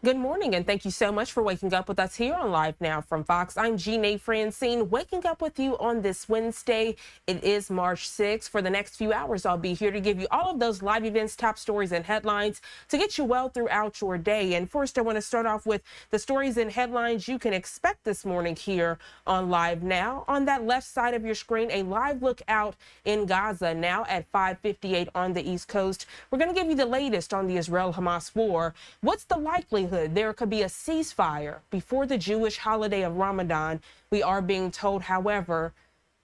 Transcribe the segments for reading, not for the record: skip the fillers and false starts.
Good morning, and thank you so much for waking up with us here on Live Now from Fox. I'm Jeanne Francine, waking up with you on this Wednesday. It is March 6th. For the next few hours, I'll be here to give you all of those live events, top stories, and headlines to get you well throughout your day. And first, I want to start off with the stories and headlines you can expect this morning here on Live Now. On that left side of your screen, a live look out in Gaza now at 5:58 on the East Coast. We're going to give you the latest on the Israel-Hamas war. What's the likelihood there could be a ceasefire before the Jewish holiday of Ramadan? We are being told, however,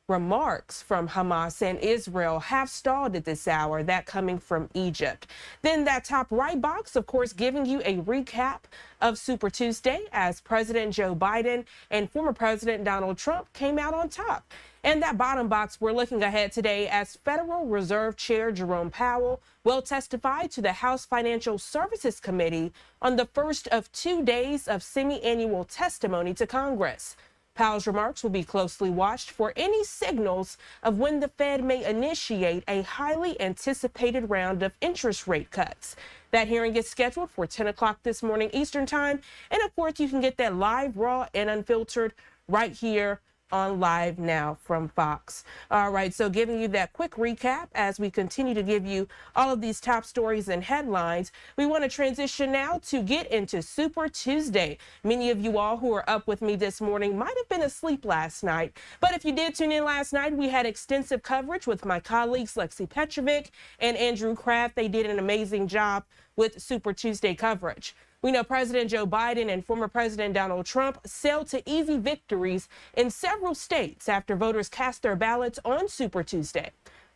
remarks from Hamas and Israel have stalled at this hour, that coming from Egypt. Then that top right box, of course, giving you a recap of Super Tuesday as President Joe Biden and former President Donald Trump came out on top. And that bottom box, we're looking ahead today as Federal Reserve Chair Jerome Powell will testify to the House Financial Services Committee on the first of 2 days of semi-annual testimony to Congress. Powell's remarks will be closely watched for any signals of when the Fed may initiate a highly anticipated round of interest rate cuts. That hearing is scheduled for 10 o'clock this morning Eastern Time. And of course, you can get that live, raw, and unfiltered right here on Live Now from Fox. All right, so giving you that quick recap as we continue to give you all of these top stories and headlines, we want to transition now to get into Super Tuesday. Many of you all who are up with me this morning might have been asleep last night, but if you did tune in last night, we had extensive coverage with my colleagues Lexi Petrovic and Andrew Kraft. They did an amazing job with Super Tuesday coverage. We know President Joe Biden and former President Donald Trump sailed to easy victories in several states after voters cast their ballots on Super Tuesday.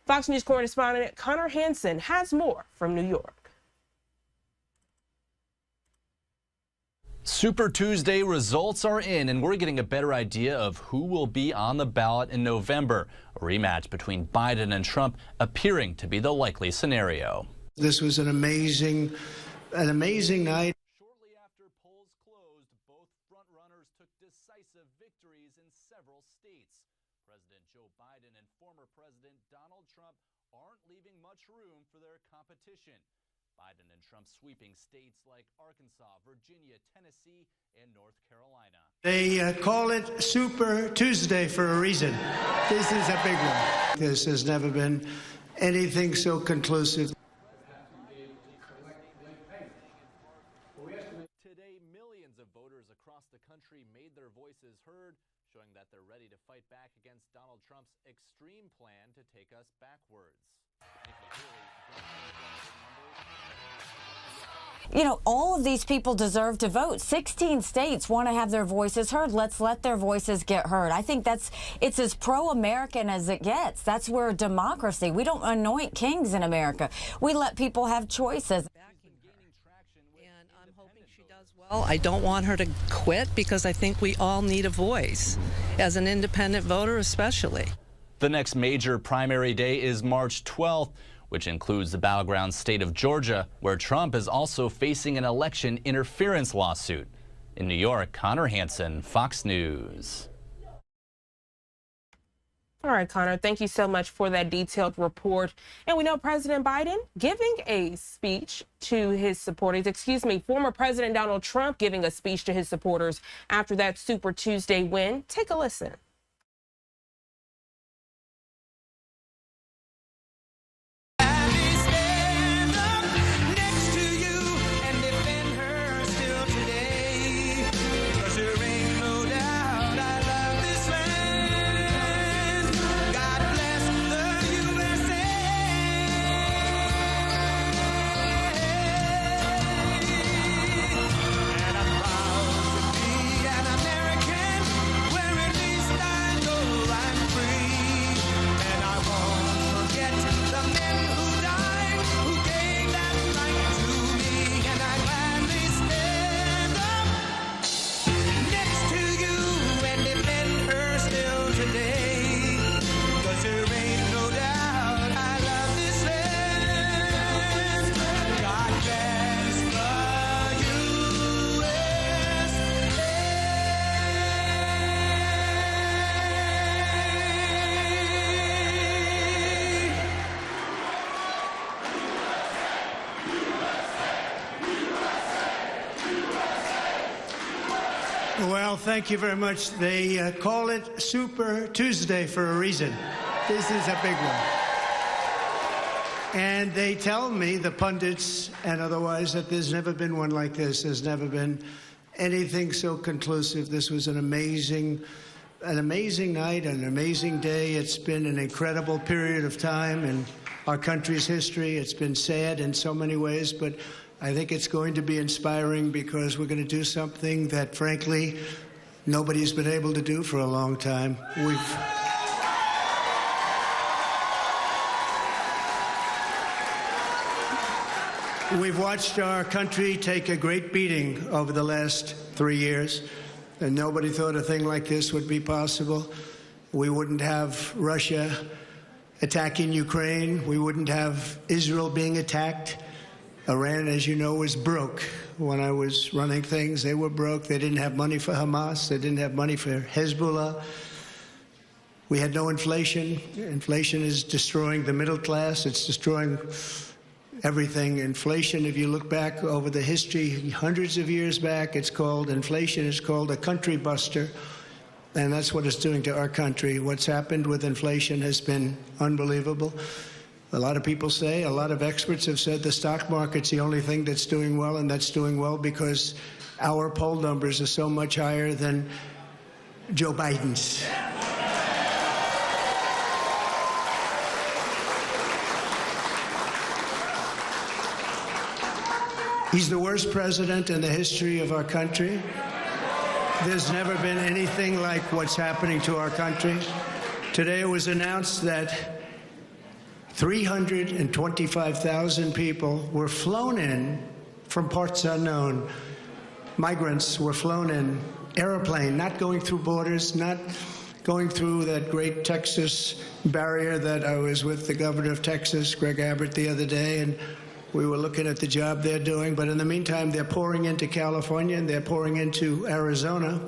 Fox News correspondent Connor Hansen has more from New York. Super Tuesday results are in, and we're getting a better idea of who will be on the ballot in November. A rematch between Biden and Trump appearing to be the likely scenario. This was an amazing night. Shortly after polls closed, both frontrunners took decisive victories in several states. President Joe Biden and former President Donald Trump aren't leaving much room for their competition. Biden and Trump sweeping states like Arkansas, Virginia, Tennessee, and North Carolina. They call it Super Tuesday for a reason. This is a big one. This has never been anything so conclusive. Today, millions of voters across the country made their voices heard, showing that they're ready to fight back against Donald Trump's extreme plan to take us backwards. Nikki Haley, you know, all of these people deserve to vote. 16 states want to have their voices heard. Let's let their voices get heard. I think it's as pro-American as it gets. That's where democracy. We don't anoint kings in America. We let people have choices. And I'm hoping she does well. I don't want her to quit because I think we all need a voice, as an independent voter especially. The next major primary day is March 12th, which includes the battleground state of Georgia, where Trump is also facing an election interference lawsuit. In New York, Connor Hansen, Fox News. All right, Connor, thank you so much for that detailed report. And we know President Biden giving a speech to his supporters, former President Donald Trump giving a speech to his supporters after that Super Tuesday win. Take a listen. Well, thank you very much. They call it Super Tuesday for a reason. This is a big one. And they tell me, the pundits and otherwise, that there's never been one like this. There's never been anything so conclusive. This was an amazing night, an amazing day. It's been an incredible period of time in our country's history. It's been sad in so many ways, but I think it's going to be inspiring because we're going to do something that, frankly, nobody's been able to do for a long time. We've watched our country take a great beating over the last 3 years, and nobody thought a thing like this would be possible. We wouldn't have Russia attacking Ukraine. We wouldn't have Israel being attacked. Iran, as you know, was broke. When I was running things, they were broke. They didn't have money for Hamas. They didn't have money for Hezbollah. We had no inflation. Inflation is destroying the middle class. It's destroying everything. Inflation, if you look back over the history, hundreds of years back, it's called inflation. It's called a country buster. And that's what it's doing to our country. What's happened with inflation has been unbelievable. A lot of people say, a lot of experts have said the stock market's the only thing that's doing well, and that's doing well because our poll numbers are so much higher than Joe Biden's. He's the worst president in the history of our country. There's never been anything like what's happening to our country. Today it was announced that 325,000 people were flown in from parts unknown. Migrants were flown in, airplane, not going through borders, not going through that great Texas barrier that I was with the governor of Texas, Greg Abbott, the other day, and we were looking at the job they're doing. But in the meantime, they're pouring into California and they're pouring into Arizona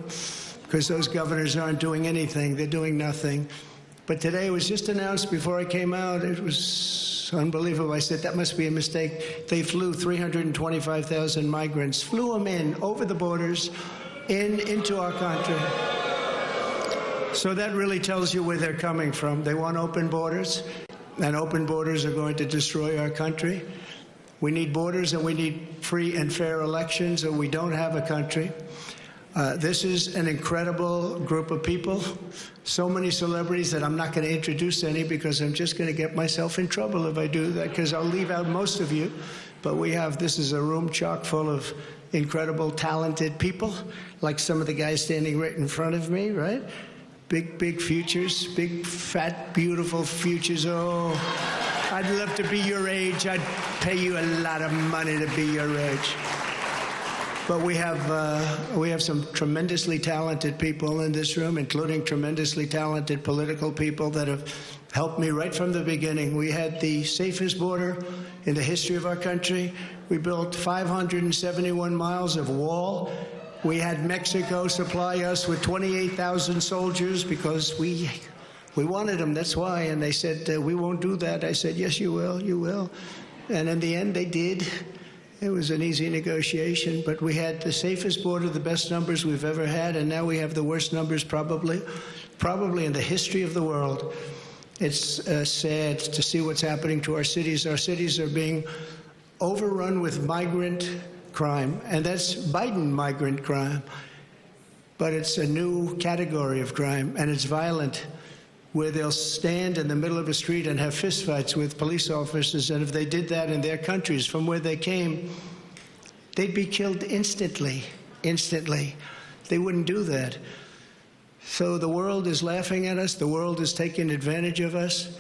because those governors aren't doing anything. They're doing nothing. But today it was just announced before I came out. It was unbelievable. I said, that must be a mistake. They flew 325,000 migrants, flew them in over the borders into our country. So that really tells you where they're coming from. They want open borders, and open borders are going to destroy our country. We need borders, and we need free and fair elections, or we don't have a country. This is an incredible group of people. So many celebrities that I'm not going to introduce any because I'm just going to get myself in trouble if I do that, because I'll leave out most of you. But this is a room chock full of incredible, talented people, like some of the guys standing right in front of me, right? Big futures, big, fat, beautiful futures. Oh, I'd love to be your age. I'd pay you a lot of money to be your age. But we have some tremendously talented people in this room, including tremendously talented political people that have helped me right from the beginning. We had the safest border in the history of our country. We built 571 miles of wall. We had Mexico supply us with 28,000 soldiers because we wanted them, that's why. And they said, we won't do that. I said, yes, you will, you will. And in the end, they did. It was an easy negotiation, but we had the safest border, the best numbers we've ever had, and now we have the worst numbers probably in the history of the world. It's sad to see what's happening to our cities. Our cities are being overrun with migrant crime, and that's Biden migrant crime. But it's a new category of crime, and it's violent, where they'll stand in the middle of a street and have fistfights with police officers, and if they did that in their countries from where they came, they'd be killed instantly. They wouldn't do that. So the world is laughing at us. The world is taking advantage of us.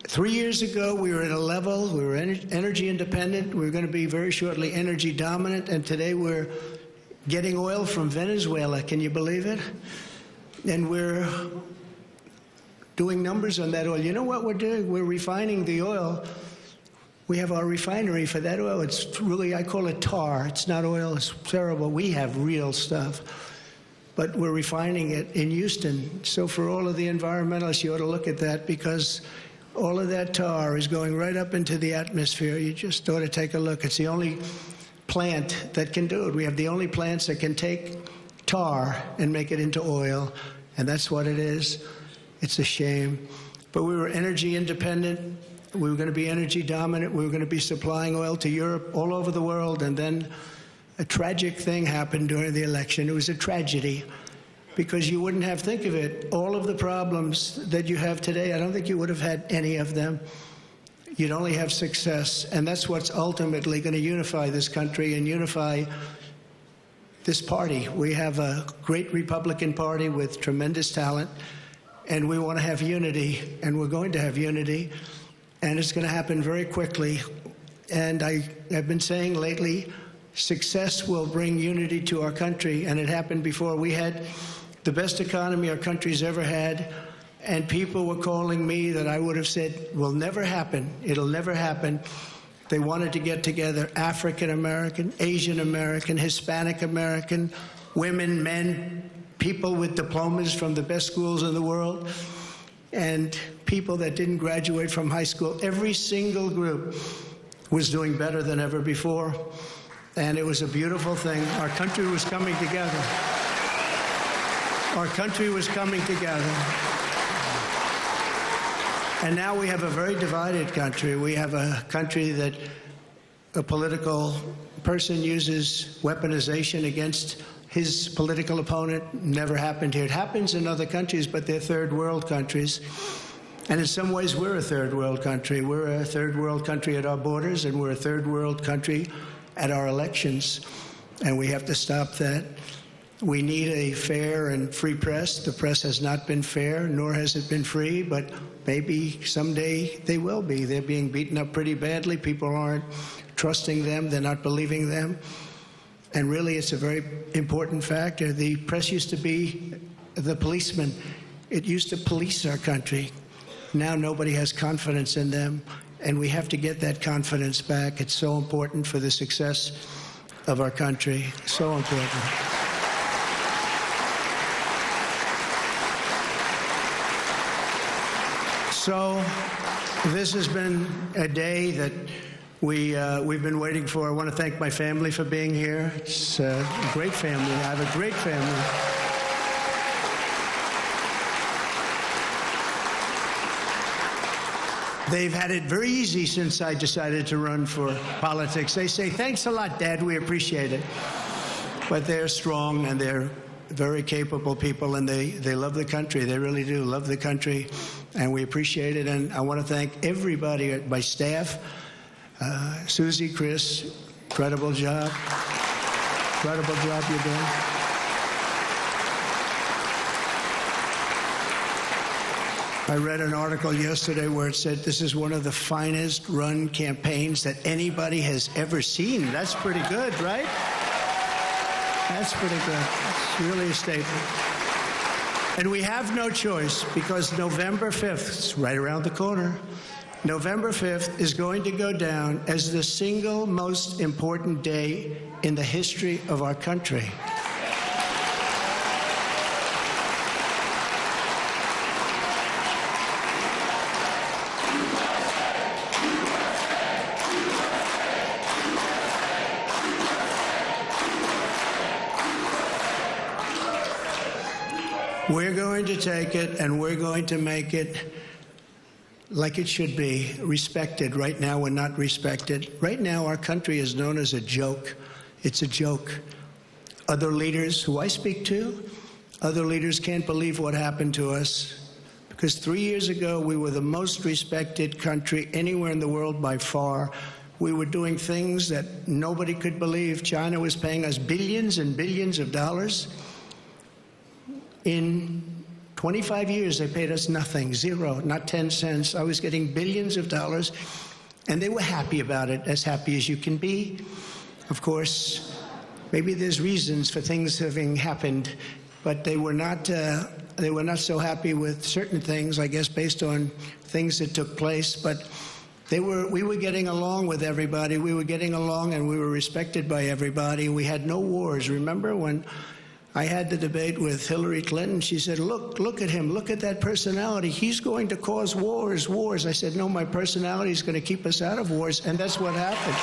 3 years ago, we were at a level, we were energy independent. We were going to be very shortly energy dominant, and today we're getting oil from Venezuela. Can you believe it? And we're doing numbers on that oil. You know what we're doing? We're refining the oil. We have our refinery for that oil. It's really, I call it tar. It's not oil. It's terrible. We have real stuff. But we're refining it in Houston. So for all of the environmentalists, you ought to look at that, because all of that tar is going right up into the atmosphere. You just ought to take a look. It's the only plant that can do it. We have the only plants that can take tar and make it into oil, and that's what it is. It's a shame. But we were energy independent. We were going to be energy dominant. We were going to be supplying oil to Europe, all over the world, and then a tragic thing happened during the election. It was a tragedy, because you wouldn't have, think of it, all of the problems that you have today, I don't think you would have had any of them. You'd only have success, and that's what's ultimately going to unify this country and unify this party. We have a great Republican Party with tremendous talent, and we want to have unity, and we're going to have unity, and it's going to happen very quickly. And I've been saying lately, success will bring unity to our country, and it happened before. We had the best economy our country's ever had, and people were calling me that I would have said will never happen. It'll never happen. They wanted to get together African American, Asian American, Hispanic American, women, men, people with diplomas from the best schools in the world, and people that didn't graduate from high school. Every single group was doing better than ever before, and it was a beautiful thing. Our country was coming together. Our country was coming together. And now we have a very divided country. We have a country that a political person uses weaponization against his political opponent. Never happened here. It happens in other countries, but they're third world countries. And in some ways, we're a third world country. We're a third world country at our borders, and we're a third world country at our elections. And we have to stop that. We need a fair and free press. The press has not been fair, nor has it been free, but maybe someday they will be. They're being beaten up pretty badly. People aren't trusting them. They're not believing them. And really, it's a very important factor. The press used to be the policeman. It used to police our country. Now nobody has confidence in them, and we have to get that confidence back. It's so important for the success of our country. So important. So this has been a day that we've been waiting for. I want to thank my family for being here. It's a great family. I have a great family. They've had it very easy since I decided to run for politics. They say, thanks a lot, Dad. We appreciate it. But they're strong, and they're very capable people, and they love the country. They really do love the country, and we appreciate it. And I want to thank everybody at my staff. Susie, Chris, incredible job. Incredible job you're doing. I read an article yesterday where it said this is one of the finest run campaigns that anybody has ever seen. That's pretty good, right? That's pretty good. It's really a statement. And we have no choice, because November 5th, it's right around the corner, November 5th is going to go down as the single most important day in the history of our country. We're going to take it, and we're going to make it like it should be, respected. Right now, we're not respected. Right now, our country is known as a joke. It's a joke. Other leaders who I speak to, other leaders can't believe what happened to us, because 3 years ago, we were the most respected country anywhere in the world by far. We were doing things that nobody could believe. China was paying us billions and billions of dollars. In 25 years, they paid us nothing, zero, not 10 cents. I was getting billions of dollars, and they were happy about it, as happy as you can be. Of course, maybe there's reasons for things having happened, but they were not so happy with certain things, I guess, based on things that took place. But we were getting along with everybody. We were getting along, and we were respected by everybody. We had no wars. Remember when I had the debate with Hillary Clinton? She said, look at him, look at that personality. He's going to cause wars. I said, no, my personality is going to keep us out of wars, and that's what happened.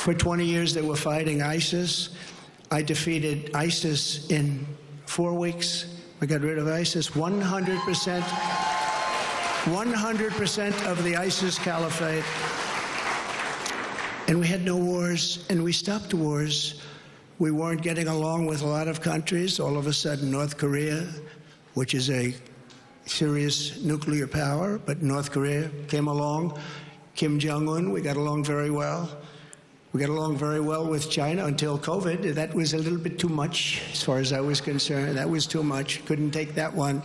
For 20 years, they were fighting ISIS. I defeated ISIS in 4 weeks. I got rid of ISIS. 100% of the ISIS caliphate. And we had no wars, and we stopped wars. We weren't getting along with a lot of countries. All of a sudden, North Korea, which is a serious nuclear power, but North Korea came along. Kim Jong-un, we got along very well. We got along very well with China until COVID. That was a little bit too much, as far as I was concerned. That was too much. Couldn't take that one.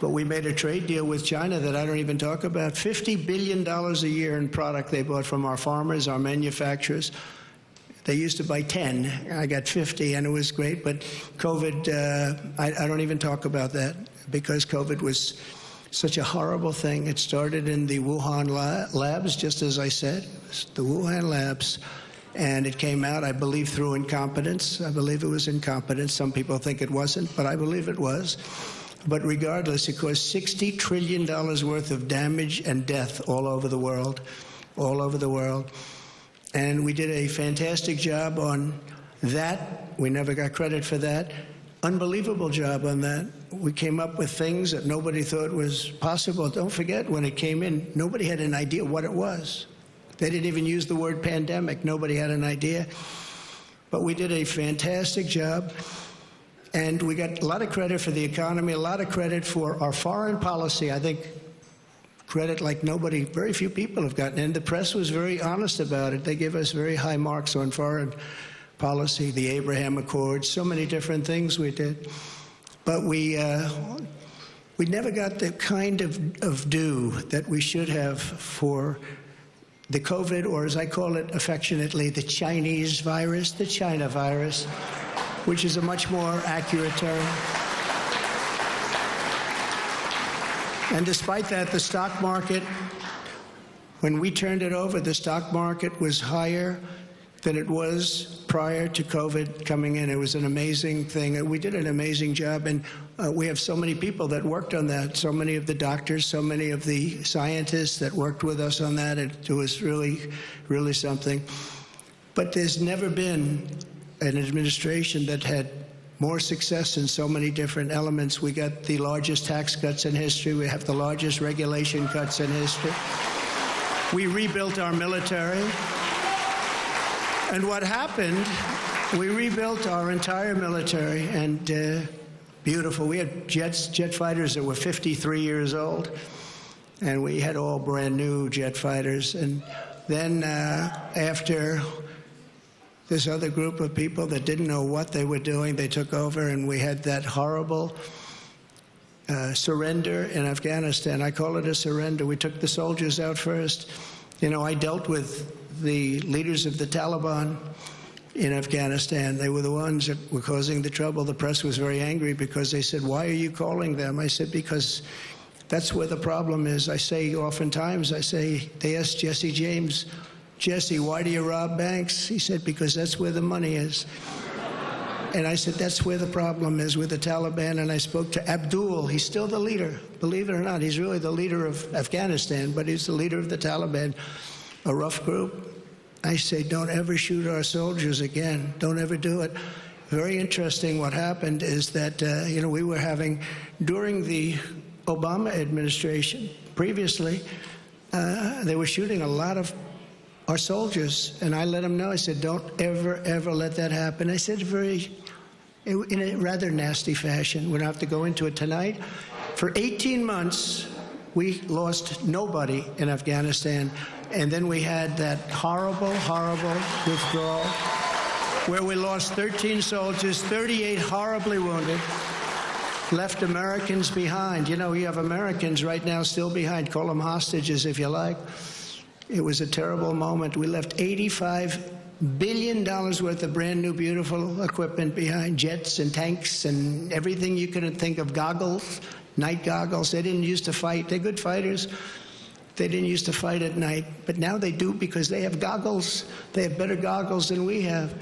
But we made a trade deal with China that I don't even talk about. $50 billion a year in product they bought from our farmers, our manufacturers. They used to buy 10. I got 50, and it was great. But COVID, I don't even talk about that, because COVID was such a horrible thing. It started in the Wuhan labs, just as I said, the Wuhan labs. And it came out, I believe, through incompetence. I believe it was incompetence. Some people think it wasn't, but I believe it was. But regardless, it caused $60 trillion worth of damage and death all over the world, all over the world. And we did a fantastic job on that. We never got credit for that. Unbelievable job on that. We came up with things that nobody thought was possible. Don't forget, when it came in, nobody had an idea what it was. They didn't even use the word pandemic. Nobody had an idea. But we did a fantastic job. And we got a lot of credit for the economy, a lot of credit for our foreign policy. I think credit like nobody, very few people have gotten. And the press was very honest about it. They gave us very high marks on foreign policy, the Abraham Accords, so many different things we did. But we never got the kind of due that we should have for the COVID, or as I call it affectionately, the Chinese virus, the China virus, which is a much more accurate term. And despite that, the stock market, when we turned it over, the stock market was higher than it was prior to COVID coming in. It was an amazing thing. We did an amazing job, and we have so many people that worked on that, so many of the doctors, so many of the scientists that worked with us on that. It was really, really something. But there's never been an administration that had more success in so many different elements. We got the largest tax cuts in history. We have the largest regulation cuts in history. We rebuilt our military. And what happened, we rebuilt our entire military, and beautiful. We had jet fighters that were 53 years old, and we had all brand new jet fighters. And then after this other group of people that didn't know what they were doing, they took over, and we had that horrible surrender in Afghanistan. I call it a surrender. We took the soldiers out first. You know, I dealt with the leaders of the Taliban in Afghanistan. They were the ones that were causing the trouble. The press was very angry because they said, "Why are you calling them?" I said, "Because that's where the problem is." I say oftentimes, they asked Jesse James, "Jesse, why do you rob banks?" He said, "Because that's where the money is." And I said, that's where the problem is with the Taliban. And I spoke to Abdul. He's still the leader. Believe it or not, he's really the leader of Afghanistan, but he's the leader of the Taliban, a rough group. I say, don't ever shoot our soldiers again. Don't ever do it. Very interesting what happened is that, we were having, during the Obama administration, previously, they were shooting a lot of our soldiers, and I let them know. I said, don't ever, ever let that happen. I said in a rather nasty fashion. We don't have to go into it tonight. For 18 months, we lost nobody in Afghanistan, and then we had that horrible, horrible withdrawal where we lost 13 soldiers, 38 horribly wounded, left Americans behind. You know, you have Americans right now still behind. Call them hostages if you like. It was a terrible moment. We left $85 billion worth of brand new, beautiful equipment behind, jets and tanks and everything you could think of, goggles, night goggles. They didn't used to fight. They're good fighters. They didn't used to fight at night, but now they do because they have goggles. They have better goggles than we have.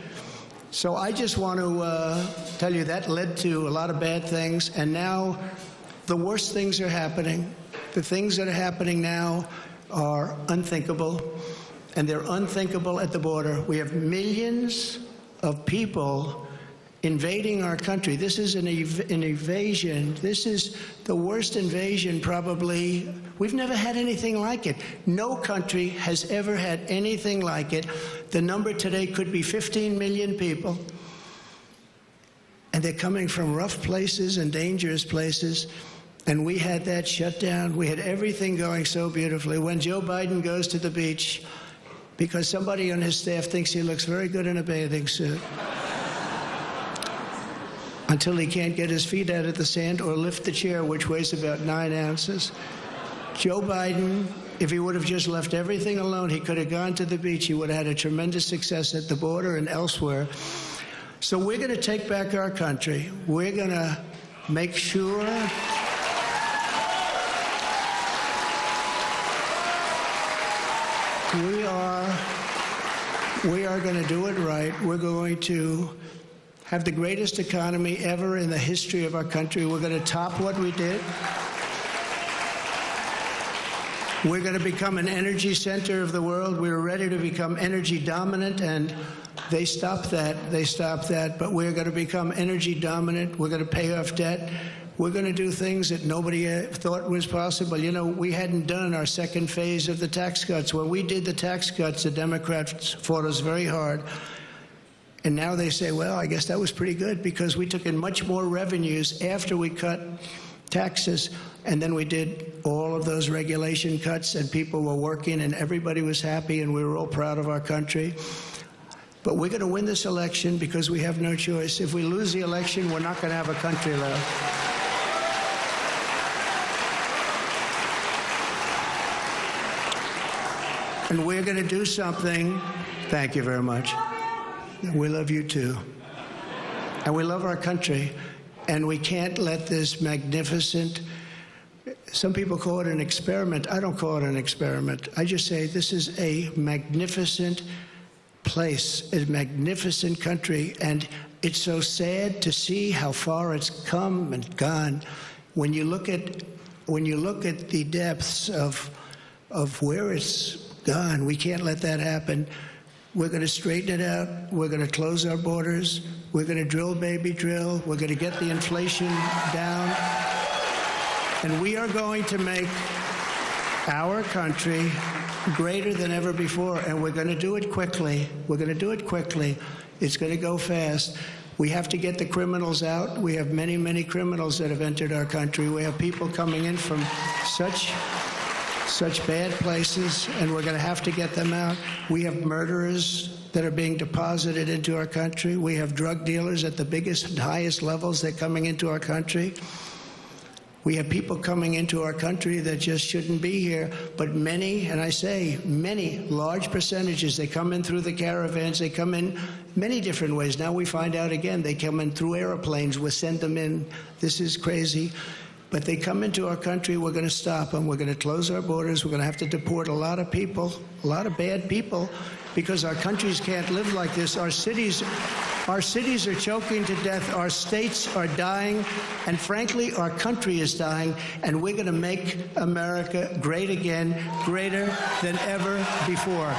So I just want to tell you that led to a lot of bad things, and now the worst things are happening. The things that are happening now are unthinkable. and they're unthinkable at the border. We have millions of people invading our country. This is an invasion. This is the worst invasion probably. We've never had anything like it. No country has ever had anything like it. The number today could be 15 million people. And they're coming from rough places and dangerous places. And we had that shut down. We had everything going so beautifully. When Joe Biden goes to the beach, because somebody on his staff thinks he looks very good in a bathing suit, until he can't get his feet out of the sand or lift the chair, which weighs about 9 ounces. Joe Biden, if he would have just left everything alone, he could have gone to the beach. He would have had a tremendous success at the border and elsewhere. So we're going to take back our country. We're going to make sure we are going to do it right. We're going to have the greatest economy ever in the history of our country. We're going to top what we did. We're going to become an energy center of the world. We were ready to become energy dominant, and they stopped that. They stopped that. But we're going to become energy dominant. We're going to pay off debt. We're going to do things that nobody thought was possible. You know, we hadn't done our second phase of the tax cuts. When we did the tax cuts, the Democrats fought us very hard. And now they say, well, I guess that was pretty good because we took in much more revenues after we cut taxes. And then we did all of those regulation cuts, and people were working, and everybody was happy, and we were all proud of our country. But we're going to win this election because we have no choice. If we lose the election, we're not going to have a country left. And we're going to do something. Thank you very much. We love you too. And we love our country. And we can't let this magnificent, some people call it an experiment. I don't call it an experiment. I just say this is a magnificent place, a magnificent country. And it's so sad to see how far it's come and gone. When you look at the depths of where it's gone, we can't let that happen. We're going to straighten it out. We're going to close our borders. We're going to drill, baby, drill. We're going to get the inflation down. And we are going to make our country greater than ever before. And we're going to do it quickly. We're going to do it quickly. It's going to go fast. We have to get the criminals out. We have many, many criminals that have entered our country. We have people coming in from such bad places, and we're going to have to get them out. We have murderers that are being deposited into our country. We have drug dealers at the biggest and highest levels. They're coming into our country. We have people coming into our country that just shouldn't be here. But many, and I say many, large percentages, they come in through the caravans. They come in many different ways. Now we find out again, they come in through airplanes. We send them in. This is crazy. But they come into our country, we're going to stop them. We're going to close our borders. We're going to have to deport a lot of people, a lot of bad people, because our countries can't live like this. Our cities are choking to death. Our states are dying. And frankly, our country is dying. And we're going to make America great again, greater than ever before.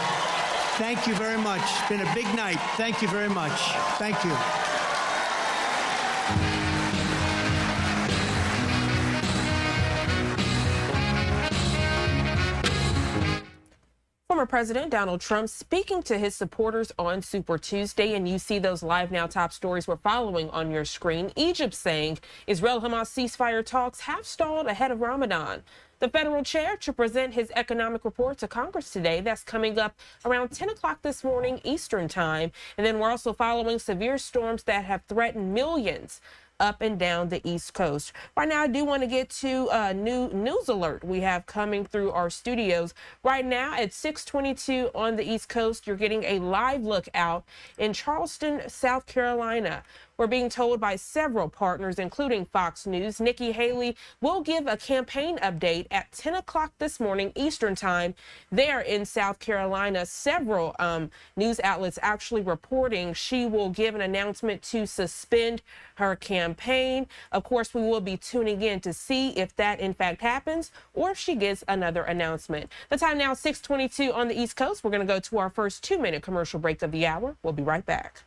Thank you very much. It's been a big night. Thank you very much. Thank you. Former President Donald Trump speaking to his supporters on Super Tuesday, and you see those Live Now top stories we're following on your screen. Egypt saying Israel-Hamas ceasefire talks have stalled ahead of Ramadan. The federal chair to present his economic report to Congress today. That's coming up around 10 o'clock this morning Eastern time. And then we're also following severe storms that have threatened millions up and down the East Coast. Right now, I do want to get to a new news alert we have coming through our studios. Right now at 6:22 on the East Coast, you're getting a live look out in Charleston, South Carolina, We're being told by several partners, including Fox News, Nikki Haley will give a campaign update at 10 o'clock this morning Eastern time there in South Carolina. Several news outlets actually reporting she will give an announcement to suspend her campaign. Of course, we will be tuning in to see if that in fact happens or if she gives another announcement. The time now 6:22 on the East Coast. We're going to go to our first 2-minute commercial break of the hour. We'll be right back.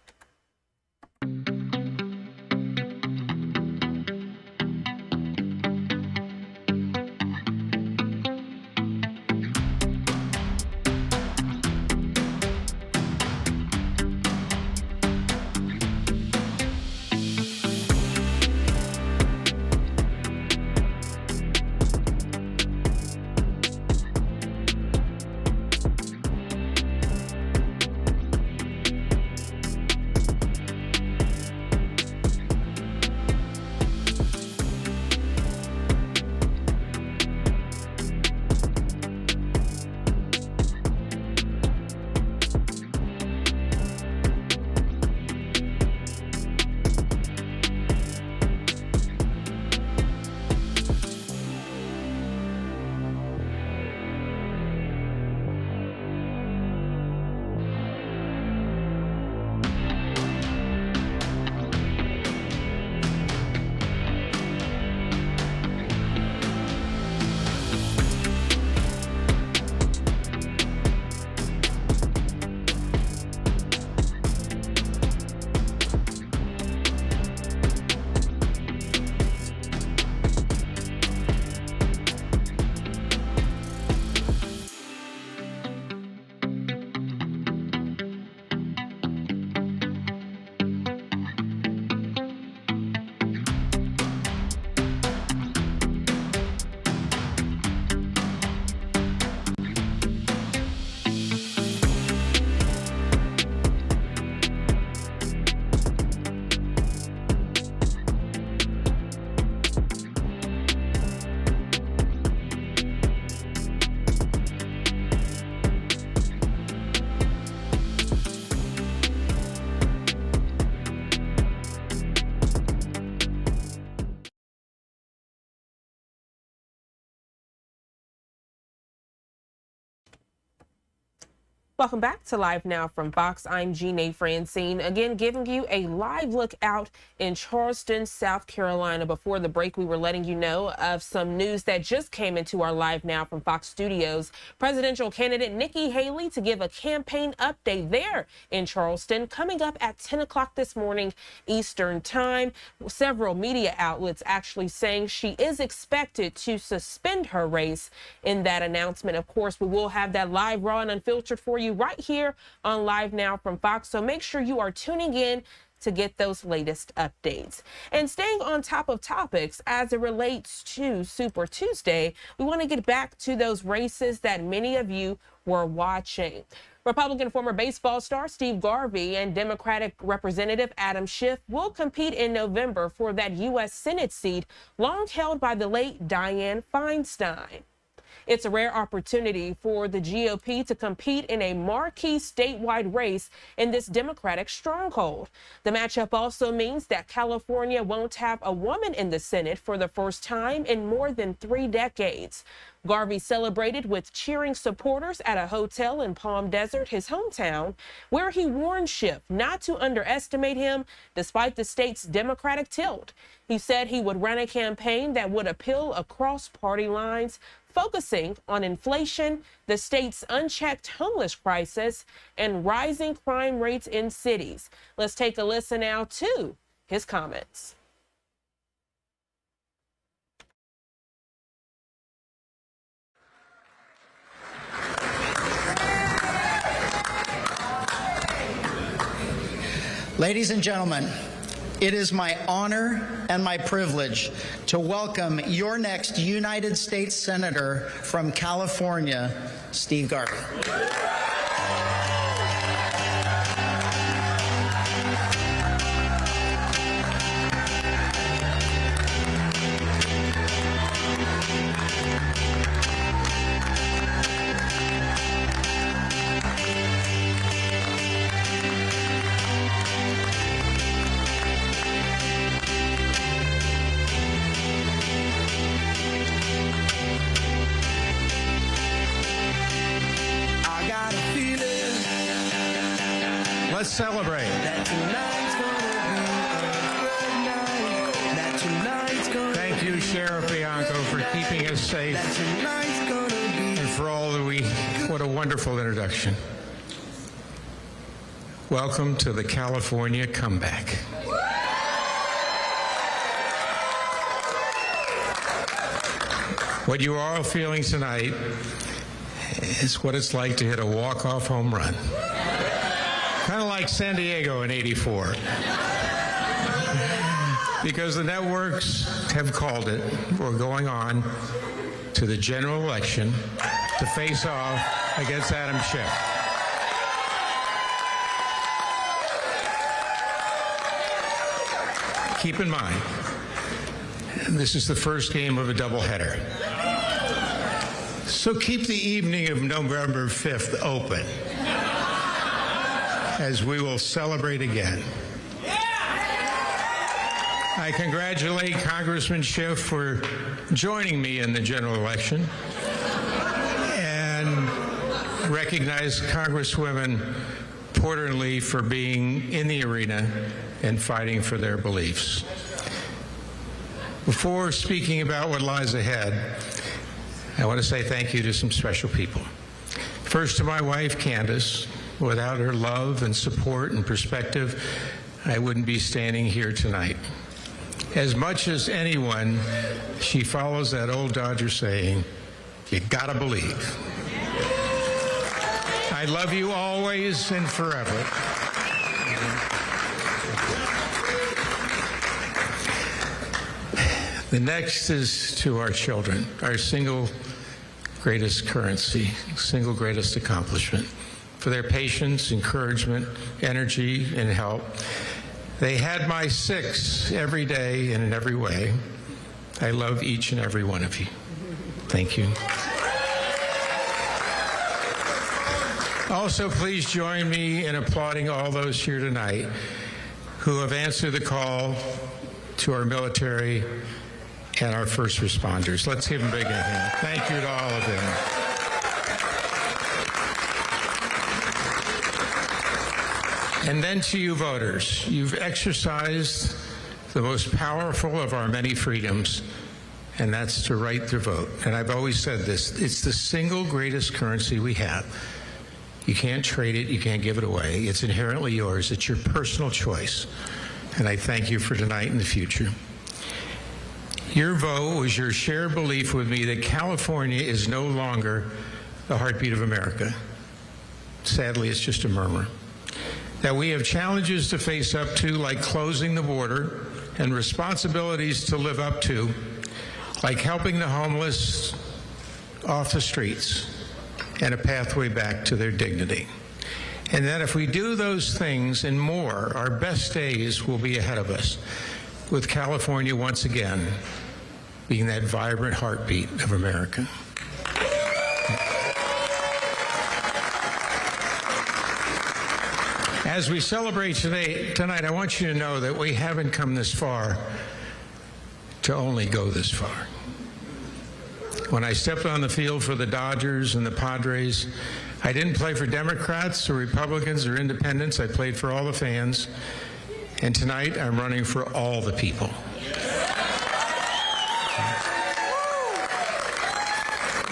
Welcome back to Live Now from Fox. I'm Jeanne Francine, again giving you a live look out in Charleston, South Carolina. Before the break, we were letting you know of some news that just came into our Live Now from Fox studios. Presidential candidate Nikki Haley to give a campaign update there in Charleston, coming up at 10 o'clock this morning Eastern time. Several media outlets actually saying she is expected to suspend her race in that announcement. Of course, we will have that live, raw, and unfiltered for you right here on Live Now from Fox. So make sure you are tuning in to get those latest updates. And staying on top of topics as it relates to Super Tuesday, we want to get back to those races that many of you were watching. Republican former baseball star Steve Garvey and Democratic Representative Adam Schiff will compete in November for that U.S. Senate seat long held by the late Dianne Feinstein. It's a rare opportunity for the GOP to compete in a marquee statewide race in this Democratic stronghold. The matchup also means that California won't have a woman in the Senate for the first time in more than 3 decades. Garvey celebrated with cheering supporters at a hotel in Palm Desert, his hometown, where he warned Schiff not to underestimate him despite the state's Democratic tilt. He said he would run a campaign that would appeal across party lines, focusing on inflation, the state's unchecked homeless crisis, and rising crime rates in cities. Let's take a listen now to his comments. Ladies and gentlemen, it is my honor and my privilege to welcome your next United States Senator from California, Steve Garvey. Let's celebrate. Thank you, Sheriff Bianco, for keeping us safe and for all that what a wonderful introduction. Welcome to the California comeback. What you are all feeling tonight is what it's like to hit a walk-off home run. Kind of like San Diego in '84. Because the networks have called it, we're going on to the general election to face off against Adam Schiff. Keep in mind, this is the first game of a doubleheader. So keep the evening of November 5th open as we will celebrate again. I congratulate Congressman Schiff for joining me in the general election and recognize Congresswomen Porter and Lee for being in the arena and fighting for their beliefs. Before speaking about what lies ahead, I want to say thank you to some special people. First, to my wife, Candace. Without her love and support and perspective, I wouldn't be standing here tonight. As much as anyone, she follows that old Dodger saying, you gotta believe. I love you always and forever. The next is to our children, our single greatest currency, single greatest accomplishment, for their patience, encouragement, energy, and help. They had my six every day and in every way. I love each and every one of you. Thank you. Also, please join me in applauding all those here tonight who have answered the call to our military and our first responders. Let's give them a big hand. Thank you to all of them. And then to you voters, you've exercised the most powerful of our many freedoms, and that's the right to vote. And I've always said this, it's the single greatest currency we have. You can't trade it, you can't give it away. It's inherently yours, it's your personal choice. And I thank you for tonight and the future. Your vote was your shared belief with me that California is no longer the heartbeat of America. Sadly, it's just a murmur. That we have challenges to face up to, like closing the border, and responsibilities to live up to, like helping the homeless off the streets and a pathway back to their dignity. And that if we do those things and more, our best days will be ahead of us, with California once again being that vibrant heartbeat of America. As we celebrate tonight, I want you to know that we haven't come this far to only go this far. When I stepped on the field for the Dodgers and the Padres, I didn't play for Democrats or Republicans or independents. I played for all the fans. And tonight, I'm running for all the people.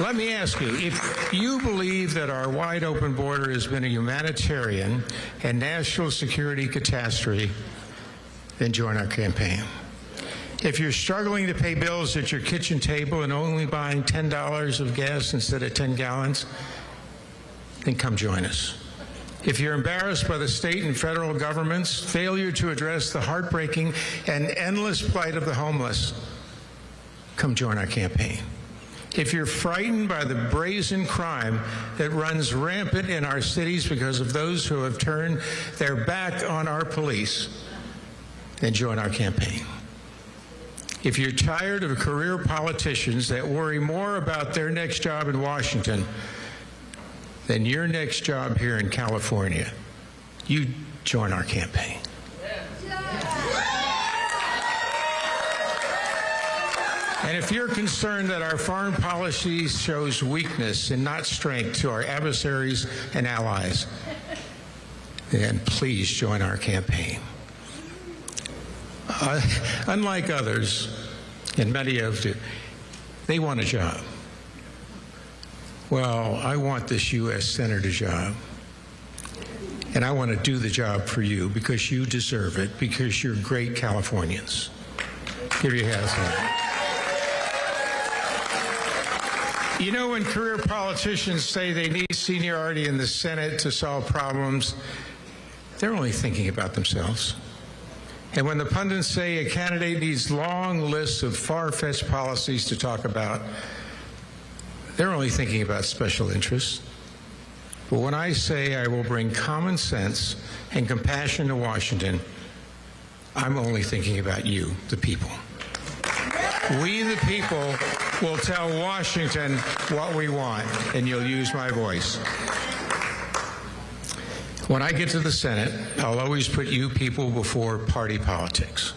Let me ask you, if you believe that our wide open border has been a humanitarian and national security catastrophe, then join our campaign. If you're struggling to pay bills at your kitchen table and only buying $10 of gas instead of 10 gallons, then come join us. If you're embarrassed by the state and federal government's failure to address the heartbreaking and endless plight of the homeless, come join our campaign. If you're frightened by the brazen crime that runs rampant in our cities because of those who have turned their back on our police, then join our campaign. If you're tired of career politicians that worry more about their next job in Washington than your next job here in California, you join our campaign. And if you're concerned that our foreign policy shows weakness and not strength to our adversaries and allies, and please join our campaign. Unlike others, and many of you, they want a job. Well, I want this U.S. Senator job, and I want to do the job for you because you deserve it, because you're great Californians. Give your hands up. You know, when career politicians say they need seniority in the Senate to solve problems, they're only thinking about themselves. And when the pundits say a candidate needs long lists of far-fetched policies to talk about, they're only thinking about special interests. But when I say I will bring common sense and compassion to Washington, I'm only thinking about you, the people. We, the people, will tell Washington what we want, and you'll use my voice. When I get to the Senate, I'll always put you people before party politics.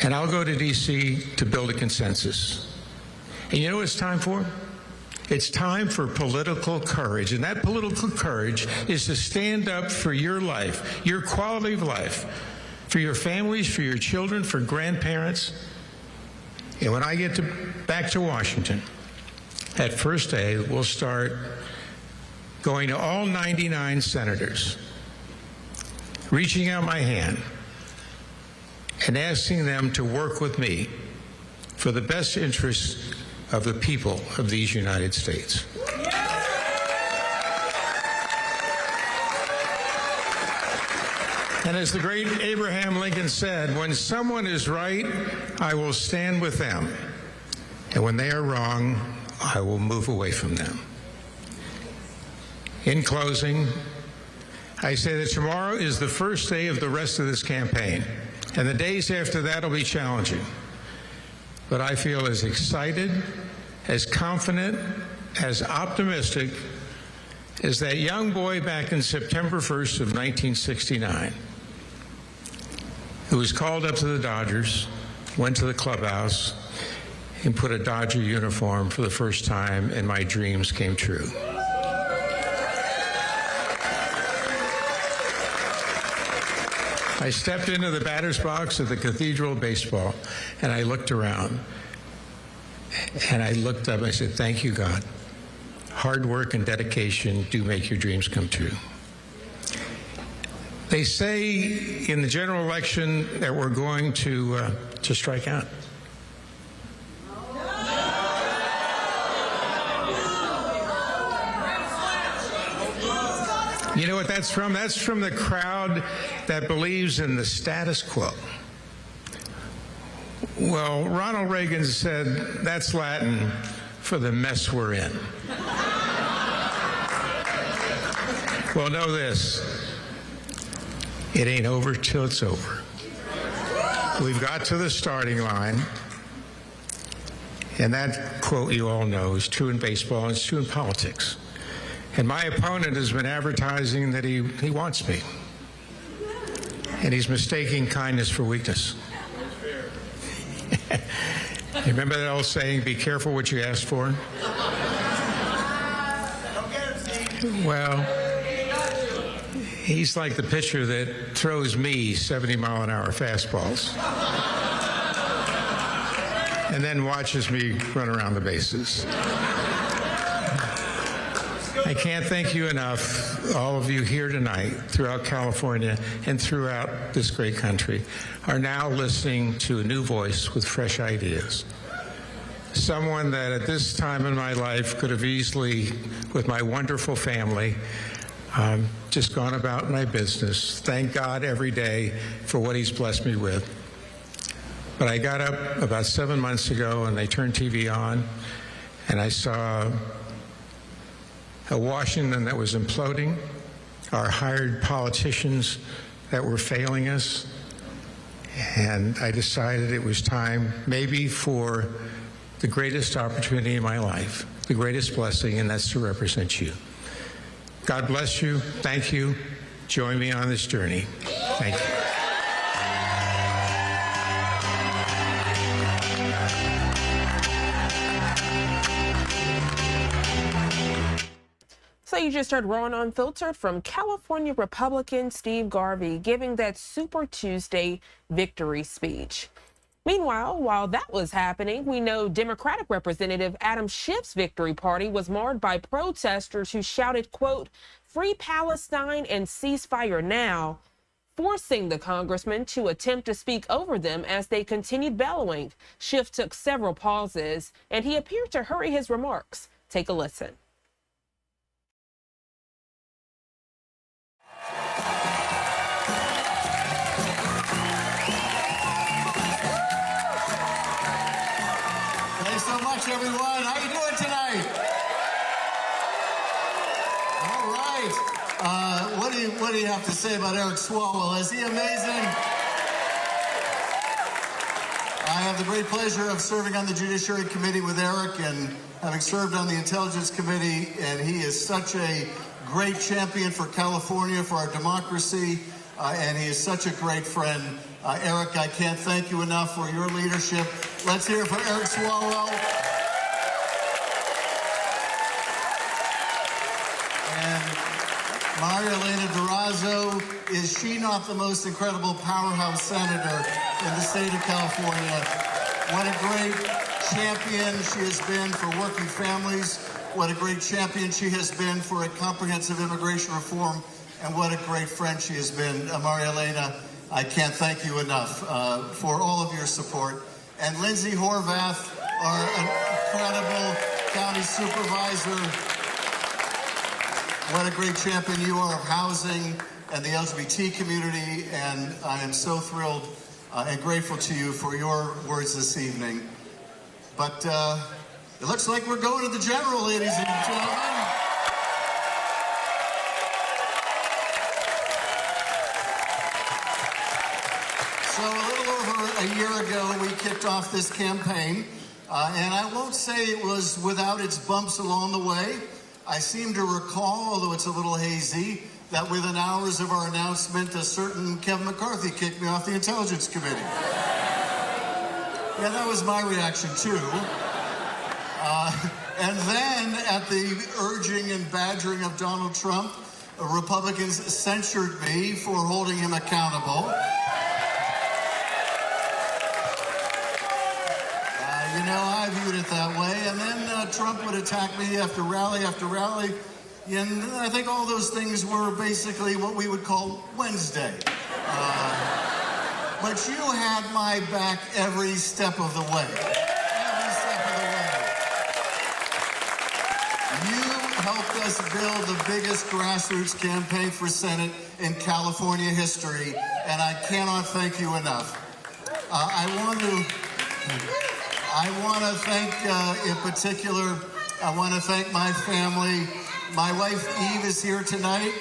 And I'll go to D.C. to build a consensus. And you know what it's time for? It's time for political courage. And that political courage is to stand up for your life, your quality of life, for your families, for your children, for grandparents. And when I get back to Washington, that first day, we'll start going to all 99 senators, reaching out my hand and asking them to work with me for the best interests of the people of these United States. And as the great Abraham Lincoln said, when someone is right, I will stand with them. And when they are wrong, I will move away from them. In closing, I say that tomorrow is the first day of the rest of this campaign, and the days after that will be challenging. But I feel as excited, as confident, as optimistic as that young boy back in September 1st of 1969 who was called up to the Dodgers, went to the clubhouse, and put a Dodger uniform for the first time, and my dreams came true. I stepped into the batter's box at the Cathedral of Baseball, and I looked around, and I looked up and I said, thank you, God. Hard work and dedication do make your dreams come true. They say in the general election that we're going to strike out. You know what that's from? That's from the crowd that believes in the status quo. Well, Ronald Reagan said that's Latin for the mess we're in. Well, know this. It ain't over till it's over. We've got to the starting line. And that quote you all know is true in baseball and it's true in politics. And my opponent has been advertising that he wants me. And he's mistaking kindness for weakness. You remember that old saying, be careful what you ask for? Well, he's like the pitcher that throws me 70-mile-an-hour fastballs and then watches me run around the bases. I can't thank you enough. All of you here tonight, throughout California and throughout this great country, are now listening to a new voice with fresh ideas. Someone that at this time in my life could have easily, with my wonderful family, just gone about my business. Thank God every day for what he's blessed me with. But I got up about 7 months ago and they turned TV on and I saw a Washington that was imploding, our hired politicians that were failing us, and I decided it was time maybe for the greatest opportunity in my life, the greatest blessing, and that's to represent you. God bless you. Thank you. Join me on this journey. Thank you. So You just heard Raw and Unfiltered from California Republican Steve Garvey giving that Super Tuesday victory speech. Meanwhile, while that was happening, we know Democratic Representative Adam Schiff's victory party was marred by protesters who shouted, quote, "Free Palestine and ceasefire now," forcing the congressman to attempt to speak over them as they continued bellowing. Schiff took several pauses, and he appeared to hurry his remarks. Take a listen. Thanks so much, everyone. How you doing tonight? All right. What do you have to say about Eric Swalwell? Is he amazing? I have the great pleasure of serving on the Judiciary Committee with Eric and having served on the Intelligence Committee, and he is such a great champion for California, for our democracy, and he is such a great friend. Eric, I can't thank you enough for your leadership. Let's hear it for Eric Swalwell. And Maria Elena Durazo, is she not the most incredible powerhouse senator in the state of California? What a great champion she has been for working families. What a great champion she has been for a comprehensive immigration reform. And what a great friend she has been. Maria Elena, I can't thank you enough for all of your support. And Lindsay Horvath, our incredible county supervisor. What a great champion you are of housing and the LGBT community. And I am so thrilled and grateful to you for your words this evening. But it looks like we're going to the general, ladies and gentlemen. So a little over a year ago, we kicked off this campaign, and I won't say it was without its bumps along the way. I seem to recall, although it's a little hazy, that within hours of our announcement, a certain Kevin McCarthy kicked me off the Intelligence Committee. Yeah, that was my reaction, too. And then, at the urging and badgering of Donald Trump, Republicans censured me for holding him accountable. You know, I viewed it that way. And then Trump would attack me after rally after rally. And I think all those things were basically what we would call Wednesday. But you had my back every step of the way. Every step of the way. You helped us build the biggest grassroots campaign for Senate in California history, and I cannot thank you enough. I want to thank, in particular, I want to thank my family. My wife, Eve, is here tonight.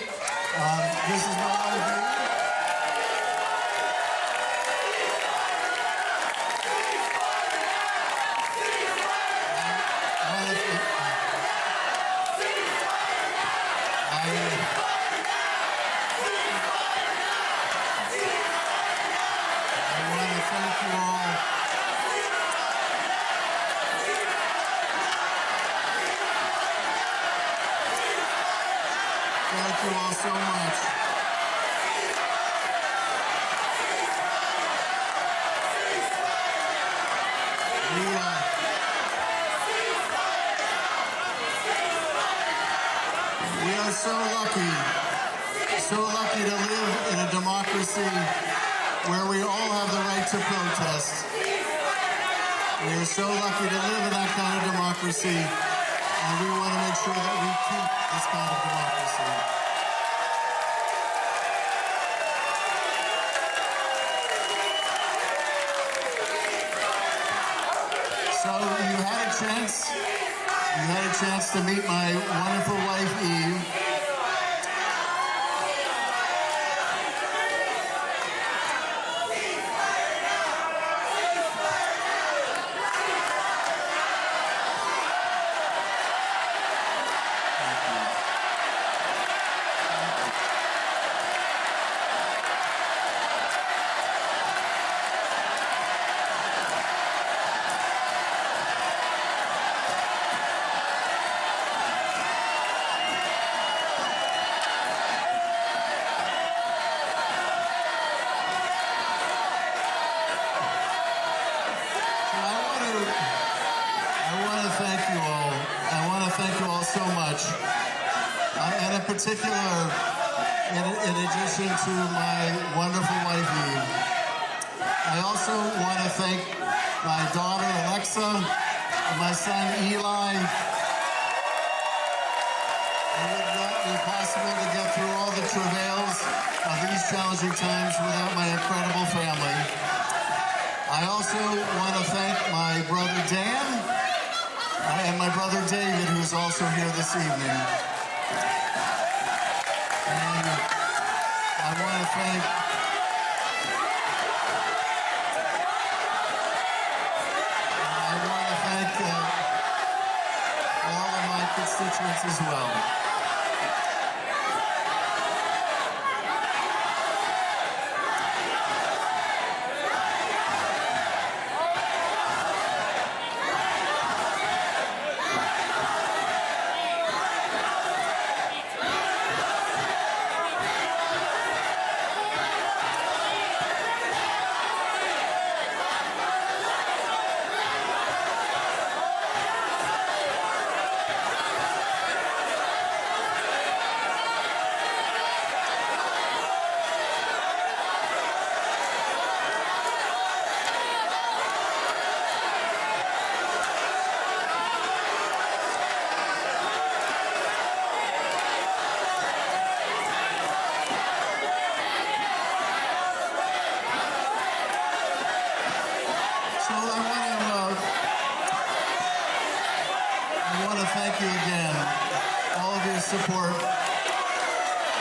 This is my wife, Eve. Thank you all so much. We are so lucky to live in a democracy where we all have the right to protest. We are so lucky to live in that kind of democracy, and we want to make sure that we keep this kind of democracy. So you had a chance to meet my wonderful wife, Eve. in particular, in addition to my wonderful wife, Eve, I also want to thank my daughter, Alexa, and my son, Eli. It would not be possible to get through all the travails of these challenging times without my incredible family. I also want to thank my brother, Dan, and my brother, David, who's also here this evening. And I want to thank all of my constituents as well. Support.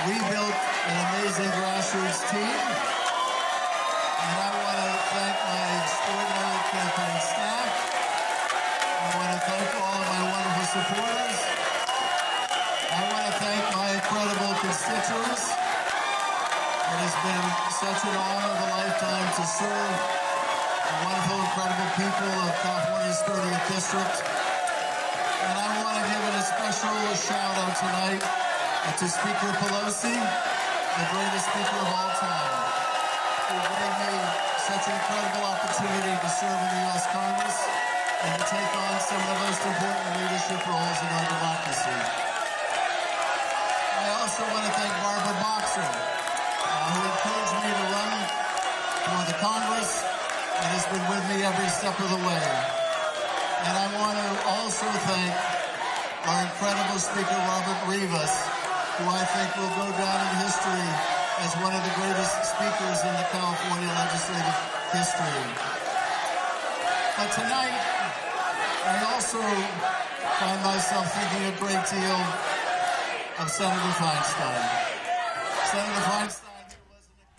We built an amazing grassroots team, and I want to thank my extraordinary campaign staff. I want to thank all of my wonderful supporters. I want to thank my incredible constituents. It has been such an honor of a lifetime to serve the wonderful, incredible people of California's 30th District. And I want to give a special shout out tonight to Speaker Pelosi, the greatest speaker of all time, who gave me such an incredible opportunity to serve in the U.S. Congress and to take on some of the most important leadership roles in our democracy. I also want to thank Barbara Boxer, who encouraged me to run for the Congress and has been with me every step of the way. And I want to also thank our incredible Speaker, Robert Rivas, who I think will go down in history as one of the greatest speakers in the California legislative history. But tonight, I also find myself thinking a great deal of Senator Feinstein. Senator Feinstein.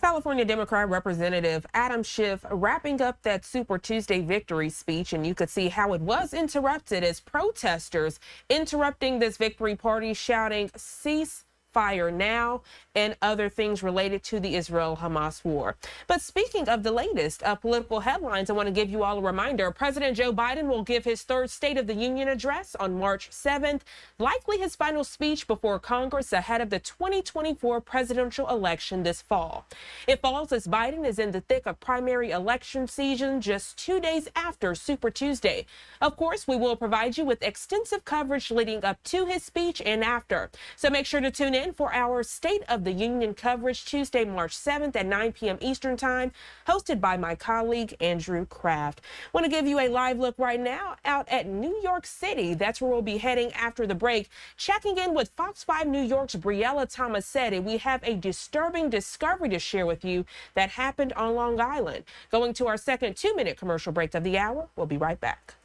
California Democrat Representative Adam Schiff wrapping up that Super Tuesday victory speech, and you could see how it was interrupted as protesters interrupting this victory party shouting "Cease fire now" and other things related to the Israel-Hamas war. But speaking of the latest political headlines, I want to give you all a reminder. President Joe Biden will give his third State of the Union address on March 7th, likely his final speech before Congress ahead of the 2024 presidential election this fall. It falls as Biden is in the thick of primary election season just 2 days after Super Tuesday. Of course, we will provide you with extensive coverage leading up to his speech and after. So make sure to tune in for our State of the Union coverage Tuesday, March 7th at 9 p.m. Eastern Time, hosted by my colleague Andrew Kraft. Want to give you a live look right now out at New York City. That's where we'll be heading after the break. Checking in with Fox 5 New York's Briella Tomasetti, we have a disturbing discovery to share with you that happened on Long Island. Going to our second 2-minute commercial break of the hour. We'll be right back.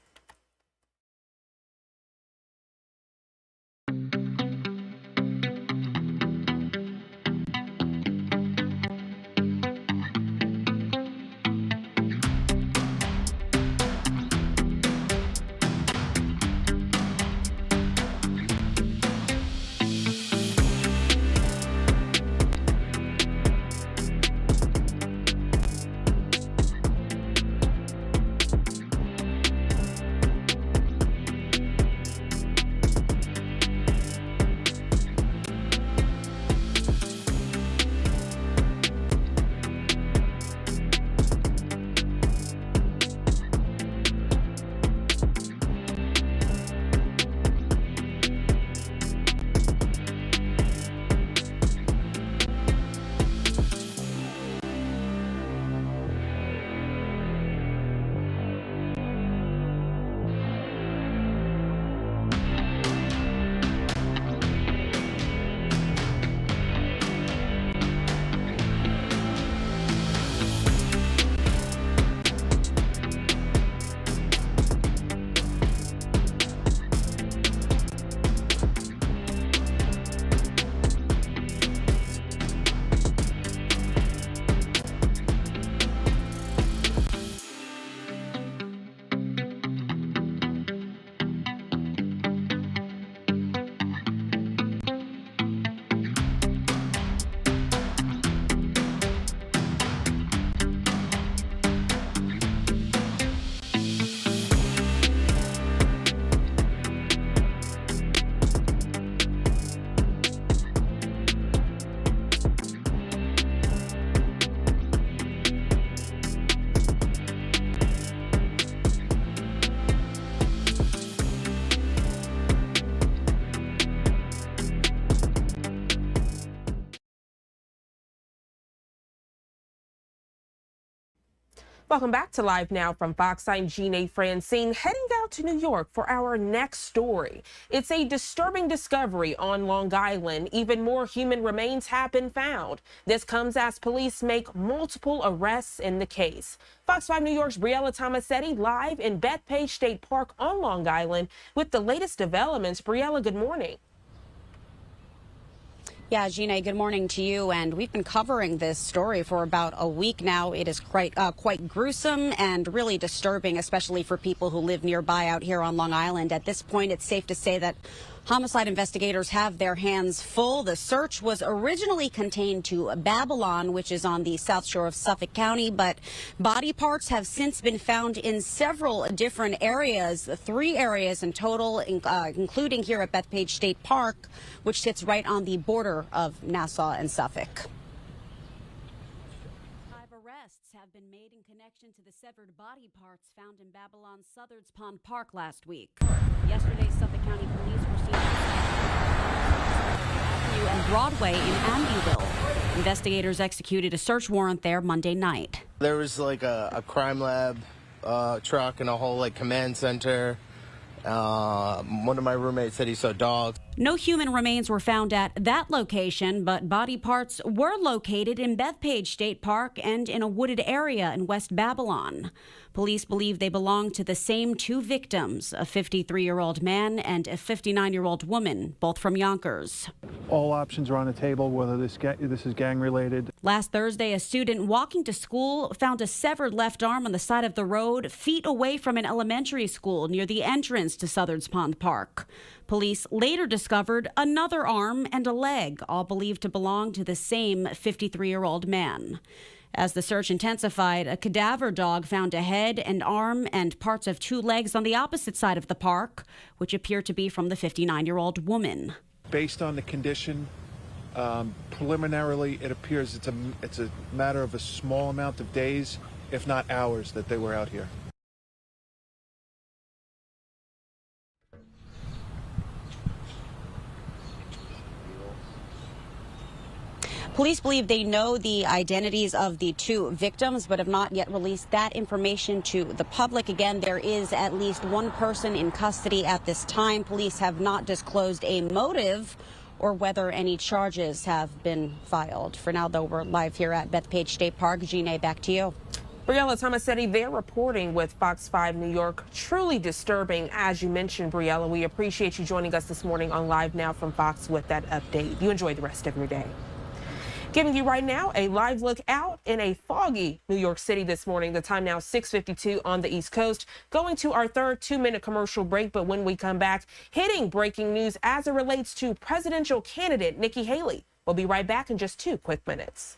Welcome back to Live Now from Fox. I'm Jeanne Francine, heading out to New York for our next story. It's a disturbing discovery on Long Island. Even more human remains have been found. This comes as police make multiple arrests in the case. Fox 5 New York's Briella Tomasetti live in Bethpage State Park on Long Island with the latest developments. Briella, good morning. Yeah, Jeanne, good morning to you. And we've been covering this story for about a week now. It is quite gruesome and really disturbing, especially for people who live nearby out here on Long Island. At this point, it's safe to say that homicide investigators have their hands full. The search was originally contained to Babylon, which is on the south shore of Suffolk County, but body parts have since been found in several different areas, 3 areas in total, including here at Bethpage State Park, which sits right on the border of Nassau and Suffolk. 5 arrests have been made in connection to the severed body parts found in Babylon's Southard's Pond Park last week. Yesterday, Suffolk County police were seen Avenue and Broadway in Amityville. Investigators executed a search warrant there Monday night. There was like a crime lab truck and a whole command center. One of my roommates said he saw dogs. No human remains were found at that location, but body parts were located in Bethpage State Park and in a wooded area in West Babylon. Police believe they belong to the same 2 victims, a 53-year-old man and a 59-year-old woman, both from Yonkers. All options are on the table, whether this is gang-related. Last Thursday, a student walking to school found a severed left arm on the side of the road, feet away from an elementary school near the entrance to Southard's Pond Park. Police later discovered another arm and a leg, all believed to belong to the same 53-year-old man. As the search intensified, a cadaver dog found a head, an arm, and parts of 2 legs on the opposite side of the park, which appear to be from the 59-year-old woman. Based on the condition, preliminarily, it appears it's a matter of a small amount of days, if not hours, that they were out here. Police believe they know the identities of the 2 victims, but have not yet released that information to the public. Again, there is at least 1 person in custody at this time. Police have not disclosed a motive or whether any charges have been filed. For now, though, we're live here at Bethpage State Park. Jeanne, back to you. Briella Tomasetti, they're reporting with Fox 5 New York. Truly disturbing, as you mentioned, Briella. We appreciate you joining us this morning on Live Now from Fox with that update. You enjoy the rest of your day. Giving you right now a live look out in a foggy New York City this morning. The time now 6:52 on the East Coast. Going to our third 2-minute commercial break, but when we come back, hitting breaking news as it relates to presidential candidate Nikki Haley. We'll be right back in just 2 quick minutes.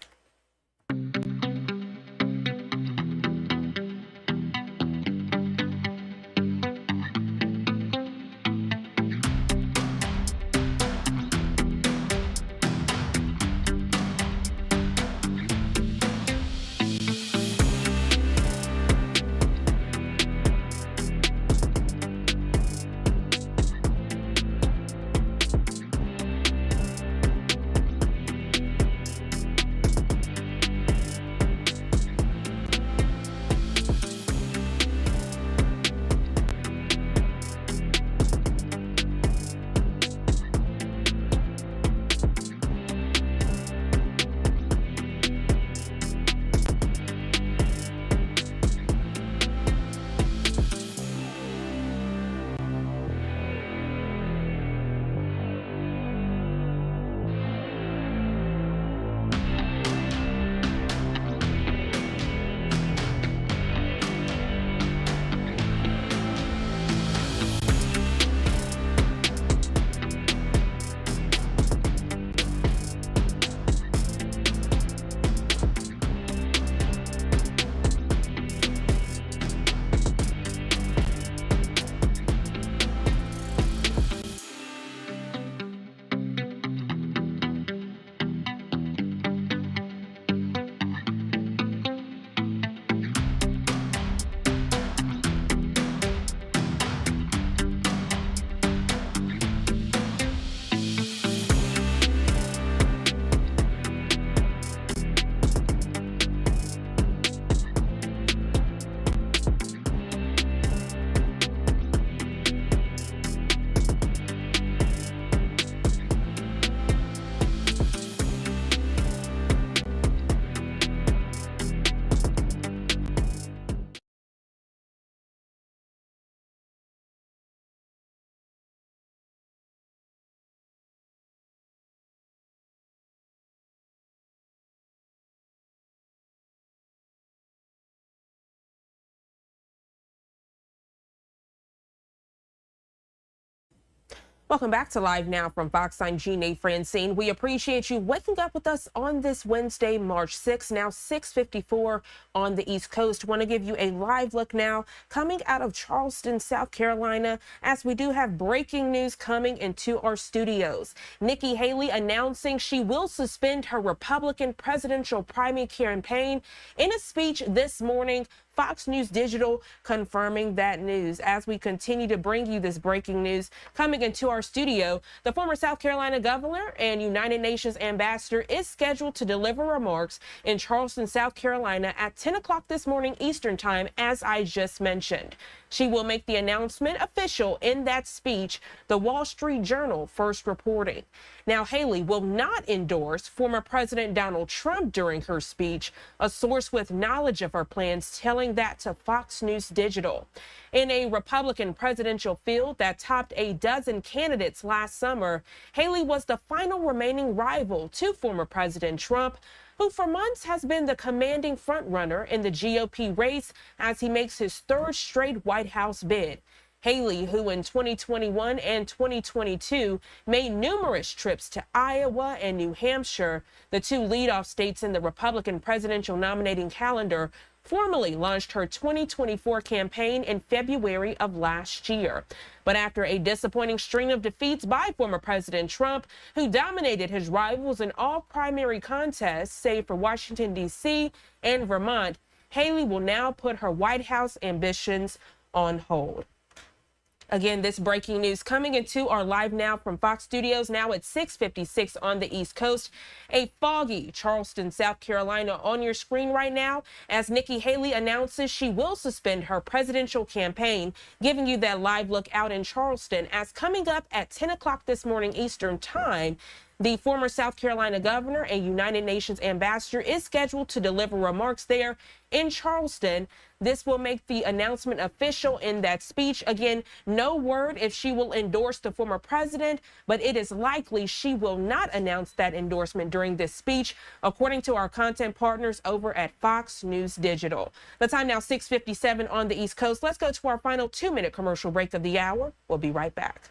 Welcome back to Live Now from Fox. I'm Jeanne Francine. We appreciate you waking up with us on this Wednesday, March 6th, now 6:54 on the East Coast. Want to give you a live look now coming out of Charleston, South Carolina, as we do have breaking news coming into our studios. Nikki Haley announcing she will suspend her Republican presidential primary campaign. In a speech this morning, Fox News Digital confirming that news. As we continue to bring you this breaking news coming into our studio, the former South Carolina governor and United Nations ambassador is scheduled to deliver remarks in Charleston, South Carolina at 10 o'clock this morning Eastern time, as I just mentioned. She will make the announcement official in that speech, the Wall Street Journal first reporting. Now, Haley will not endorse former President Donald Trump during her speech, a source with knowledge of her plans telling that to Fox News Digital. In a Republican presidential field that topped a dozen candidates last summer, Haley was the final remaining rival to former President Trump, who for months has been the commanding frontrunner in the GOP race as he makes his third straight White House bid. Haley, who in 2021 and 2022 made numerous trips to Iowa and New Hampshire, the two leadoff states in the Republican presidential nominating calendar, formally launched her 2024 campaign in February of last year. But after a disappointing string of defeats by former President Trump, who dominated his rivals in all primary contests, save for Washington, D.C. and Vermont, Haley will now put her White House ambitions on hold. Again, this breaking news coming into our Live Now from Fox Studios now at 6:56 on the East Coast. A foggy Charleston, South Carolina on your screen right now as Nikki Haley announces she will suspend her presidential campaign, giving you that live look out in Charleston as coming up at 10 o'clock this morning Eastern time. The former South Carolina governor and United Nations ambassador is scheduled to deliver remarks there in Charleston. This will make the announcement official in that speech. Again, no word if she will endorse the former president, but it is likely she will not announce that endorsement during this speech, according to our content partners over at Fox News Digital. The time now 6:57 on the East Coast. Let's go to our final 2-minute commercial break of the hour. We'll be right back.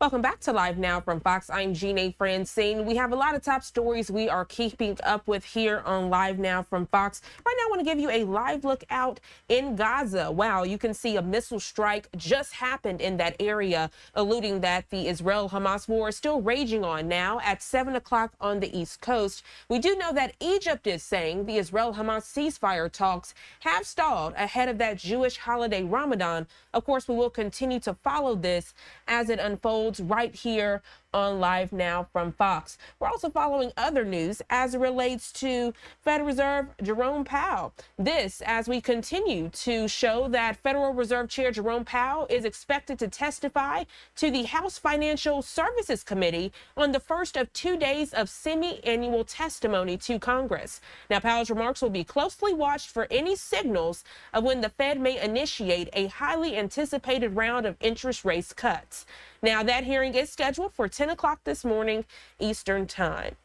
Welcome back to Live Now from Fox. I'm Jeanne Francine. We have a lot of top stories we are keeping up with here on Live Now from Fox. Right now, I want to give you a live look out in Gaza. Wow, you can see a missile strike just happened in that area, alluding that the Israel-Hamas war is still raging on now at 7 o'clock on the East Coast. We do know that Egypt is saying the Israel-Hamas ceasefire talks have stalled ahead of that Jewish holiday Ramadan. Of course, we will continue to follow this as it unfolds right here on Live Now from Fox. We're also following other news as it relates to Fed Reserve Jerome Powell. This as we continue to show that Federal Reserve Chair Jerome Powell is expected to testify to the House Financial Services Committee on the first of 2 days of semi-annual testimony to Congress. Now, Powell's remarks will be closely watched for any signals of when the Fed may initiate a highly anticipated round of interest rate cuts. Now, that hearing is scheduled for 10 o'clock this morning Eastern Time.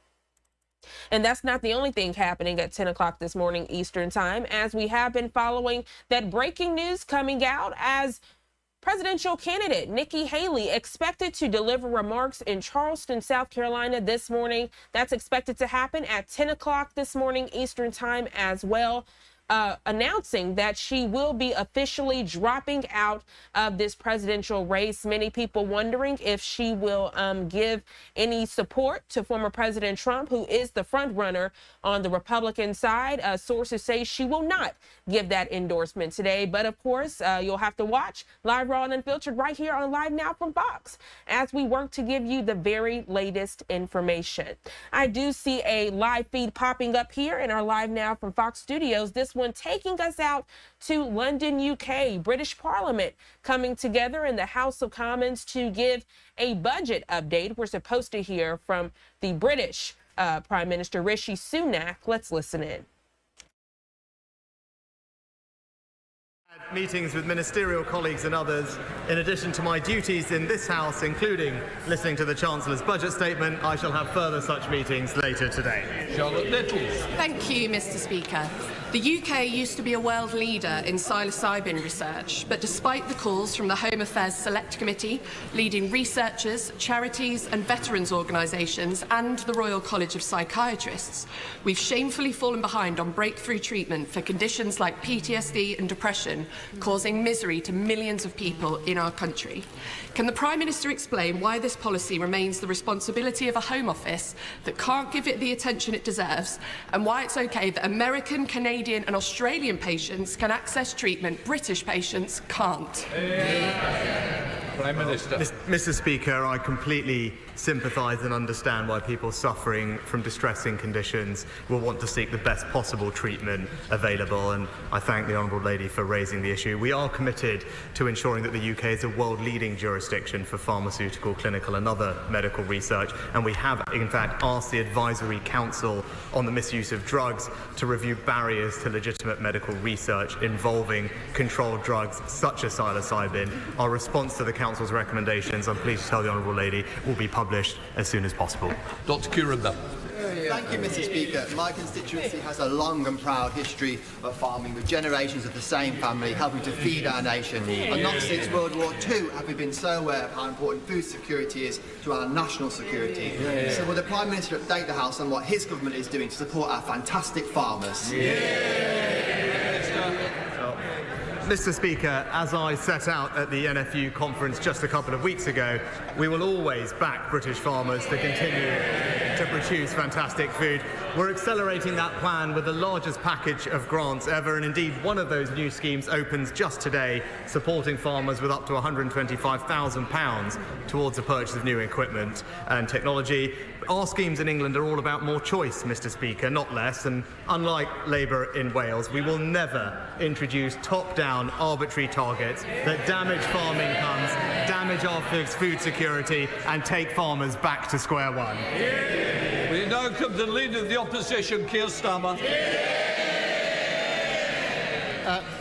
And that's not the only thing happening at 10 o'clock this morning Eastern Time, as we have been following that breaking news coming out as presidential candidate Nikki Haley expected to deliver remarks in Charleston, South Carolina this morning. That's expected to happen at 10 o'clock this morning Eastern Time as well. Announcing that she will be officially dropping out of this presidential race. Many people wondering if she will give any support to former President Trump, who is the front runner on the Republican side. Sources say she will not give that endorsement today. But of course, you'll have to watch Live, Raw, and Unfiltered right here on Live Now from Fox as we work to give you the very latest information. I do see a live feed popping up here in our Live Now from Fox studios. This one taking us out to London, UK. British Parliament coming together in the House of Commons to give a budget update. We're supposed to hear from the British Prime Minister Rishi Sunak. Let's listen in. Meetings with ministerial colleagues and others. In addition to my duties in this House, including listening to the Chancellor's budget statement, I shall have further such meetings later today. Charlotte Littles. Thank you, Mr. Speaker. The UK used to be a world leader in psilocybin research, but despite the calls from the Home Affairs Select Committee, leading researchers, charities and veterans organisations and the Royal College of Psychiatrists, we've shamefully fallen behind on breakthrough treatment for conditions like PTSD and depression, causing misery to millions of people in our country. Can the Prime Minister explain why this policy remains the responsibility of a Home Office that can't give it the attention it deserves, and why it's okay that American, Canadian and Australian patients can access treatment British patients can't? Prime Minister. Mr. Speaker, I completely sympathise and understand why people suffering from distressing conditions will want to seek the best possible treatment available, and I thank the Honourable Lady for raising the issue. We are committed to ensuring that the UK is a world-leading jurisdiction for pharmaceutical, clinical and other medical research, and we have in fact asked the Advisory Council on the Misuse of Drugs to review barriers to legitimate medical research involving controlled drugs such as psilocybin. Our response to the Council's recommendations, I'm pleased to tell the Honourable Lady, will be published as soon as possible. Dr. Curran. Thank you, Mr. Speaker. My constituency has a long and proud history of farming, with generations of the same family helping to feed our nation. And not since World War II have we been so aware of how important food security is to our national security. So will the Prime Minister update the House on what his government is doing to support our fantastic farmers? Mr. Speaker, as I set out at the NFU conference just a couple of weeks ago, we will always back British farmers to continue to produce fantastic food. We're accelerating that plan with the largest package of grants ever, and indeed one of those new schemes opens just today, supporting farmers with up to £125,000 towards the purchase of new equipment and technology. Our schemes in England are all about more choice, Mr. Speaker, not less, and unlike Labour in Wales, we will never introduce top-down arbitrary targets that damage farm incomes, damage our food security and take farmers back to square one. We now come to the Leader of the Opposition, Keir Starmer.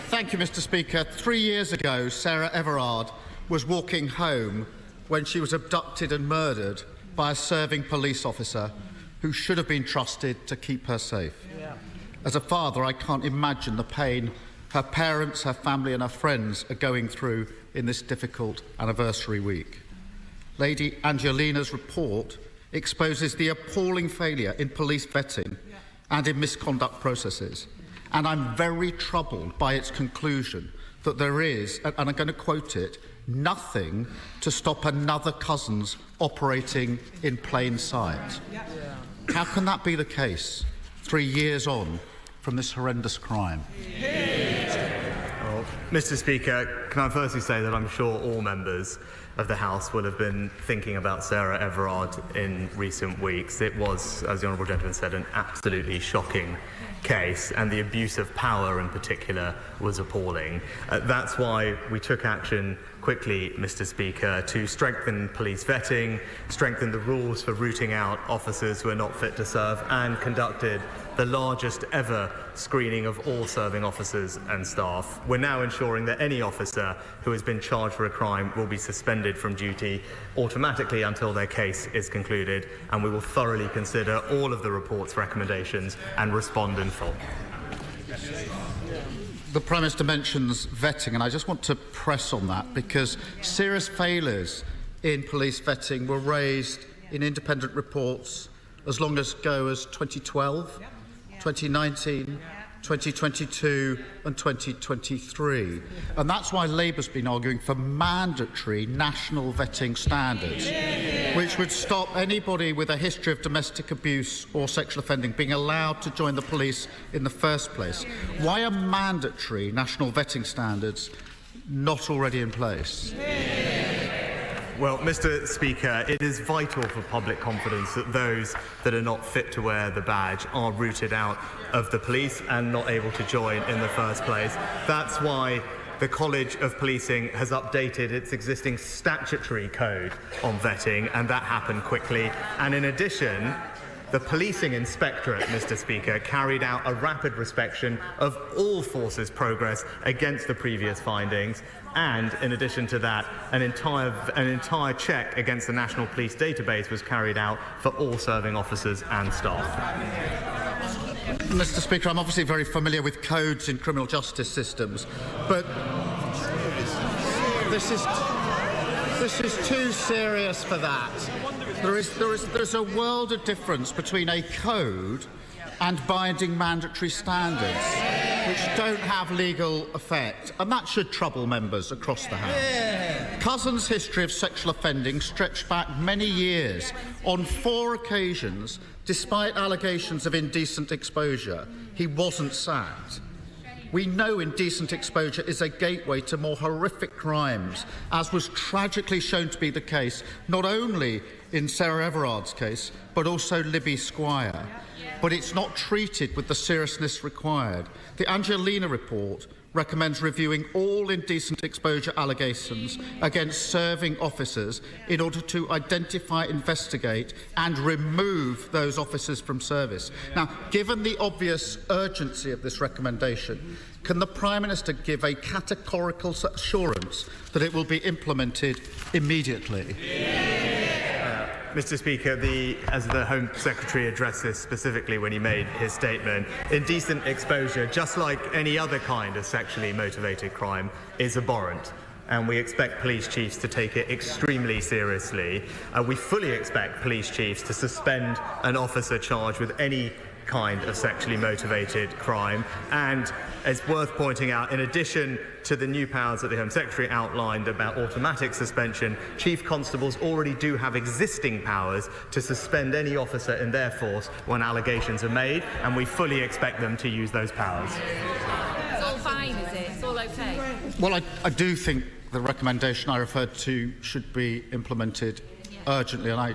Thank you, Mr. Speaker. 3 years ago, Sarah Everard was walking home when she was abducted and murdered by a serving police officer who should have been trusted to keep her safe. As a father, I can't imagine the pain her parents, her family and her friends are going through in this difficult anniversary week. Lady Angelina's report exposes the appalling failure in police vetting and in misconduct processes. And I'm very troubled by its conclusion that there is, and I'm going to quote it, nothing to stop another Cousins operating in plain sight. How can that be the case 3 years on from this horrendous crime? Well, Mr. Speaker, can I firstly say that I'm sure all members of the House will have been thinking about Sarah Everard in recent weeks. It was, as the Honourable Gentleman said, an absolutely shocking case, and the abuse of power in particular was appalling. That's why we took action quickly, Mr. Speaker, to strengthen police vetting, strengthen the rules for rooting out officers who are not fit to serve, and conducted the largest ever screening of all serving officers and staff. We're now ensuring that any officer who has been charged for a crime will be suspended from duty automatically until their case is concluded, and we will thoroughly consider all of the report's recommendations and respond in full. The Prime Minister mentions vetting, and I just want to press on that because serious failures in police vetting were raised in independent reports as long ago as 2012, 2019, 2022 and 2023. And that's why Labour's been arguing for mandatory national vetting standards, which would stop anybody with a history of domestic abuse or sexual offending being allowed to join the police in the first place. Why are mandatory national vetting standards not already in place? Well, Mr. Speaker, it is vital for public confidence that those that are not fit to wear the badge are rooted out of the police and not able to join in the first place. That's why the College of Policing has updated its existing statutory code on vetting, and that happened quickly. And in addition, the Policing Inspectorate, Mr. Speaker, carried out a rapid inspection of all forces' progress against the previous findings. And in addition to that, an entire check against the National Police Database was carried out for all serving officers and staff. Mr. Speaker, I'm obviously very familiar with codes in criminal justice systems, but this is too serious for that. There's a world of difference between a code and binding mandatory standards, which don't have legal effect, and that should trouble members across the House. Cousins' history of sexual offending stretched back many years. On 4 occasions, despite allegations of indecent exposure, he wasn't sacked. We know indecent exposure is a gateway to more horrific crimes, as was tragically shown to be the case not only in Sarah Everard's case, but also Libby Squire. But it's not treated with the seriousness required. The Angelina report recommends reviewing all indecent exposure allegations against serving officers in order to identify, investigate and remove those officers from service. Now, given the obvious urgency of this recommendation, can the Prime Minister give a categorical assurance that it will be implemented immediately? Mr. Speaker, as the Home Secretary addressed this specifically when he made his statement, indecent exposure, just like any other kind of sexually motivated crime, is abhorrent. And we expect police chiefs to take it extremely seriously. We fully expect police chiefs to suspend an officer charged with any kind of sexually motivated crime. And it's worth pointing out, in addition to the new powers that the Home Secretary outlined about automatic suspension, Chief Constables already do have existing powers to suspend any officer in their force when allegations are made, and we fully expect them to use those powers. It's all fine, is it? It's all okay? Well, I do think the recommendation I referred to should be implemented urgently, and I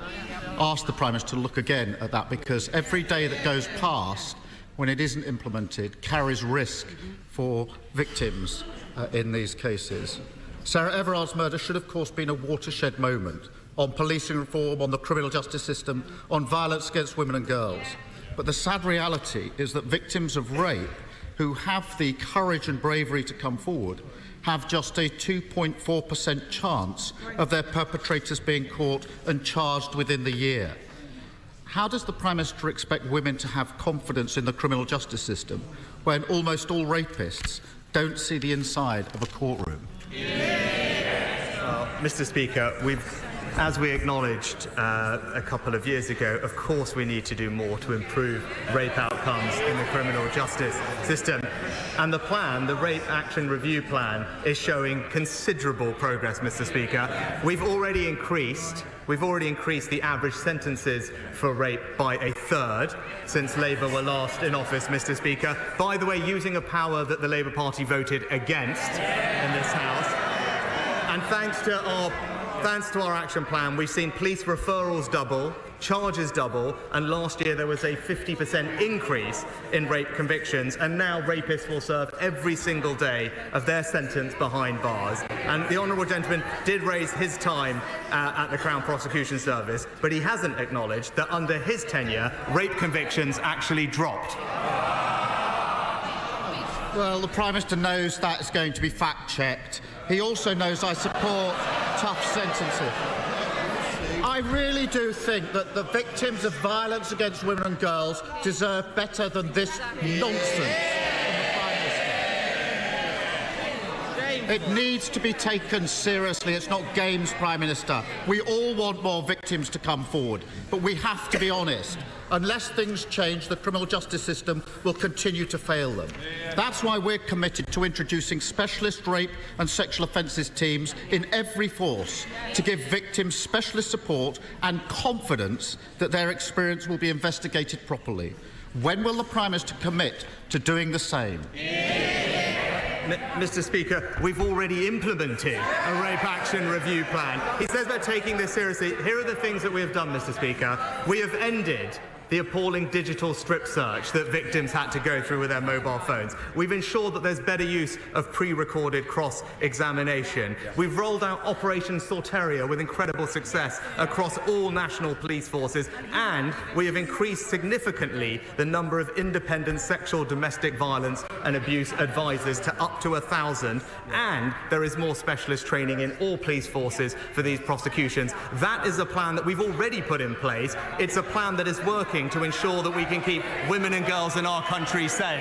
asked the Prime Minister to look again at that, because every day that goes past when it isn't implemented carries risk for victims in these cases. Sarah Everard's murder should, of course, been a watershed moment on policing reform, on the criminal justice system, on violence against women and girls. But the sad reality is that victims of rape who have the courage and bravery to come forward have just a 2.4% chance of their perpetrators being caught and charged within the year. How does the Prime Minister expect women to have confidence in the criminal justice system when almost all rapists don't see the inside of a courtroom? Mr. Speaker, we've As we acknowledged a couple of years ago, of course we need to do more to improve rape outcomes in the criminal justice system. And the plan, the Rape Action Review Plan, is showing considerable progress, Mr. Speaker. We've already increased the average sentences for rape by a third since Labour were last in office, Mr. Speaker. By the way, using a power that the Labour Party voted against in this House. And thanks to our action plan, we've seen police referrals double, charges double, and last year there was a 50% increase in rape convictions, and now rapists will serve every single day of their sentence behind bars. And the honourable gentleman did raise his time at the Crown Prosecution Service, but he hasn't acknowledged that under his tenure, rape convictions actually dropped. Well, the Prime Minister knows that is going to be fact-checked. He also knows I support tough sentences. I really do think that the victims of violence against women and girls deserve better than this nonsense from the Prime Minister. It needs to be taken seriously. It's not games, Prime Minister. We all want more victims to come forward, but we have to be honest. Unless things change, the criminal justice system will continue to fail them. That's why we're committed to introducing specialist rape and sexual offences teams in every force to give victims specialist support and confidence that their experience will be investigated properly. When will the Prime Minister commit to doing the same? Mr. Speaker, we've already implemented a Rape Action Review Plan. He says we're taking this seriously. Here are the things that we have done, Mr. Speaker. We have ended the appalling digital strip search that victims had to go through with their mobile phones. We've ensured that there's better use of pre-recorded cross-examination. We've rolled out Operation Sorteria with incredible success across all national police forces, and we have increased significantly the number of independent sexual domestic violence and abuse advisors to up to 1,000, and there is more specialist training in all police forces for these prosecutions. That is a plan that we've already put in place. It's a plan that is working to ensure that we can keep women and girls in our country safe.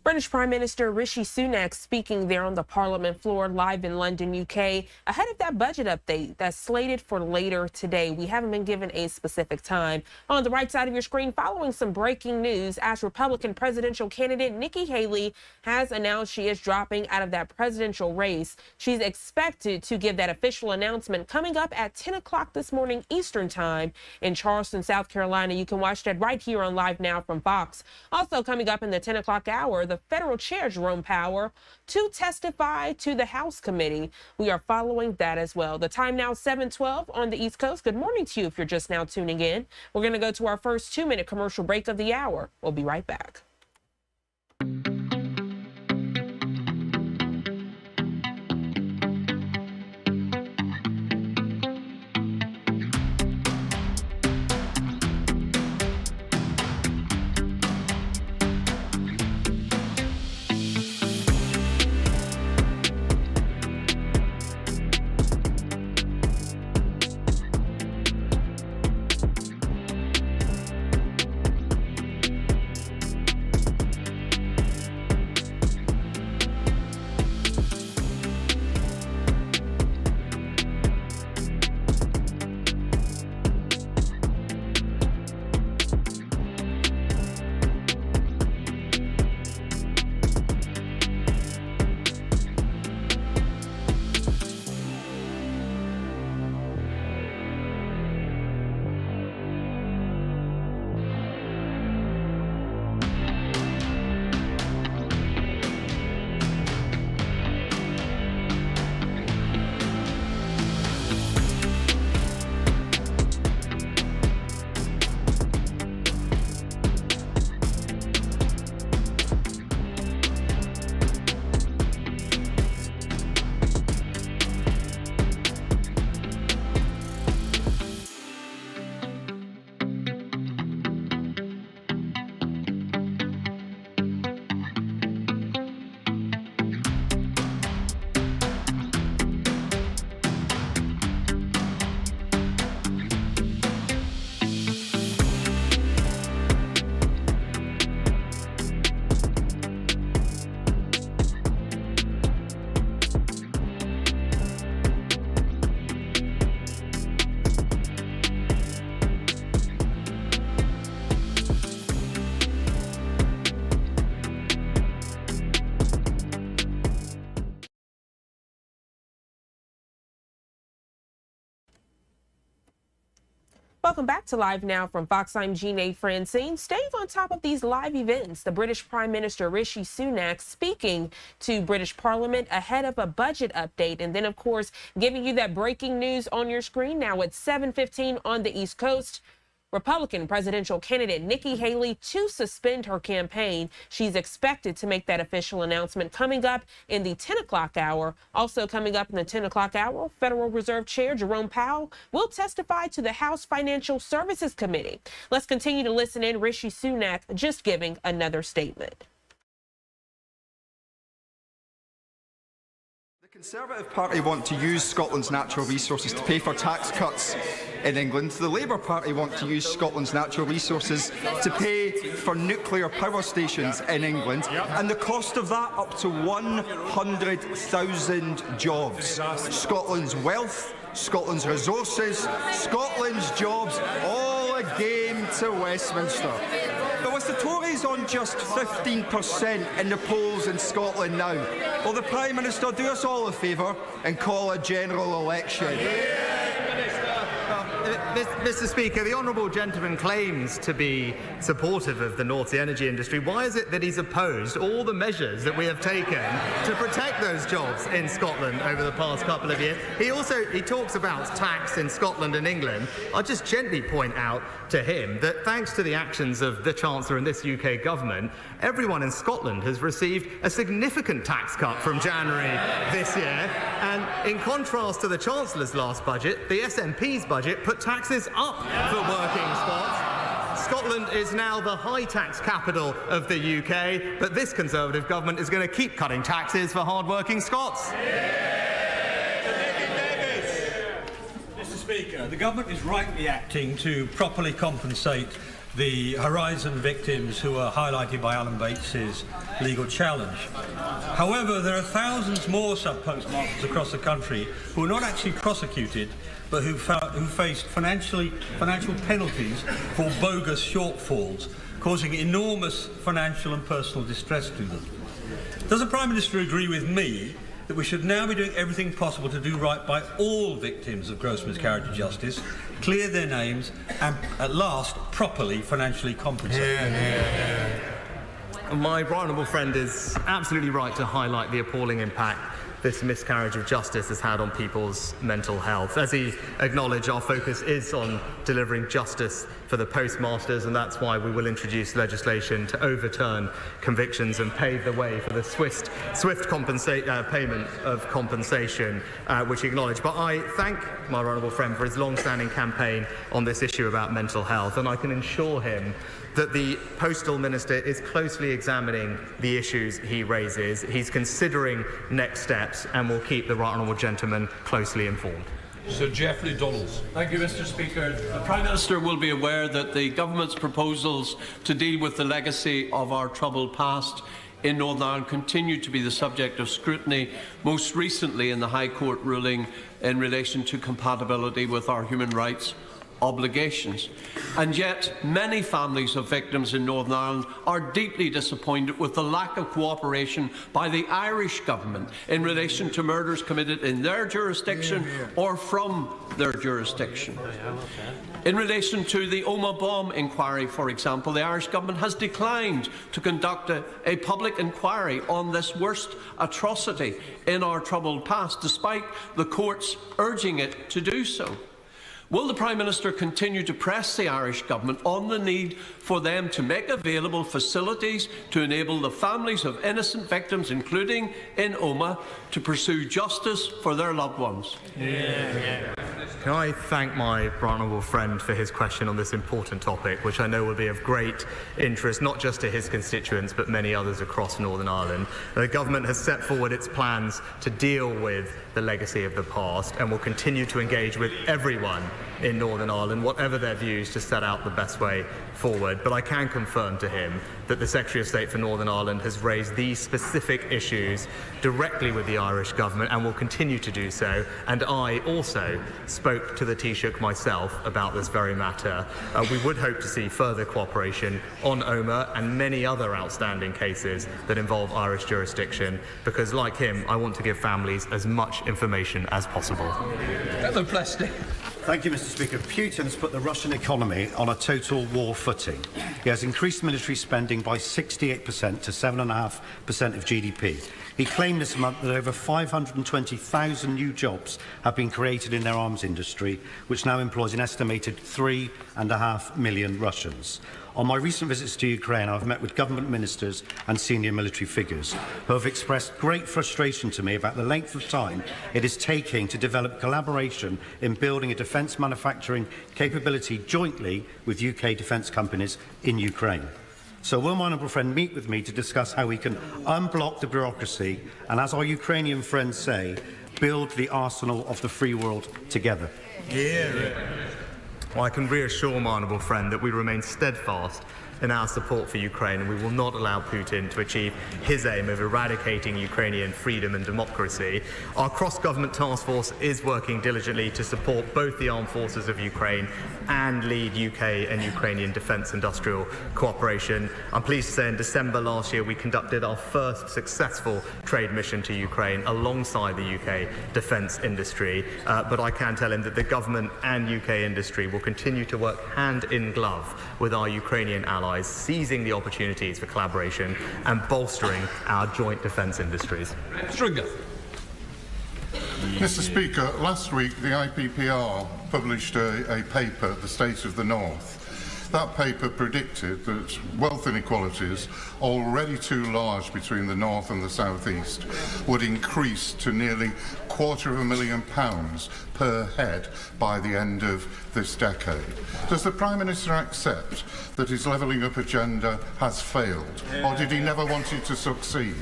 British Prime Minister Rishi Sunak speaking there on the Parliament floor live in London, UK, ahead of that budget update that's slated for later today. We haven't been given a specific time. On the right side of your screen, following some breaking news as Republican presidential candidate Nikki Haley has announced she is dropping out of that presidential race. She's expected to give that official announcement coming up at 10 o'clock this morning Eastern time in Charleston, South Carolina. You can watch that right here on Live Now from Fox. Also coming up in the 10 o'clock hour, the federal chair Jerome Powell to testify to the House committee. We are following that as well. The time now 7:12 on the East Coast. Good morning to you if you're just now tuning in. We're going to go to our first 2-minute commercial break of the hour. We'll be right back. Welcome back to Live Now from Fox. I'm Jeanne Francine. Staying on top of these live events, the British Prime Minister Rishi Sunak speaking to British Parliament ahead of a budget update. And then, of course, giving you that breaking news on your screen now at 7:15 on the East Coast. Republican presidential candidate Nikki Haley to suspend her campaign. She's expected to make that official announcement coming up in the 10 o'clock hour. Also coming up in the 10 o'clock hour, Federal Reserve Chair Jerome Powell will testify to the House Financial Services Committee. Let's continue to listen in. Rishi Sunak just giving another statement. The Conservative Party want to use Scotland's natural resources to pay for tax cuts in England. The Labour Party want to use Scotland's natural resources to pay for nuclear power stations in England, and the cost of that up to 100,000 jobs. Scotland's wealth, Scotland's resources, Scotland's jobs, all a game to Westminster. But with the Tories on just 15% in the polls in Scotland now, will the Prime Minister do us all a favour and call a general election? Mr. Speaker, the honourable gentleman claims to be supportive of the North Sea energy industry. Why is it that he's opposed all the measures that we have taken to protect those jobs in Scotland over the past couple of years? He talks about tax in Scotland and England. I'll just gently point out to him that thanks to the actions of the Chancellor and this UK government, everyone in Scotland has received a significant tax cut from January this year. And in contrast to the Chancellor's last budget, the SNP's budget put taxes up for working Scots. Scotland is now the high tax capital of the UK, but this Conservative government is going to keep cutting taxes for hard-working Scots. Mr. Speaker, the government is rightly acting to properly compensate the Horizon victims who are highlighted by Alan Bates's legal challenge. However, there are thousands more sub-postmasters across the country who are not actually prosecuted, but who faced financial penalties for bogus shortfalls, causing enormous financial and personal distress to them. Does the Prime Minister agree with me that we should now be doing everything possible to do right by all victims of gross miscarriage of justice, clear their names, and at last properly financially compensate them? My right honourable friend is absolutely right to highlight the appalling impact this miscarriage of justice has had on people's mental health. As he acknowledged, our focus is on delivering justice for the postmasters, and that's why we will introduce legislation to overturn convictions and pave the way for the swift payment of compensation, which he acknowledged. But I thank my honourable friend for his long-standing campaign on this issue about mental health, and I can assure him that the Postal Minister is closely examining the issues he raises. He's considering next steps and will keep the right honourable gentleman closely informed. Sir Geoffrey Donalds. Thank you, Mr. Speaker. The Prime Minister will be aware that the government's proposals to deal with the legacy of our troubled past in Northern Ireland continue to be the subject of scrutiny, most recently in the High Court ruling in relation to compatibility with our human rights obligations. And yet many families of victims in Northern Ireland are deeply disappointed with the lack of cooperation by the Irish government in relation to murders committed in their jurisdiction or from their jurisdiction. In relation to the Omagh bomb inquiry, for example, the Irish government has declined to conduct a public inquiry on this worst atrocity in our troubled past, despite the courts urging it to do so. Will the Prime Minister continue to press the Irish Government on the need for them to make available facilities to enable the families of innocent victims, including in Omagh, to pursue justice for their loved ones? Can I thank my honourable friend for his question on this important topic, which I know will be of great interest not just to his constituents but many others across Northern Ireland. The government has set forward its plans to deal with the legacy of the past and will continue to engage with everyone in Northern Ireland, whatever their views, to set out the best way forward. But I can confirm to him that the Secretary of State for Northern Ireland has raised these specific issues directly with the Irish government and will continue to do so. And I also spoke to the Taoiseach myself about this very matter. We would hope to see further cooperation on Omagh and many other outstanding cases that involve Irish jurisdiction, because like him, I want to give families as much information as possible. Thank you, Mr. Speaker, Putin's put the Russian economy on a total war footing. He has increased military spending by 68% to 7.5% of GDP. He claimed this month that over 520,000 new jobs have been created in their arms industry, which now employs an estimated 3.5 million Russians. On my recent visits to Ukraine, I've met with government ministers and senior military figures who have expressed great frustration to me about the length of time it is taking to develop collaboration in building a defence manufacturing capability jointly with UK defence companies in Ukraine. So will my honourable friend meet with me to discuss how we can unblock the bureaucracy and, as our Ukrainian friends say, build the arsenal of the free world together? Well, I can reassure my honourable friend that we remain steadfast in our support for Ukraine, and we will not allow Putin to achieve his aim of eradicating Ukrainian freedom and democracy. Our cross-government task force is working diligently to support both the armed forces of Ukraine and lead UK and Ukrainian defence industrial cooperation. I'm pleased to say in December last year we conducted our first successful trade mission to Ukraine alongside the UK defence industry, but I can tell him that the government and UK industry will continue to work hand in glove with our Ukrainian allies, seizing the opportunities for collaboration and bolstering our joint defence industries. Stringer. Mr. Speaker, last week the IPPR published a paper, The State of the North. That paper predicted that wealth inequalities, already too large between the North and the South East, would increase to nearly £250,000 per head by the end of this decade. Does the Prime Minister accept that his levelling up agenda has failed, or did he never want it to succeed?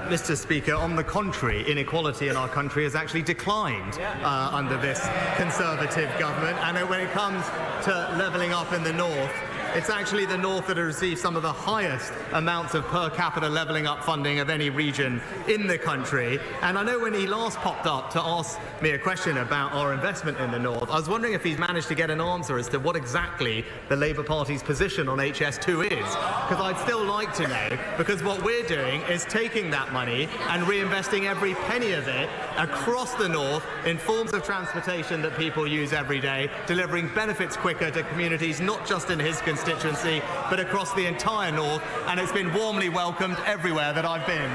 Mr. Speaker, on the contrary, inequality in our country has actually declined under this Conservative government, and when it comes to levelling up in the North, it's actually the North that has received some of the highest amounts of per capita levelling up funding of any region in the country. And I know when he last popped up to ask me a question about our investment in the North, I was wondering if he's managed to get an answer as to what exactly the Labour Party's position on HS2 is. Because I'd still like to know, because what we're doing is taking that money and reinvesting every penny of it across the North in forms of transportation that people use every day, delivering benefits quicker to communities not just in his constituency, but across the entire North, and it's been warmly welcomed everywhere that I've been.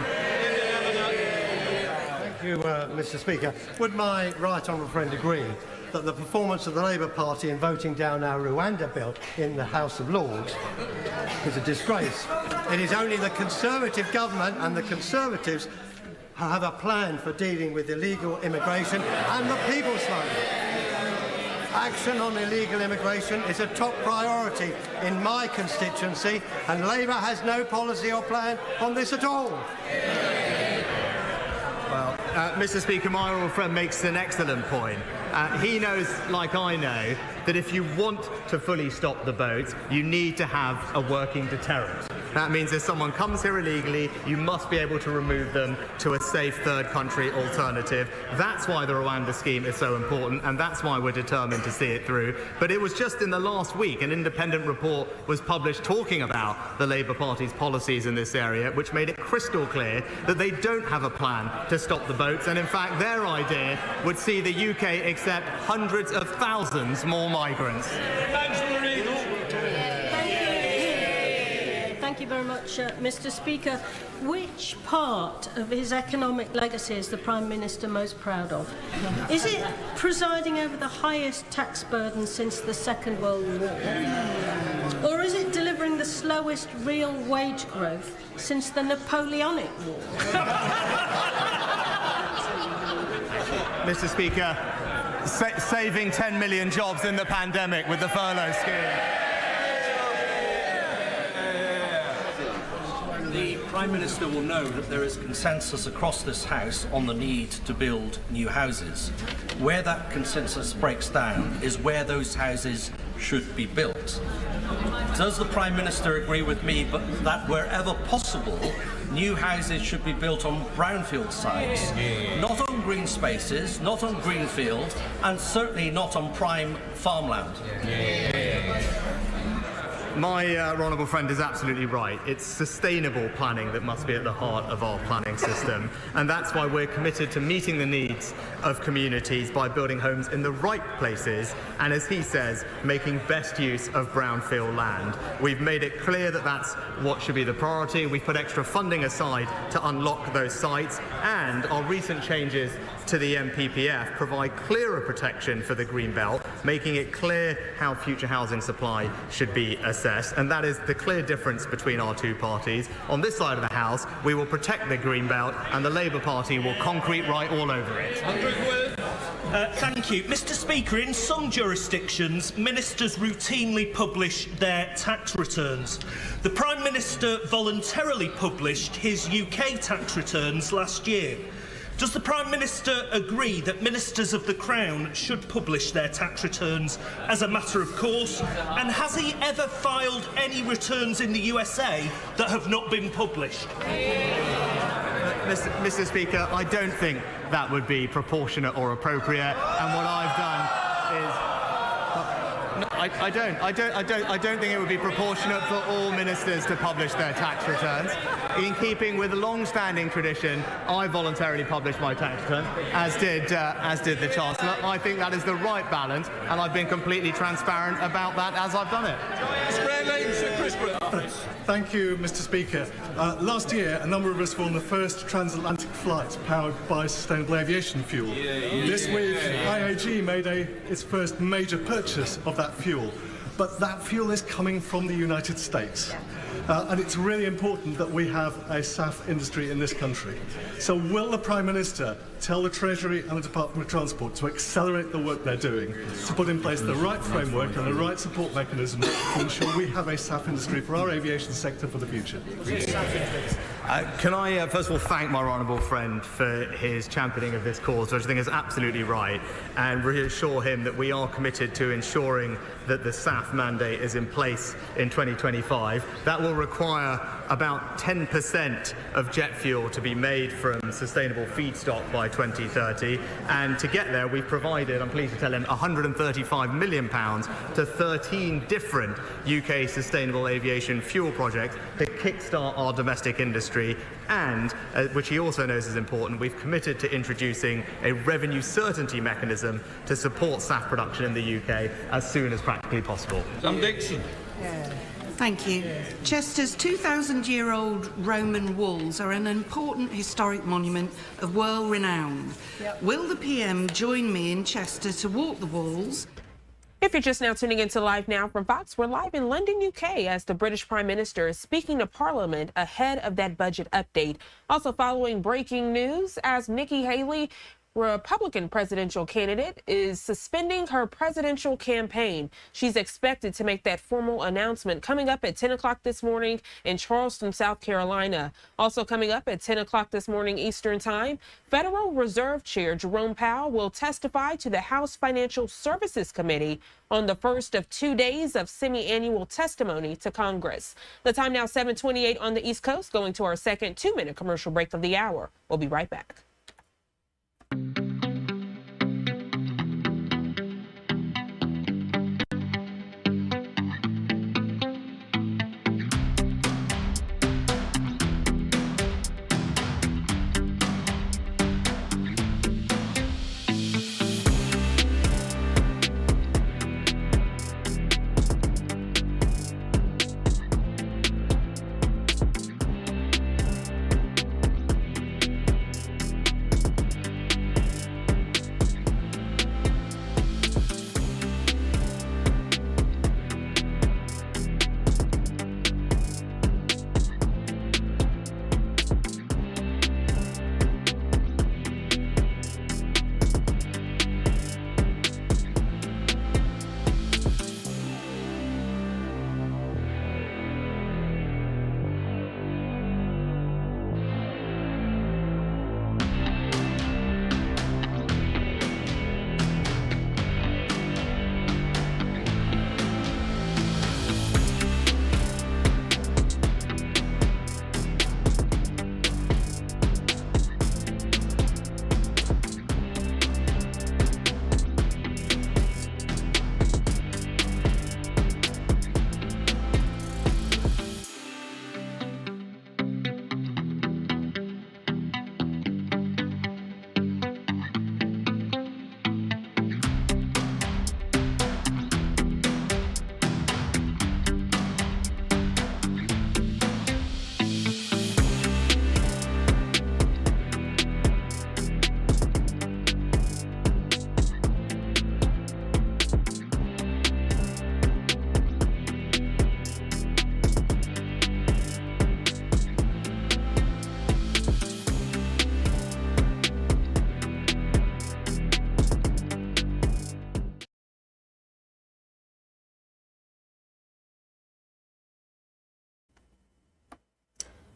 Thank you, Mr. Speaker. Would my right honourable friend agree that the performance of the Labour Party in voting down our Rwanda bill in the House of Lords is a disgrace? It is only the Conservative government and the Conservatives who have a plan for dealing with illegal immigration and the people's vote. Action on illegal immigration is a top priority in my constituency, and Labour has no policy or plan on this at all. Well, Mr. Speaker, my honourable friend makes an excellent point. He knows, like I know, that if you want to fully stop the boats, you need to have a working deterrent. That means if someone comes here illegally, you must be able to remove them to a safe third country alternative. That's why the Rwanda scheme is so important, and that's why we're determined to see it through. But it was just in the last week an independent report was published talking about the Labour Party's policies in this area, which made it crystal clear that they don't have a plan to stop the boats, and in fact their idea would see the UK accept hundreds of thousands more migrants. Thank you very much, Mr. Speaker. Which part of his economic legacy is the Prime Minister most proud of? Is it presiding over the highest tax burden since the Second World War? Or is it delivering the slowest real wage growth since the Napoleonic War? Mr. Speaker, saving 10 million jobs in the pandemic with the furlough scheme. The Prime Minister will know that there is consensus across this House on the need to build new houses. Where that consensus breaks down is where those houses should be built. Does the Prime Minister agree with me that wherever possible, new houses should be built on brownfield sites, not on green spaces, not on greenfield, and certainly not on prime farmland? My honourable friend is absolutely right. It's sustainable planning that must be at the heart of our planning system, and that's why we're committed to meeting the needs of communities by building homes in the right places and, as he says, making best use of brownfield land. We've made it clear that that's what should be the priority. We've put extra funding aside to unlock those sites, and our recent changes to the MPPF provide clearer protection for the Greenbelt, making it clear how future housing supply should be assessed, and that is the clear difference between our two parties. On this side of the House, we will protect the Greenbelt, and the Labour Party will concrete right all over it. Thank you. Mr. Speaker, in some jurisdictions, ministers routinely publish their tax returns. The Prime Minister voluntarily published his UK tax returns last year. Does the Prime Minister agree that ministers of the Crown should publish their tax returns as a matter of course? And has he ever filed any returns in the USA that have not been published? Mr. Speaker, I don't think that would be proportionate or appropriate, and what I've done is... I don't think it would be proportionate for all ministers to publish their tax returns. In keeping with the long-standing tradition, I voluntarily published my tax return, as did the Chancellor. I think that is the right balance, and I've been completely transparent about that as I've done it. Thank you, Mr. Speaker. Last year, a number of us were on the first transatlantic flight powered by sustainable aviation fuel. This week, IAG made its first major purchase of that fuel. But that fuel is coming from the United States. And it's really important that we have a SAF industry in this country. So will the Prime Minister tell the Treasury and the Department of Transport to accelerate the work they're doing, to put in place the right framework and the right support mechanisms to ensure we have a SAF industry for our aviation sector for the future? Can I first of all thank my honourable friend for his championing of this cause, which I think is absolutely right, and reassure him that we are committed to ensuring that the SAF mandate is in place in 2025. That will require about 10% of jet fuel to be made from sustainable feedstock by 2030, and to get there we've provided, I'm pleased to tell him, £135 million to 13 different UK sustainable aviation fuel projects to kickstart our domestic industry, and, which he also knows is important, we've committed to introducing a revenue certainty mechanism to support SAF production in the UK as soon as practically possible. Sam Dixon. Thank you. Chester's 2,000-year-old Roman walls are an important historic monument of world renown. Will the PM join me in Chester to walk the walls? If you're just now tuning into Live Now from Fox, we're live in London, UK, as the British Prime Minister is speaking to Parliament ahead of that budget update. Also following breaking news, as Nikki Haley, Republican presidential candidate, is suspending her presidential campaign. She's expected to make that formal announcement coming up at 10 o'clock this morning in Charleston, South Carolina. Also coming up at 10 o'clock this morning Eastern Time, Federal Reserve Chair Jerome Powell will testify to the House Financial Services Committee on the first of 2 days of semi-annual testimony to Congress. The time now 7:28 on the East Coast, going to our second 2-minute commercial break of the hour. We'll be right back.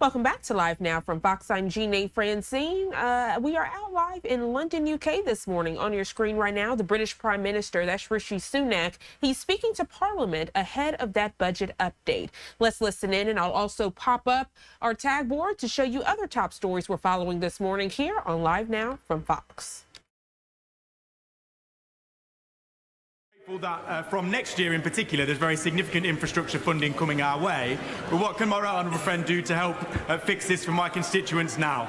Welcome back to Live Now from Fox. I'm Jeanne Francine. We are out live in London, UK this morning. On your screen right now, the British Prime Minister, that's Rishi Sunak, he's speaking to Parliament ahead of that budget update. Let's listen in, and I'll also pop up our tag board to show you other top stories we're following this morning here on Live Now from Fox. That from next year in particular, there's very significant infrastructure funding coming our way. But what can my right honourable friend do to help fix this for my constituents now?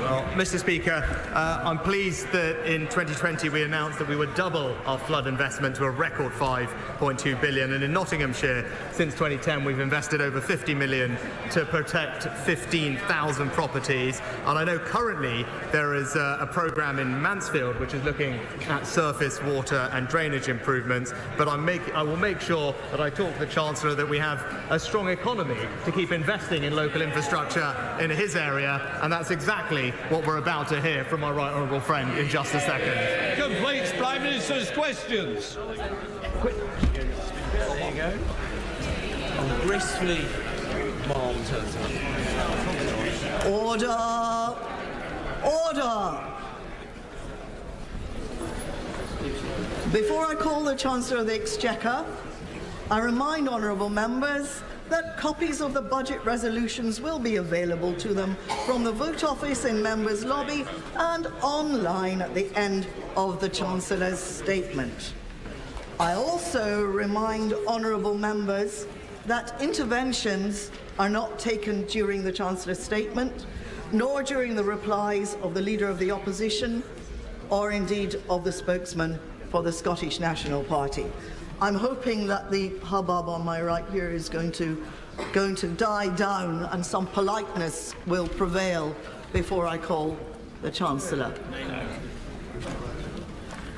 Well, Mr. Speaker, I'm pleased that in 2020 we announced that we would double our flood investment to a record £5.2 billion, and in Nottinghamshire since 2010 we've invested over £50 million to protect 15,000 properties. And I know currently there is a programme in Mansfield which is looking at surface water and drainage improvements, but I will make sure that I talk to the Chancellor that we have a strong economy to keep investing in local infrastructure in his area, and that's exactly what we're about to hear from my right honourable friend in just a second. Completes Prime Minister's questions. There you go. Oh, gracefully, Mom turns up. Order! Order! Before I call the Chancellor of the Exchequer, I remind honourable members that copies of the budget resolutions will be available to them from the vote office in members' lobby and online at the end of the Chancellor's statement. I also remind honourable members that interventions are not taken during the Chancellor's statement, nor during the replies of the Leader of the Opposition, or indeed of the spokesman for the Scottish National Party. I'm hoping that the hubbub on my right here is going to die down and some politeness will prevail before I call the Chancellor.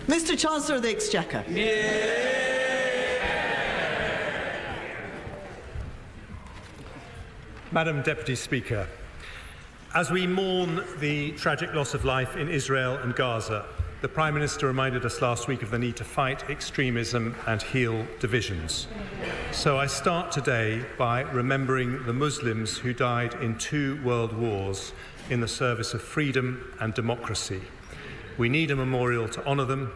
Mr. Chancellor of the Exchequer. Madam Deputy Speaker, as we mourn the tragic loss of life in Israel and Gaza, the Prime Minister reminded us last week of the need to fight extremism and heal divisions. So I start today by remembering the Muslims who died in 2 world wars in the service of freedom and democracy. We need a memorial to honour them,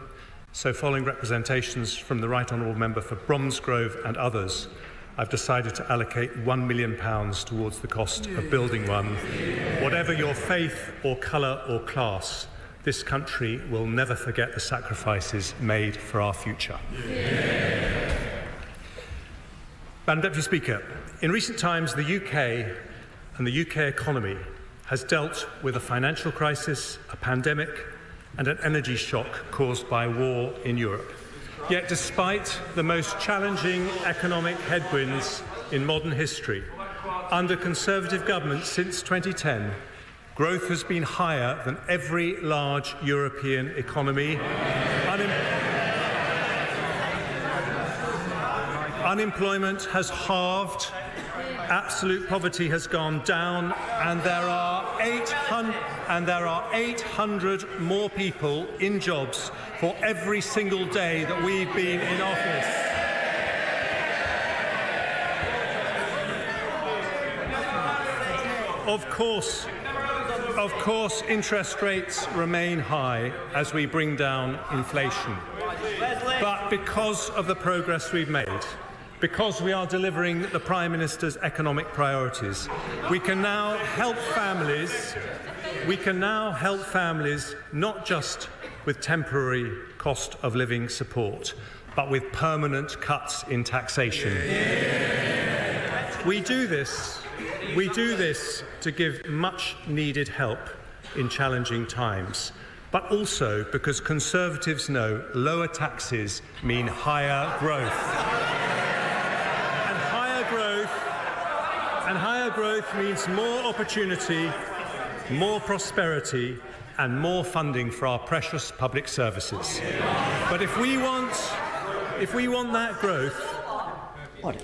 so following representations from the Right Honourable Member for Bromsgrove and others, I've decided to allocate £1 million towards the cost of building one. Whatever your faith or colour or class, this country will never forget the sacrifices made for our future. Madam Deputy Speaker, in recent times the UK and the UK economy has dealt with a financial crisis, a pandemic and an energy shock caused by war in Europe. Yet despite the most challenging economic headwinds in modern history, under Conservative governments since 2010, growth has been higher than every large European economy. Unemployment has halved, absolute poverty has gone down, and there are 800 more people in jobs for every single day that we've been in office. Of course, interest rates remain high as we bring down inflation. But because of the progress we've made, because we are delivering the Prime Minister's economic priorities, we can now help families not just with temporary cost of living support, but with permanent cuts in taxation. We do this to give much needed help in challenging times, but also because Conservatives know lower taxes mean higher growth. And higher growth means more opportunity, more prosperity, and more funding for our precious public services. But if we want that growth... What?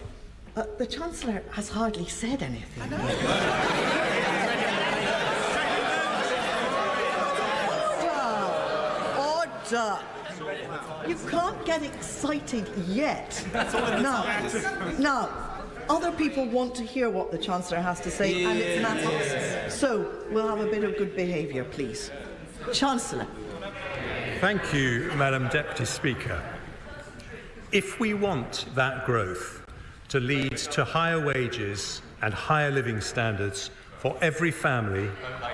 The Chancellor has hardly said anything. Order! You can't get excited yet. No. Other people want to hear what the Chancellor has to say, and it's matters. So we'll have a bit of good behaviour, please. Chancellor. Thank you, Madam Deputy Speaker. If we want that growth to lead to higher wages and higher living standards for every family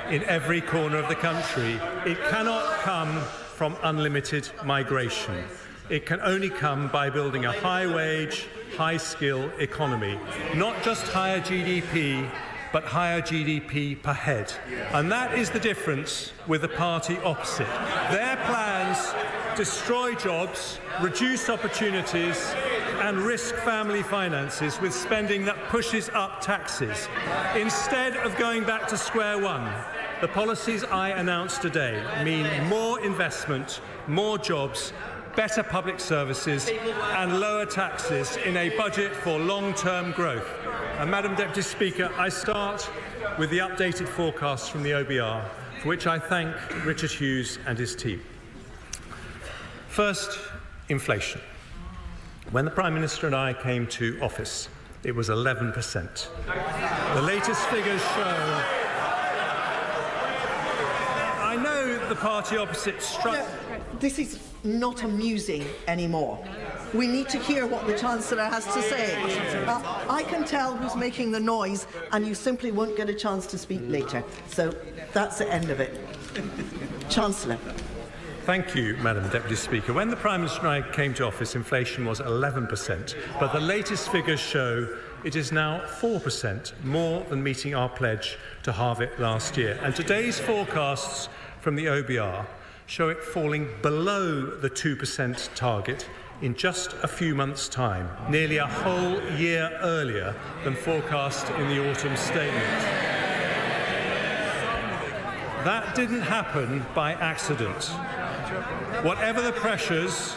in every corner of the country, it cannot come from unlimited migration. It can only come by building a high-wage, high-skill economy, not just higher GDP, but higher GDP per head. And that is the difference with the party opposite. Their plans destroy jobs, reduce opportunities, and risk family finances with spending that pushes up taxes. Instead of going back to square one, the policies I announced today mean more investment, more jobs, better public services and lower taxes in a budget for long-term growth. And Madam Deputy Speaker, I start with the updated forecasts from the OBR, for which I thank Richard Hughes and his team. First, inflation. When the Prime Minister and I came to office, it was 11%. The latest figures show... I know the party opposite struck... No, this is not amusing anymore. We need to hear what the Chancellor has to say. I can tell who's making the noise, and you simply won't get a chance to speak later. So that's the end of it. Chancellor. Thank you, Madam Deputy Speaker. When the Prime Minister and I came to office, inflation was 11%, but the latest figures show it is now 4%, more than meeting our pledge to halve it last year. And today's forecasts from the OBR show it falling below the 2% target in just a few months' time, nearly a whole year earlier than forecast in the autumn statement. That didn't happen by accident. Whatever the pressures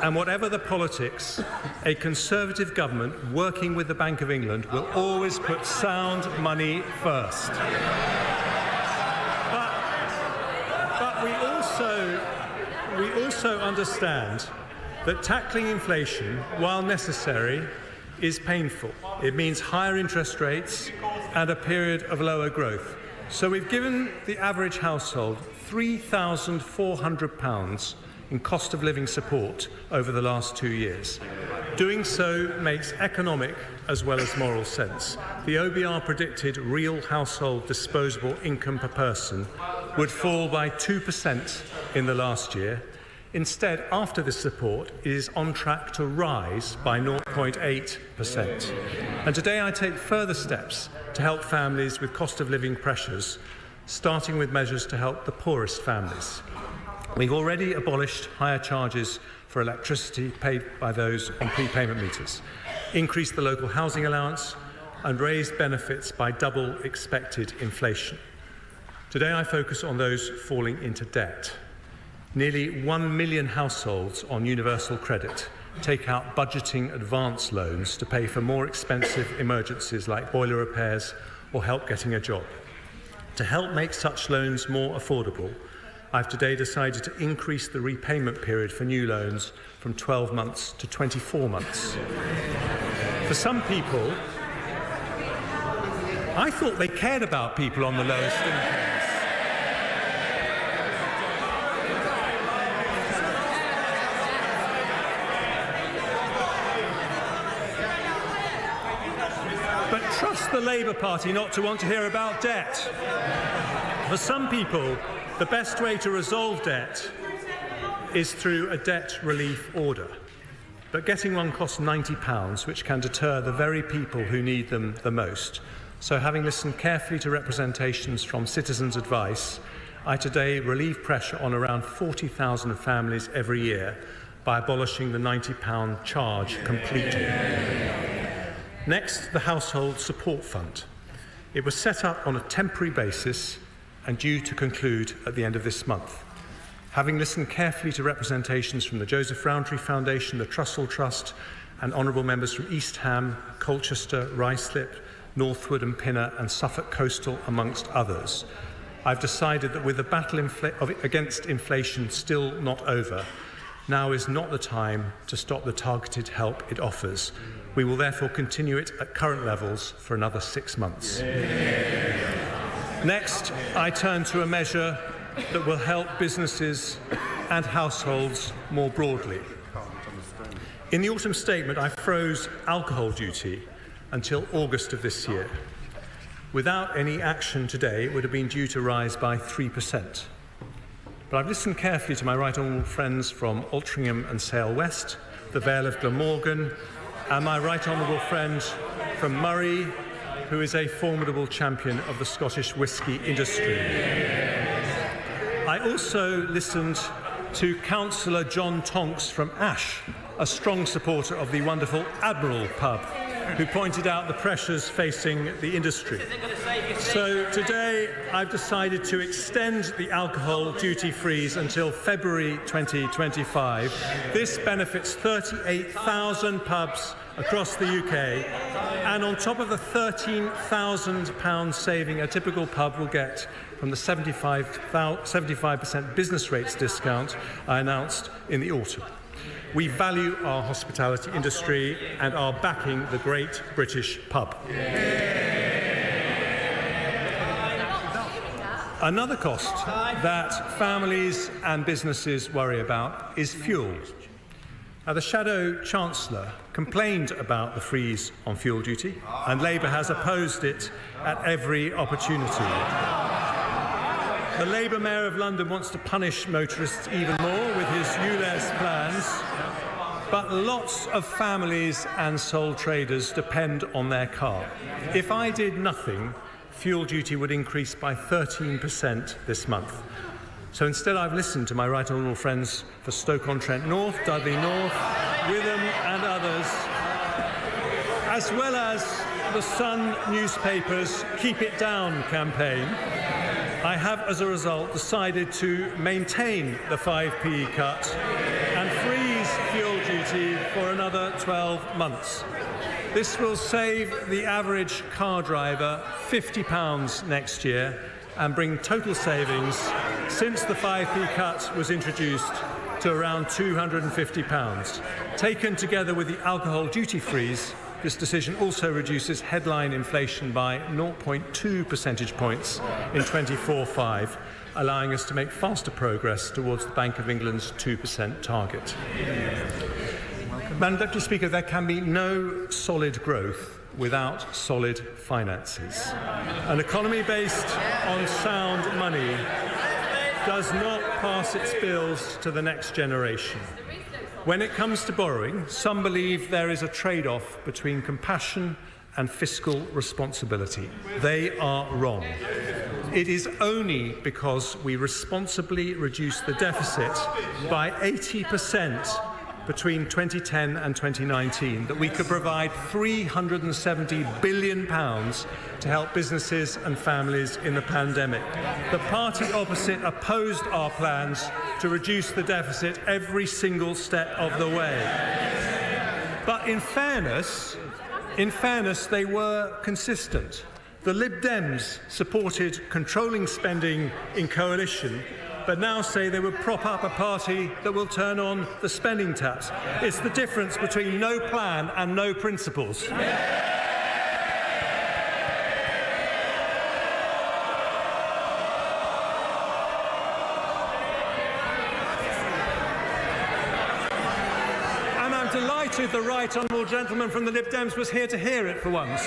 and whatever the politics, a Conservative government working with the Bank of England will always put sound money first. But we also understand that tackling inflation, while necessary, is painful. It means higher interest rates and a period of lower growth. So we've given the average household £3,400 in cost of living support over the last 2 years. Doing so makes economic as well as moral sense. The OBR predicted real household disposable income per person would fall by 2% in the last year. Instead, after this support, it is on track to rise by 0.8%. And today I take further steps to help families with cost of living pressures, starting with measures to help the poorest families. We've already abolished higher charges for electricity paid by those on prepayment meters, increased the local housing allowance, and raised benefits by double expected inflation. Today I focus on those falling into debt. Nearly 1 million households on universal credit take out budgeting advance loans to pay for more expensive emergencies like boiler repairs or help getting a job. To help make such loans more affordable, I've today decided to increase the repayment period for new loans from 12 months to 24 months. For some people, I thought they cared about people on the lowest incomes. But trust the Labour Party not to want to hear about debt. For some people, the best way to resolve debt is through a debt relief order. But getting one costs £90, which can deter the very people who need them the most. So having listened carefully to representations from citizens' advice, I today relieve pressure on around 40,000 families every year by abolishing the £90 charge completely. Next, the Household Support Fund. It was set up on a temporary basis and due to conclude at the end of this month. Having listened carefully to representations from the Joseph Rowntree Foundation, the Trussell Trust, and honourable members from East Ham, Colchester, Ruislip, Northwood and Pinner, and Suffolk Coastal, amongst others, I've decided that with the battle against inflation still not over, now is not the time to stop the targeted help it offers. We will therefore continue it at current levels for another 6 months. Next, I turn to a measure that will help businesses and households more broadly. In the autumn statement, I froze alcohol duty until August of this year. Without any action today, it would have been due to rise by 3%. But I've listened carefully to my right honourable friends from Altrincham and Sale West, the Vale of Glamorgan, and my right honourable friend from Murray, who is a formidable champion of the Scottish whisky industry. I also listened to Councillor John Tonks from Ash, a strong supporter of the wonderful Admiral pub, who pointed out the pressures facing the industry. So today I've decided to extend the alcohol duty freeze until February 2025. This benefits 38,000 pubs across the UK, and on top of the £13,000 saving a typical pub will get from the 75% business rates discount I announced in the autumn. We value our hospitality industry and are backing the great British pub. Another cost that families and businesses worry about is fuel. Now, the Shadow Chancellor complained about the freeze on fuel duty, and Labour has opposed it at every opportunity. The Labour Mayor of London wants to punish motorists even more with his ULEZ plans, but lots of families and sole traders depend on their car. If I did nothing, fuel duty would increase by 13% this month. So instead, I've listened to my right honourable friends for Stoke-on-Trent North, Dudley North, Witham and others, as well as the Sun newspaper's Keep It Down campaign. I have, as a result, decided to maintain the 5p cut and freeze fuel duty for another 12 months. This will save the average car driver £50 next year and bring total savings since the 5p cut was introduced to around £250. Taken together with the alcohol duty freeze, this decision also reduces headline inflation by 0.2 percentage points in 24/5, allowing us to make faster progress towards the Bank of England's 2% target. Madam Deputy Speaker, there can be no solid growth without solid finances. An economy based on sound money does not pass its bills to the next generation. When it comes to borrowing, some believe there is a trade-off between compassion and fiscal responsibility. They are wrong. It is only because we responsibly reduce the deficit by 80% between 2010 and 2019 that we could provide £370 billion to help businesses and families in the pandemic. The party opposite opposed our plans to reduce the deficit every single step of the way. But in fairness, they were consistent. The Lib Dems supported controlling spending in coalition, but now say they would prop up a party that will turn on the spending taps. It's the difference between no plan and no principles. And I'm delighted the right honourable gentleman from the Lib Dems was here to hear it for once.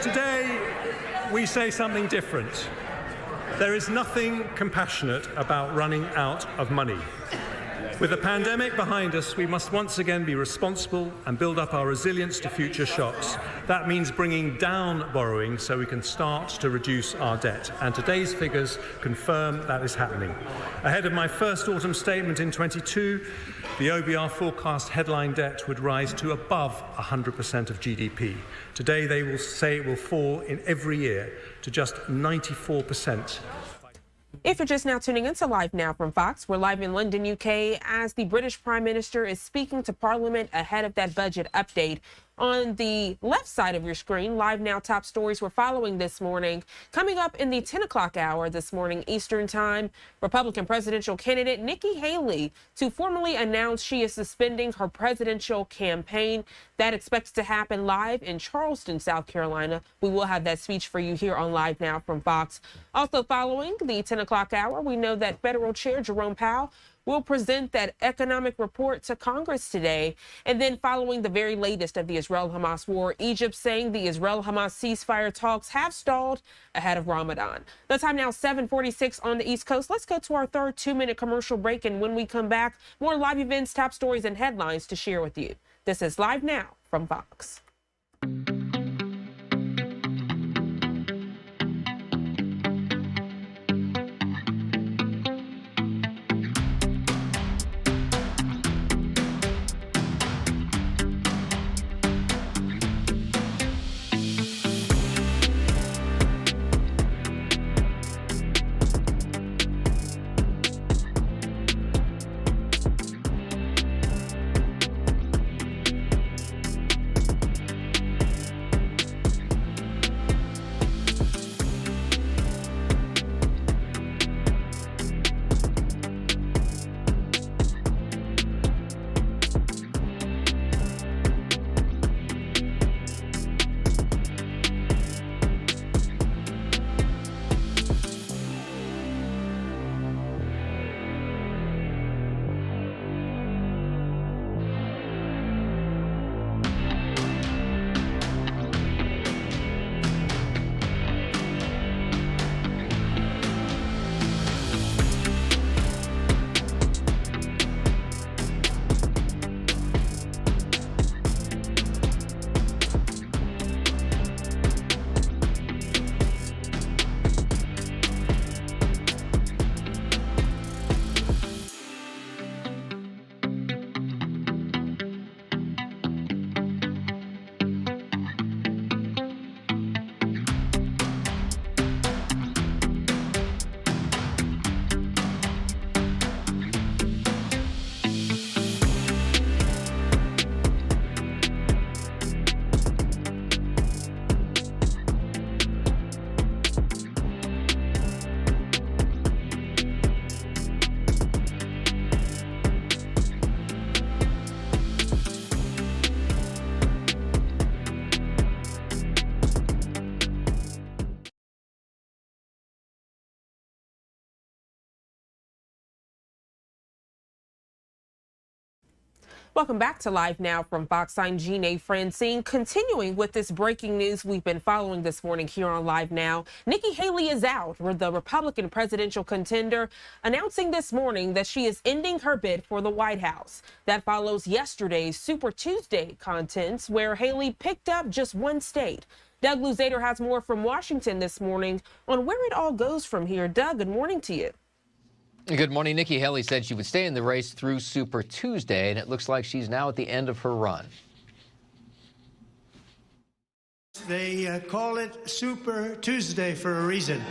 Today, we say something different. There is nothing compassionate about running out of money. With the pandemic behind us, we must once again be responsible and build up our resilience to future shocks. That means bringing down borrowing so we can start to reduce our debt. And today's figures confirm that is happening. Ahead of my first autumn statement in 22, the OBR forecast headline debt would rise to above 100% of GDP. Today, they will say it will fall in every year to just 94%. If you're just now tuning into Live Now from Fox, we're live in London, UK, as the British Prime Minister is speaking to Parliament ahead of that budget update On the left side of your screen, Live Now top stories we're following this morning. Coming up in the 10 o'clock hour this morning Eastern Time, Republican presidential candidate Nikki Haley to formally announce she is suspending her presidential campaign. That expects to happen live in Charleston, South Carolina. We will have that speech for you here on Live Now from Fox. Also following the 10 o'clock hour, we know that Federal Chair Jerome Powell will present that economic report to Congress today. And then following the very latest of the Israel-Hamas war, Egypt saying the Israel-Hamas ceasefire talks have stalled ahead of Ramadan. The time now 7:46 on the East Coast. Let's go to our third 2-minute commercial break. And when we come back, more live events, top stories, and headlines to share with you. This is Live Now from Fox. Welcome back to Live Now from Fox. I'm Jeanne Francine. Continuing with this breaking news we've been following this morning here on Live Now, Nikki Haley is out, the Republican presidential contender, announcing this morning that she is ending her bid for the White House. That follows yesterday's Super Tuesday contents, where Haley picked up just one state. Doug Luzader has more from Washington this morning on where it all goes from here. Doug, good morning to you. Good morning. Nikki Haley said she would stay in the race through Super Tuesday, and it looks like she's now at the end of her run. They call it Super Tuesday for a reason.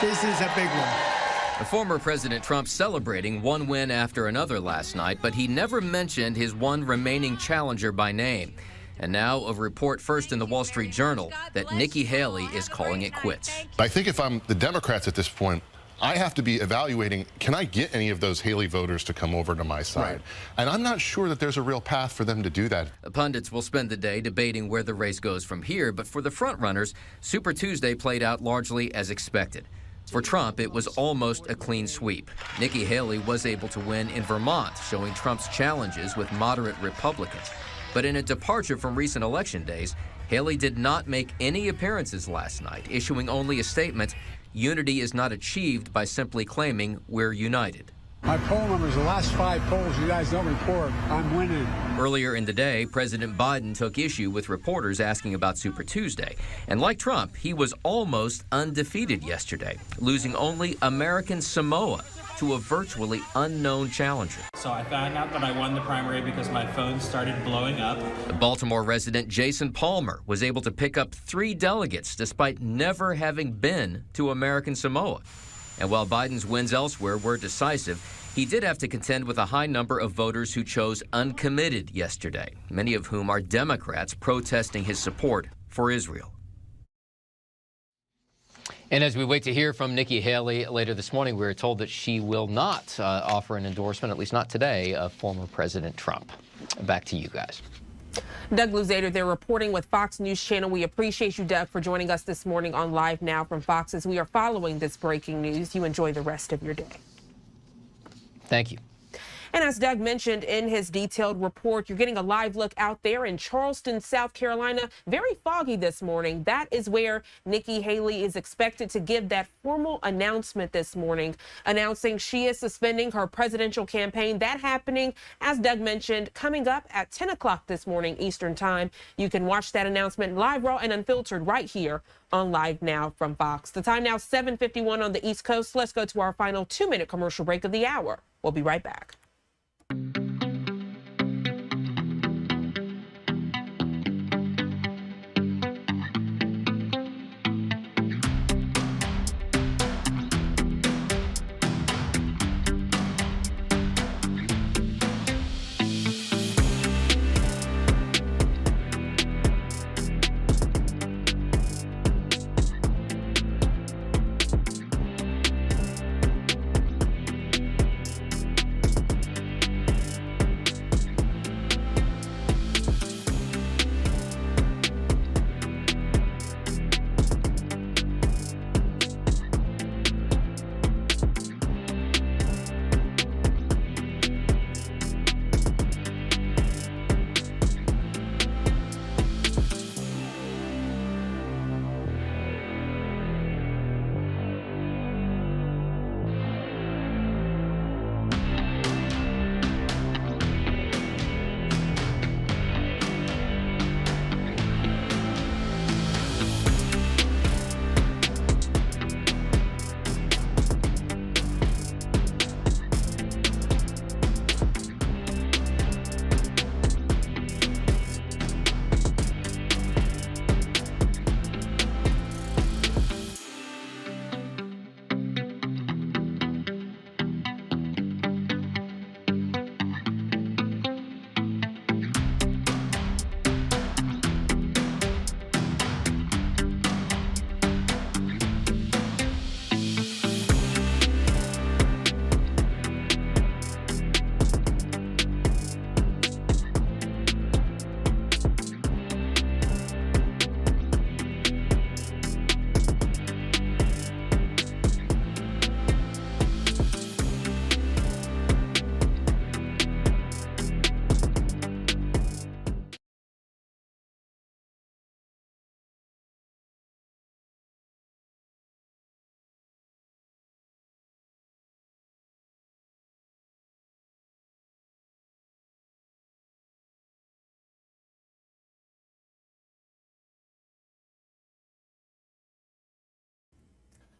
This is a big one. Former President Trump celebrating one win after another last night, but he never mentioned his one remaining challenger by name. And now a report first in the Wall Street Journal that Nikki Haley is calling it quits. I think if I'm the Democrats at this point, I have to be evaluating, can I get any of those Haley voters to come over to my side? Right. And I'm not sure that there's a real path for them to do that. Pundits will spend the day debating where the race goes from here, but for the frontrunners, Super Tuesday played out largely as expected. For Trump, it was almost a clean sweep. Nikki Haley was able to win in Vermont, showing Trump's challenges with moderate Republicans. But in a departure from recent election days, Haley did not make any appearances last night, issuing only a statement, "Unity is not achieved by simply claiming we're united." My poll numbers, the last 5 polls you guys don't report, I'm winning. Earlier in the day, President Biden took issue with reporters asking about Super Tuesday. And like Trump, he was almost undefeated yesterday, losing only American Samoa to a virtually unknown challenger. So I found out that I won the primary because my phone started blowing up. The Baltimore resident Jason Palmer was able to pick up 3 delegates despite never having been to American Samoa. And while Biden's wins elsewhere were decisive, He did have to contend with a high number of voters who chose uncommitted yesterday, many of whom are Democrats protesting his support for Israel. And as we wait to hear from Nikki Haley later this morning, we were told that she will not offer an endorsement, at least not today, of former President Trump. Back to you guys. Doug Luzader, they're reporting with Fox News Channel. We appreciate you, Doug, for joining us this morning on Live Now from Fox as we are following this breaking news. You enjoy the rest of your day. Thank you. And as Doug mentioned in his detailed report, you're getting a live look out there in Charleston, South Carolina. Very foggy this morning. That is where Nikki Haley is expected to give that formal announcement this morning, announcing she is suspending her presidential campaign. That happening, as Doug mentioned, coming up at 10 o'clock this morning Eastern Time. You can watch that announcement live, raw, and unfiltered right here on Live Now from Fox. The time now 7:51 on the East Coast. Let's go to our final 2-minute commercial break of the hour. We'll be right back.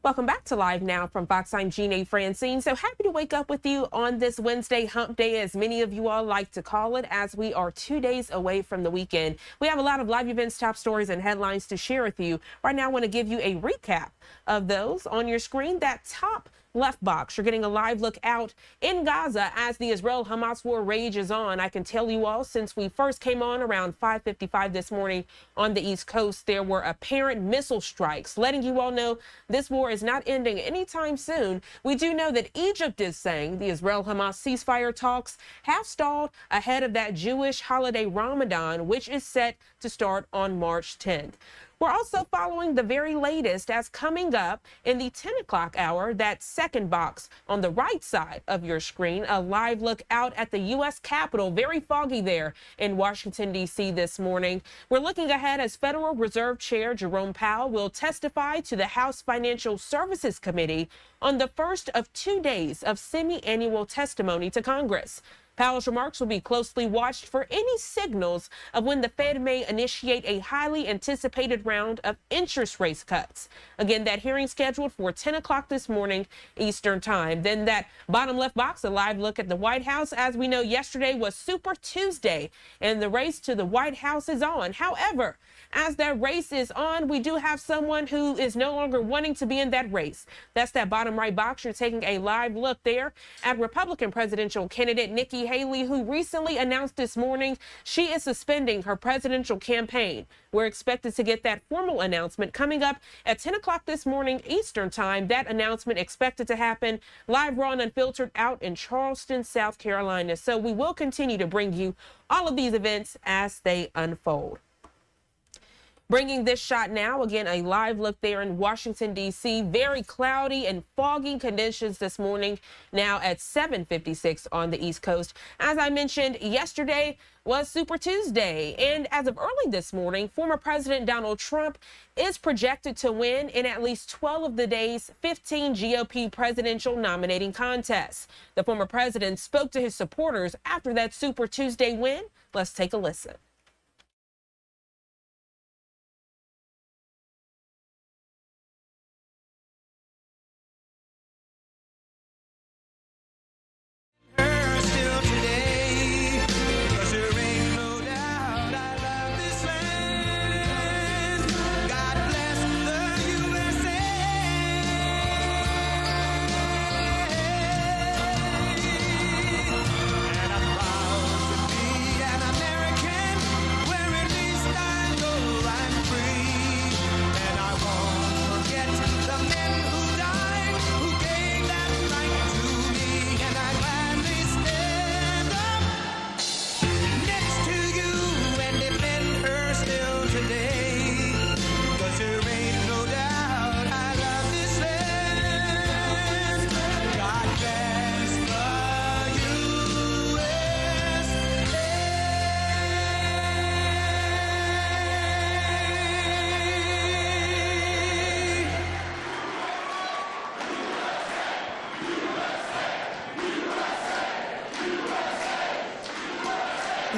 Welcome back to Live Now from Fox. I'm Jeanne Francine. So happy to wake up with you on this Wednesday hump day, as many of you all like to call it, as we are 2 days away from the weekend. We have a lot of live events, top stories, and headlines to share with you. Right now, I want to give you a recap of those on your screen. That top left box, you're getting a live look out in Gaza as the Israel-Hamas war rages on. I can tell you all, since we first came on around 5:55 this morning on the East Coast, there were apparent missile strikes, letting you all know this war is not ending anytime soon. We do know that Egypt is saying the Israel-Hamas ceasefire talks have stalled ahead of that Jewish holiday Ramadan, which is set to start on March 10th. We're also following the very latest as coming up in the 10 o'clock hour, that second box on the right side of your screen, a live look out at the U.S. Capitol. Very foggy there in Washington, D.C. this morning. We're looking ahead as Federal Reserve Chair Jerome Powell will testify to the House Financial Services Committee on the first of 2 days of semi-annual testimony to Congress. Powell's remarks will be closely watched for any signals of when the Fed may initiate a highly anticipated round of interest rate cuts. Again, that hearing scheduled for 10 o'clock this morning Eastern time. Then that bottom left box, a live look at the White House. As we know, yesterday was Super Tuesday, and the race to the White House is on. However, as that race is on, we do have someone who is no longer wanting to be in that race. That's that bottom right box. You're taking a live look there at Republican presidential candidate Nikki Haley, who recently announced this morning she is suspending her presidential campaign. We're expected to get that formal announcement coming up at 10 o'clock this morning Eastern time. That announcement expected to happen live, raw, and unfiltered out in Charleston, South Carolina. So we will continue to bring you all of these events as they unfold. Bringing this shot now, again, a live look there in Washington, D.C. Very cloudy and foggy conditions this morning, now at 7:56 on the East Coast. As I mentioned, yesterday was Super Tuesday, and as of early this morning, former President Donald Trump is projected to win in at least 12 of the day's 15 GOP presidential nominating contests. The former president spoke to his supporters after that Super Tuesday win. Let's take a listen.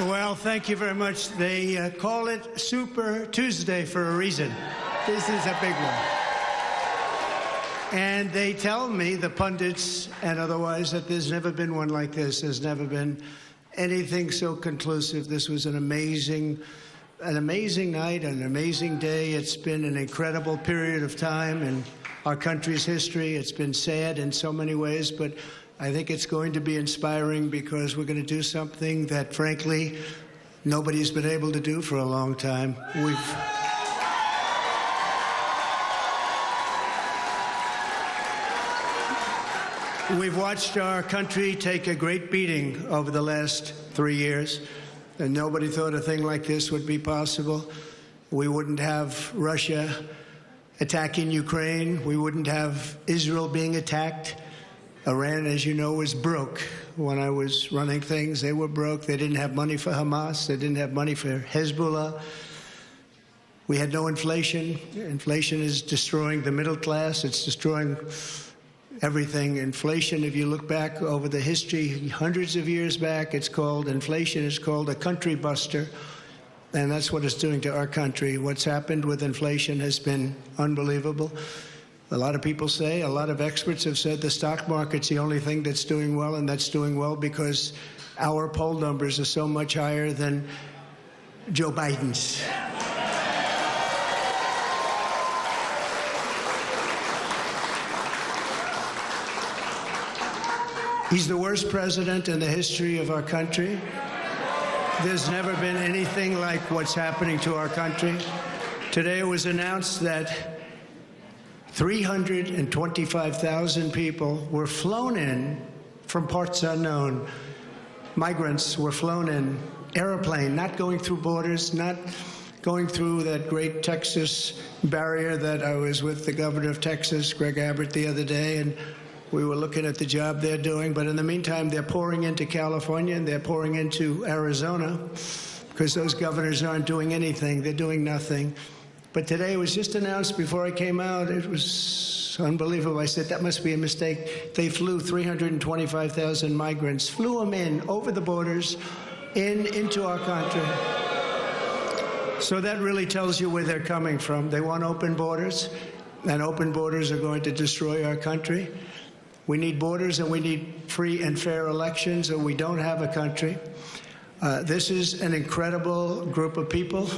Well, thank you very much. They call it Super Tuesday for a reason. This is a big one. And they tell me, the pundits and otherwise, that there's never been one like this. There's never been anything so conclusive. This was an amazing night, an amazing day. It's been an incredible period of time in our country's history. It's been sad in so many ways, but I think it's going to be inspiring because we're going to do something that, frankly, nobody's been able to do for a long time. We've watched our country take a great beating over the last 3 years, and nobody thought a thing like this would be possible. We wouldn't have Russia attacking Ukraine. We wouldn't have Israel being attacked. Iran, as you know, was broke. When I was running things, they were broke. They didn't have money for Hamas. They didn't have money for Hezbollah. We had no inflation. Inflation is destroying the middle class. It's destroying everything. Inflation, if you look back over the history, hundreds of years back, inflation is called a country buster. And that's what it's doing to our country. What's happened with inflation has been unbelievable. A lot of people say, a lot of experts have said the stock market's the only thing that's doing well, and that's doing well because our poll numbers are so much higher than Joe Biden's. He's the worst president in the history of our country. There's never been anything like what's happening to our country. Today it was announced that 325,000 people were flown in from parts unknown. Migrants were flown in, airplane, not going through borders, not going through that great Texas barrier that I was with the governor of Texas, Greg Abbott, the other day, and we were looking at the job they're doing. But in the meantime, they're pouring into California and they're pouring into Arizona because those governors aren't doing anything. They're doing nothing. But today it was just announced before I came out, it was unbelievable. I said, that must be a mistake. They flew 325,000 migrants, flew them in over the borders, into our country. So that really tells you where they're coming from. They want open borders, and open borders are going to destroy our country. We need borders, and we need free and fair elections, or we don't have a country. This is an incredible group of people.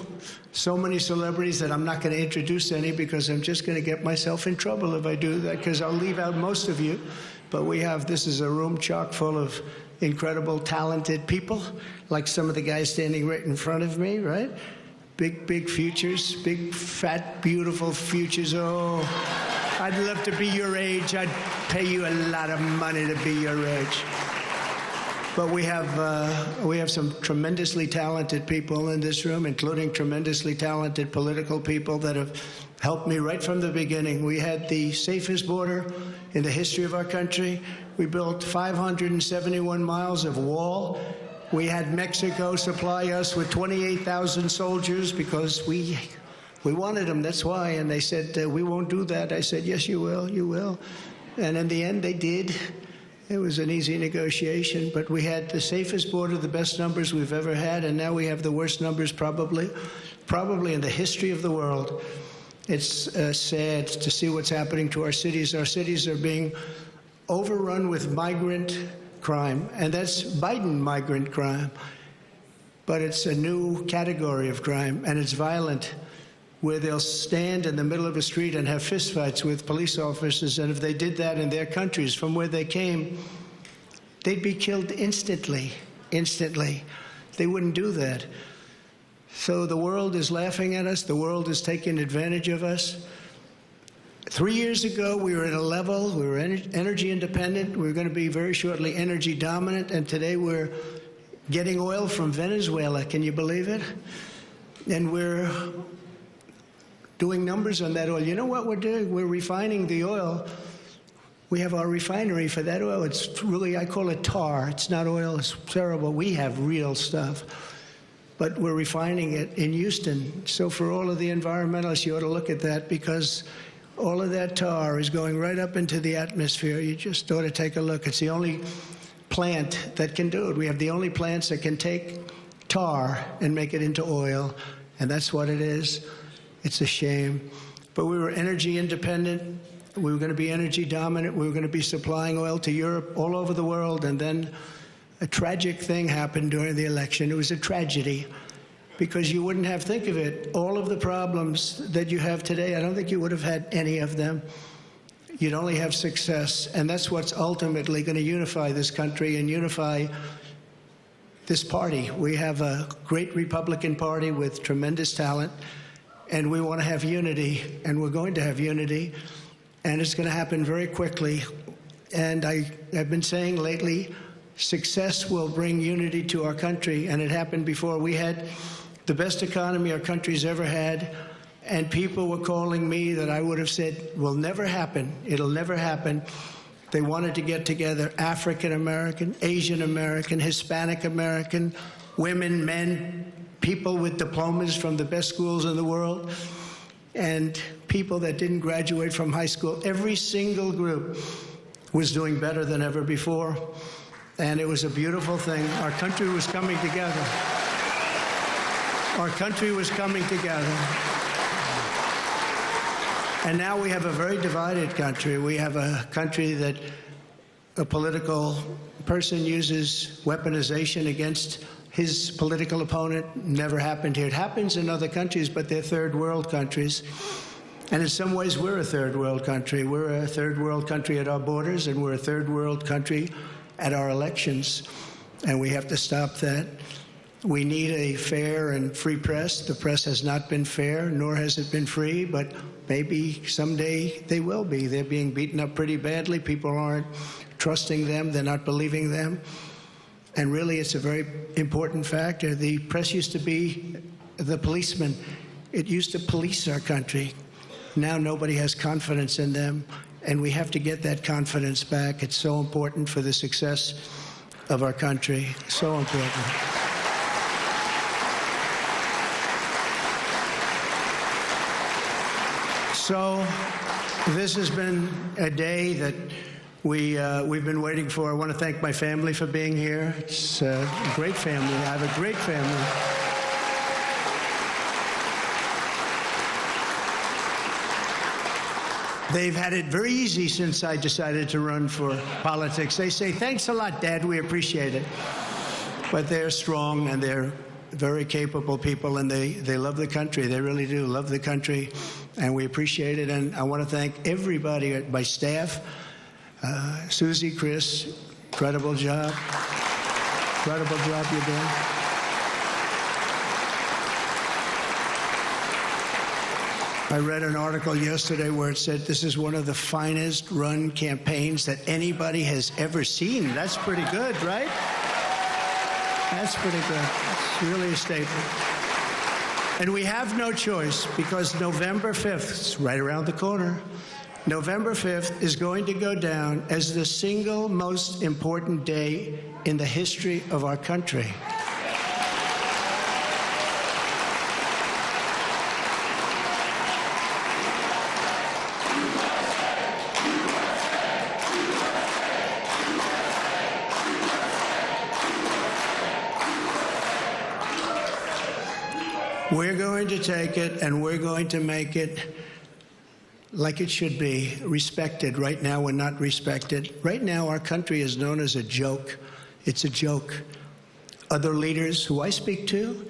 So many celebrities that I'm not going to introduce any because I'm just going to get myself in trouble if I do that, because I'll leave out most of you. But this is a room chock full of incredible, talented people, like some of the guys standing right in front of me, right? Big futures, big, fat, beautiful futures. Oh, I'd love to be your age. I'd pay you a lot of money to be your age. But we have some tremendously talented people in this room, including tremendously talented political people that have helped me right from the beginning. We had the safest border in the history of our country. We built 571 miles of wall. We had Mexico supply us with 28,000 soldiers because we wanted them, that's why. And they said, we won't do that. I said, yes, you will, you will. And in the end, they did. It was an easy negotiation, but we had the safest border, the best numbers we've ever had, and now we have the worst numbers probably in the history of the world. It's sad to see what's happening to our cities. Our cities are being overrun with migrant crime, and that's Biden migrant crime. But it's a new category of crime, and it's violent, where they'll stand in the middle of a street and have fistfights with police officers, and if they did that in their countries from where they came, they'd be killed instantly. They wouldn't do that. So the world is laughing at us. The world is taking advantage of us. 3 years ago, we were at a level, we were energy independent. We were going to be very shortly energy dominant, and today we're getting oil from Venezuela. Can you believe it? And we're doing numbers on that oil. You know what we're doing? We're refining the oil. We have our refinery for that oil. It's really, I call it tar. It's not oil. It's terrible. We have real stuff. But we're refining it in Houston. So for all of the environmentalists, you ought to look at that, because all of that tar is going right up into the atmosphere. You just ought to take a look. It's the only plant that can do it. We have the only plants that can take tar and make it into oil, and that's what it is. It's a shame. But we were energy independent. We were going to be energy dominant. We were going to be supplying oil to Europe, all over the world. And then a tragic thing happened during the election. It was a tragedy, because you wouldn't have, think of it, all of the problems that you have today, I don't think you would have had any of them. You'd only have success. And that's what's ultimately going to unify this country and unify this party. We have a great Republican Party with tremendous talent. And we want to have unity, and we're going to have unity, and it's going to happen very quickly. And I've been saying lately, success will bring unity to our country, and it happened before. We had the best economy our country's ever had, and people were calling me that I would have said will never happen. It'll never happen. They wanted to get together African American, Asian American, Hispanic American, women, men, people with diplomas from the best schools in the world, and people that didn't graduate from high school. Every single group was doing better than ever before, and it was a beautiful thing. Our country was coming together. Our country was coming together. And now we have a very divided country. We have a country that a political person uses weaponization against his political opponent. Never happened here. It happens in other countries, but they're third world countries. And in some ways, we're a third world country. We're a third world country at our borders, and we're a third world country at our elections. And we have to stop that. We need a fair and free press. The press has not been fair, nor has it been free, but maybe someday they will be. They're being beaten up pretty badly. People aren't trusting them. They're not believing them. And really, it's a very important factor. The press used to be the policeman. It used to police our country. Now nobody has confidence in them, and we have to get that confidence back. It's so important for the success of our country. So important. So This has been a day that we've been waiting for. I want to thank my family for being here. It's a great family. I have a great family. They've had it very easy since I decided to run for politics. They say, thanks a lot, Dad, we appreciate it. But they're strong and they're very capable people, and they love the country. They really do love the country, and we appreciate it. And I want to thank everybody at my staff. Susie, Chris, incredible job. Incredible job you're doing. I read an article yesterday where it said this is one of the finest run campaigns that anybody has ever seen. That's pretty good, right? That's pretty good. It's really a statement. And we have no choice, because November 5th, it's right around the corner, November 5th is going to go down as the single most important day in the history of our country. We're going to take it and we're going to make it like it should be, respected. Right now, we're not respected. Right now, our country is known as a joke. It's a joke. Other leaders who I speak to,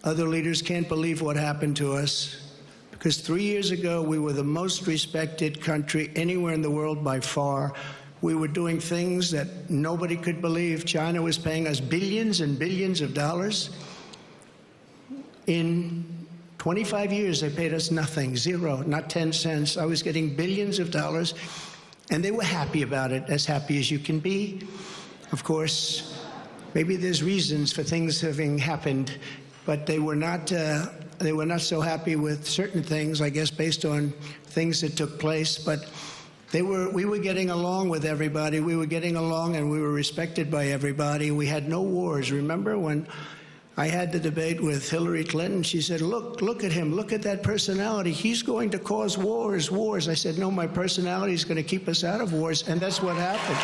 other leaders can't believe what happened to us, because 3 years ago, we were the most respected country anywhere in the world by far. We were doing things that nobody could believe. China was paying us billions and billions of dollars. In 25 years, they paid us nothing, zero, not 10 cents. I was getting billions of dollars, and they were happy about it, as happy as you can be. Of course, maybe there's reasons for things having happened, but they were not so happy with certain things, I guess, based on things that took place. But we were getting along with everybody. We were getting along, and we were respected by everybody. We had no wars. Remember when I had the debate with Hillary Clinton? She said, look at him, look at that personality. He's going to cause wars. I said, no, my personality is going to keep us out of wars, and that's what happened.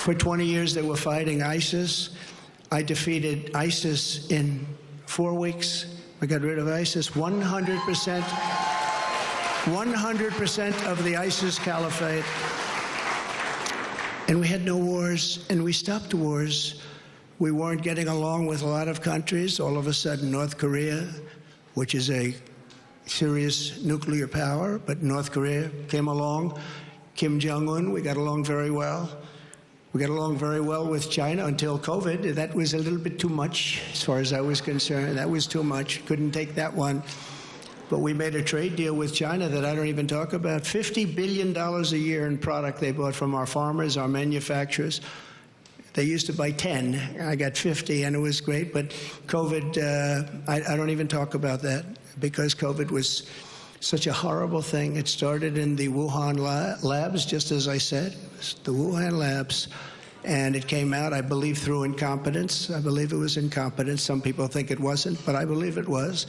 For 20 years, they were fighting ISIS. I defeated ISIS in 4 weeks. I got rid of ISIS 100%. 100% of the ISIS caliphate. And we had no wars, and we stopped wars. We weren't getting along with a lot of countries. All of a sudden, North Korea, which is a serious nuclear power, but North Korea came along. Kim Jong-un, we got along very well. We got along very well with China until COVID. That was a little bit too much, as far as I was concerned. That was too much. Couldn't take that one. But we made a trade deal with China that I don't even talk about. $50 billion a year in product they bought from our farmers, our manufacturers. They used to buy 10. I got 50, and it was great. But COVID, I don't even talk about that, because COVID was such a horrible thing. It started in the Wuhan labs, just as I said, the Wuhan labs. And it came out, I believe, through incompetence. I believe it was incompetence. Some people think it wasn't, but I believe it was.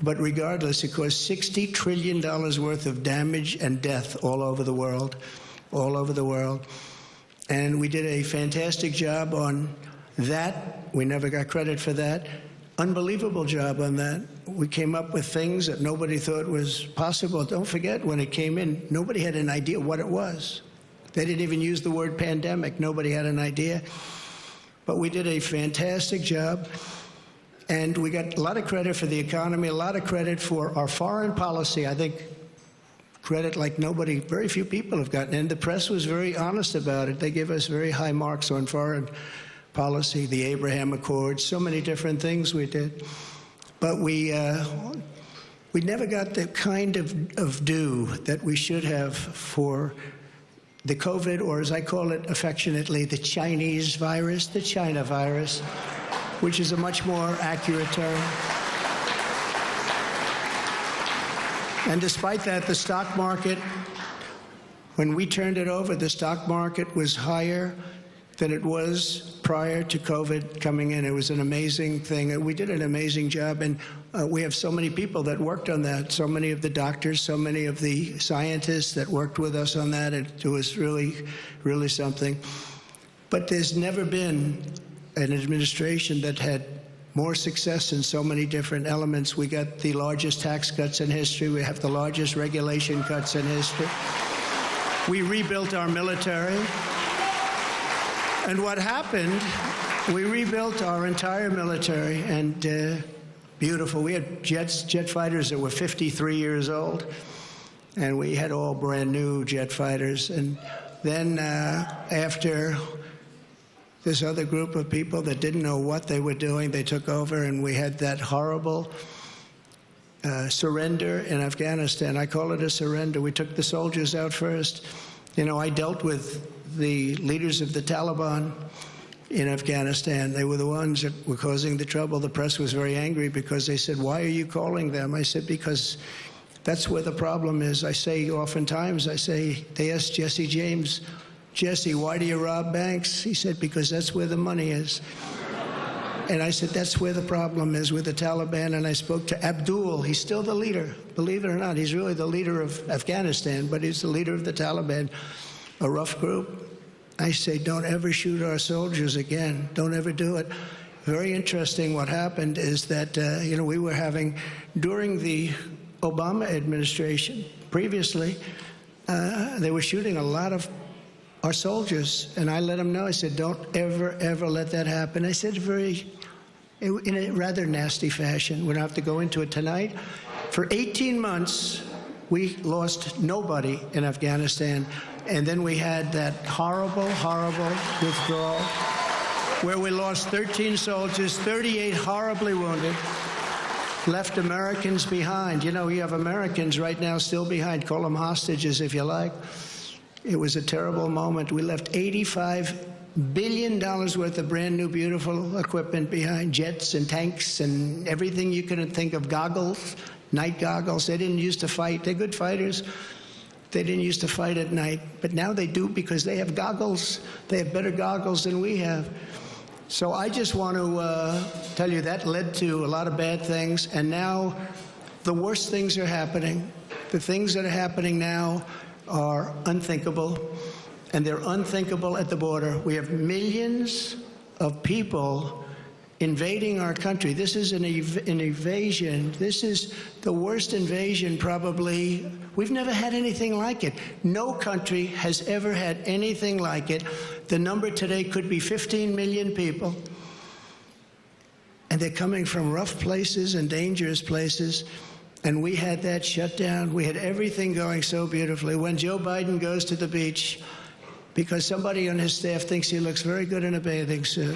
But regardless, it caused $60 trillion worth of damage and death all over the world, all over the world. And we did a fantastic job on that. We never got credit for that. Unbelievable job on that. We came up with things that nobody thought was possible. Don't forget, when it came in, nobody had an idea what it was. They didn't even use the word pandemic. Nobody had an idea. But we did a fantastic job. And we got a lot of credit for the economy, a lot of credit for our foreign policy. I think credit like nobody, very few people have gotten. And the press was very honest about it. They gave us very high marks on foreign policy, the Abraham Accords, so many different things we did. But we never got the kind of due that we should have for the COVID, or as I call it affectionately, the Chinese virus, the China virus, which is a much more accurate term. And despite that, the stock market, when we turned it over, the stock market was higher than it was prior to COVID coming in. It was an amazing thing. We did an amazing job, and we have so many people that worked on that, so many of the doctors, so many of the scientists that worked with us on that. It was really, really something. But there's never been an administration that had more success in so many different elements. We got the largest tax cuts in history. We have the largest regulation cuts in history. We rebuilt our military. And what happened, we rebuilt our entire military, and beautiful. We had jet fighters that were 53 years old, and we had all brand new jet fighters. And then after this other group of people that didn't know what they were doing, they took over, and we had that horrible surrender in Afghanistan. I call it a surrender. We took the soldiers out first. You know, I dealt with the leaders of the Taliban in Afghanistan. They were the ones that were causing the trouble. The press was very angry because they said, "Why are you calling them?" I said, "Because that's where the problem is." I say oftentimes, they asked Jesse James, "Jesse, why do you rob banks?" He said, "Because that's where the money is." And I said, that's where the problem is with the Taliban. And I spoke to Abdul. He's still the leader. Believe it or not, he's really the leader of Afghanistan, but he's the leader of the Taliban, a rough group. I say, don't ever shoot our soldiers again. Don't ever do it. Very interesting what happened is that, we were having, during the Obama administration, previously, they were shooting a lot of our soldiers, and I let them know. I said, don't ever, ever let that happen. I said in a rather nasty fashion. We don't have to go into it tonight. For 18 months, we lost nobody in Afghanistan, and then we had that horrible, horrible withdrawal where we lost 13 soldiers, 38 horribly wounded, left Americans behind. You know, you have Americans right now still behind. Call them hostages if you like. It was a terrible moment. We left $85 billion worth of brand new, beautiful equipment behind, jets and tanks and everything you couldn't think of, goggles, night goggles. They didn't used to fight. They're good fighters. They didn't used to fight at night, but now they do because they have goggles. They have better goggles than we have. So I just want to tell you that led to a lot of bad things, and now the worst things are happening. The things that are happening now are unthinkable, and they're unthinkable at the border. We have millions of people invading our country. This is an invasion. This is the worst invasion probably. We've never had anything like it. No country has ever had anything like it. The number today could be 15 million people, and they're coming from rough places and dangerous places. And we had that shut down. We had everything going so beautifully. When Joe Biden goes to the beach, because somebody on his staff thinks he looks very good in a bathing suit,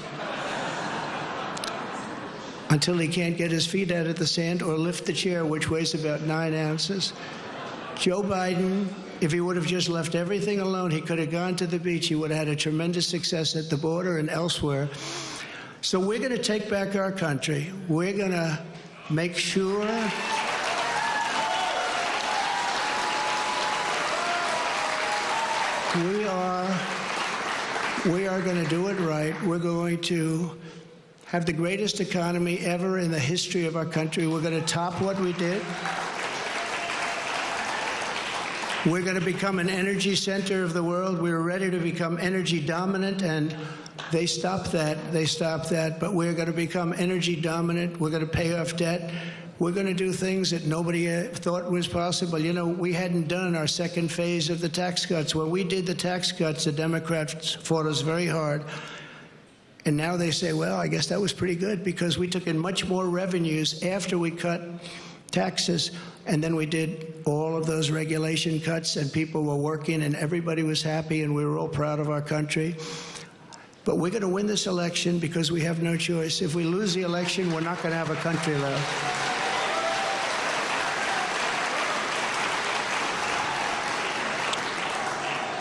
until he can't get his feet out of the sand or lift the chair, which weighs about 9 ounces. Joe Biden, if he would have just left everything alone, he could have gone to the beach. He would have had a tremendous success at the border and elsewhere. So we're going to take back our country. We're going to make sure we are going to do it right. We're going to have the greatest economy ever in the history of our country. We're going to top what we did. We're going to become an energy center of the world. We were ready to become energy dominant, and they stopped that. They stopped that. But we're going to become energy dominant. We're going to pay off debt. We're going to do things that nobody thought was possible. You know, we hadn't done our second phase of the tax cuts. When we did the tax cuts, the Democrats fought us very hard. And now they say, well, I guess that was pretty good because we took in much more revenues after we cut taxes. And then we did all of those regulation cuts, and people were working, and everybody was happy, and we were all proud of our country. But we're going to win this election because we have no choice. If we lose the election, we're not going to have a country left.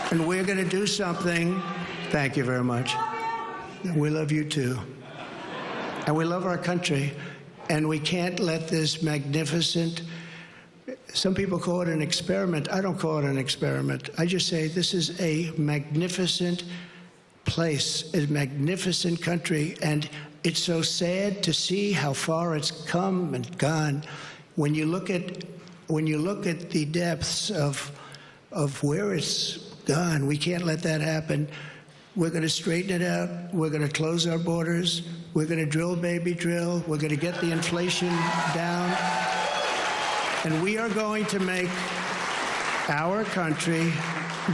And we're going to do something. Thank you very much. We love you too. And we love our country. And we can't let this magnificent, some people call it an experiment. I don't call it an experiment. I just say this is a magnificent place, a magnificent country, and it's so sad to see how far it's come and gone. When you look at the depths of where it's gone, we can't let that happen. We're going to straighten it out. We're going to close our borders. We're going to drill, baby, drill. We're going to get the inflation down. And we are going to make our country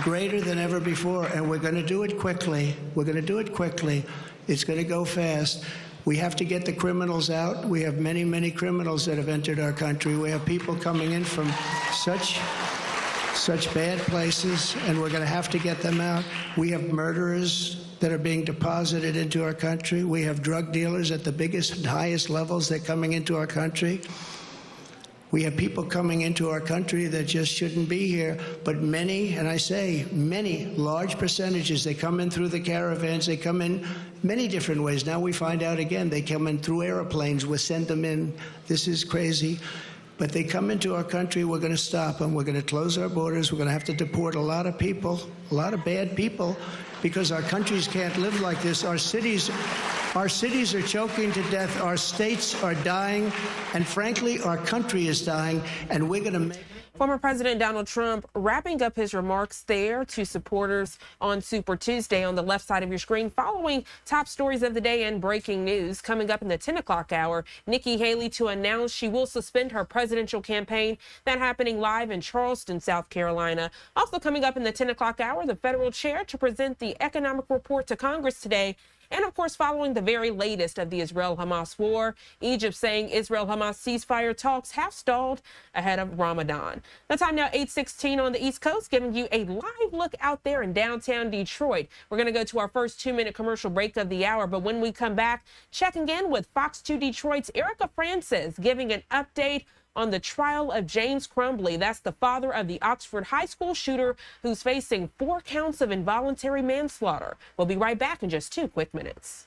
greater than ever before. And we're going to do it quickly. We're going to do it quickly. It's going to go fast. We have to get the criminals out. We have many, many criminals that have entered our country. We have people coming in from such bad places, and we're going to have to get them out. We have murderers that are being deposited into our country. We have drug dealers at the biggest and highest levels that are coming into our country. We have people coming into our country that just shouldn't be here, but many, and I say many, large percentages, they come in through the caravans, they come in many different ways. Now we find out again, they come in through airplanes, we send them in. This is crazy. But they come into our country, we're going to stop them. We're going to close our borders. We're going to have to deport a lot of people, a lot of bad people, because our countries can't live like this. Our cities are choking to death. Our states are dying. And frankly, our country is dying. And we're going to make... Former President Donald Trump wrapping up his remarks there to supporters on Super Tuesday on the left side of your screen, following top stories of the day and breaking news. Coming up in the 10 o'clock hour, Nikki Haley to announce she will suspend her presidential campaign. That happening live in Charleston, South Carolina. Also coming up in the 10 o'clock hour, the federal chair to present the economic report to Congress today. And of course, following the very latest of the Israel-Hamas war, Egypt saying Israel-Hamas ceasefire talks have stalled ahead of Ramadan. The time now 8:16 on the East Coast, giving you a live look out there in downtown Detroit. We're going to go to our first 2-minute commercial break of the hour, but when we come back, checking in with Fox 2 Detroit's Erica Francis, giving an update on the trial of James Crumbley. That's the father of the Oxford High School shooter who's facing 4 counts of involuntary manslaughter. We'll be right back in just 2 quick minutes.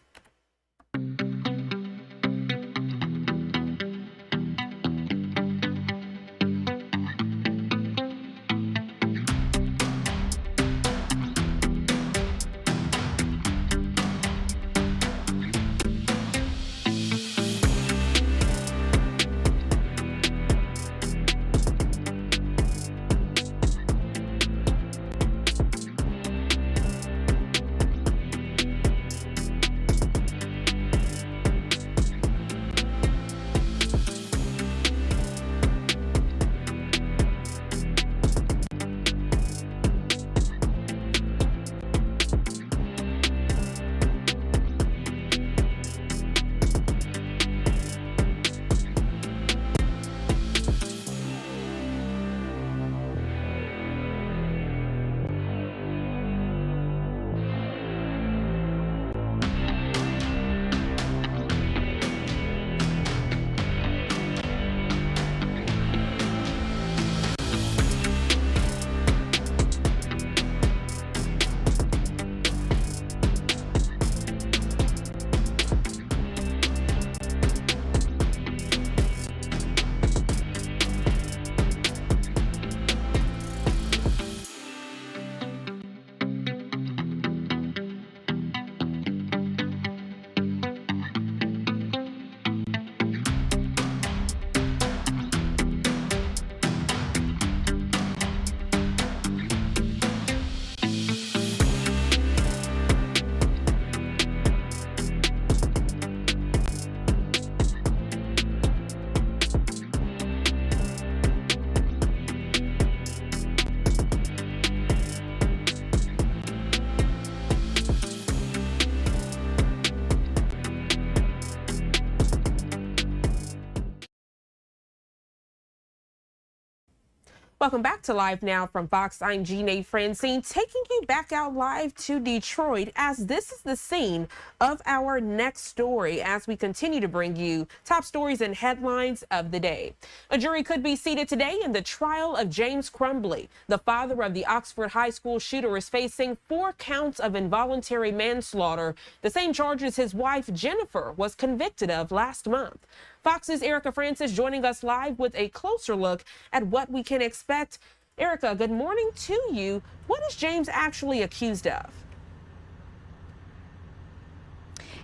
Welcome back to Live Now from Fox. I'm Jeanne Francine, taking you back out live to Detroit, as this is the scene of our next story as we continue to bring you top stories and headlines of the day. A jury could be seated today in the trial of James Crumbley. The father of the Oxford High School shooter is facing 4 counts of involuntary manslaughter, the same charges his wife Jennifer was convicted of last month. Fox's Erica Francis joining us live with a closer look at what we can expect. Erica, good morning to you. What is James actually accused of?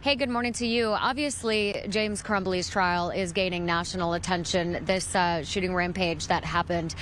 Hey, good morning to you. Obviously, James Crumbley's trial is gaining national attention. This shooting rampage that happened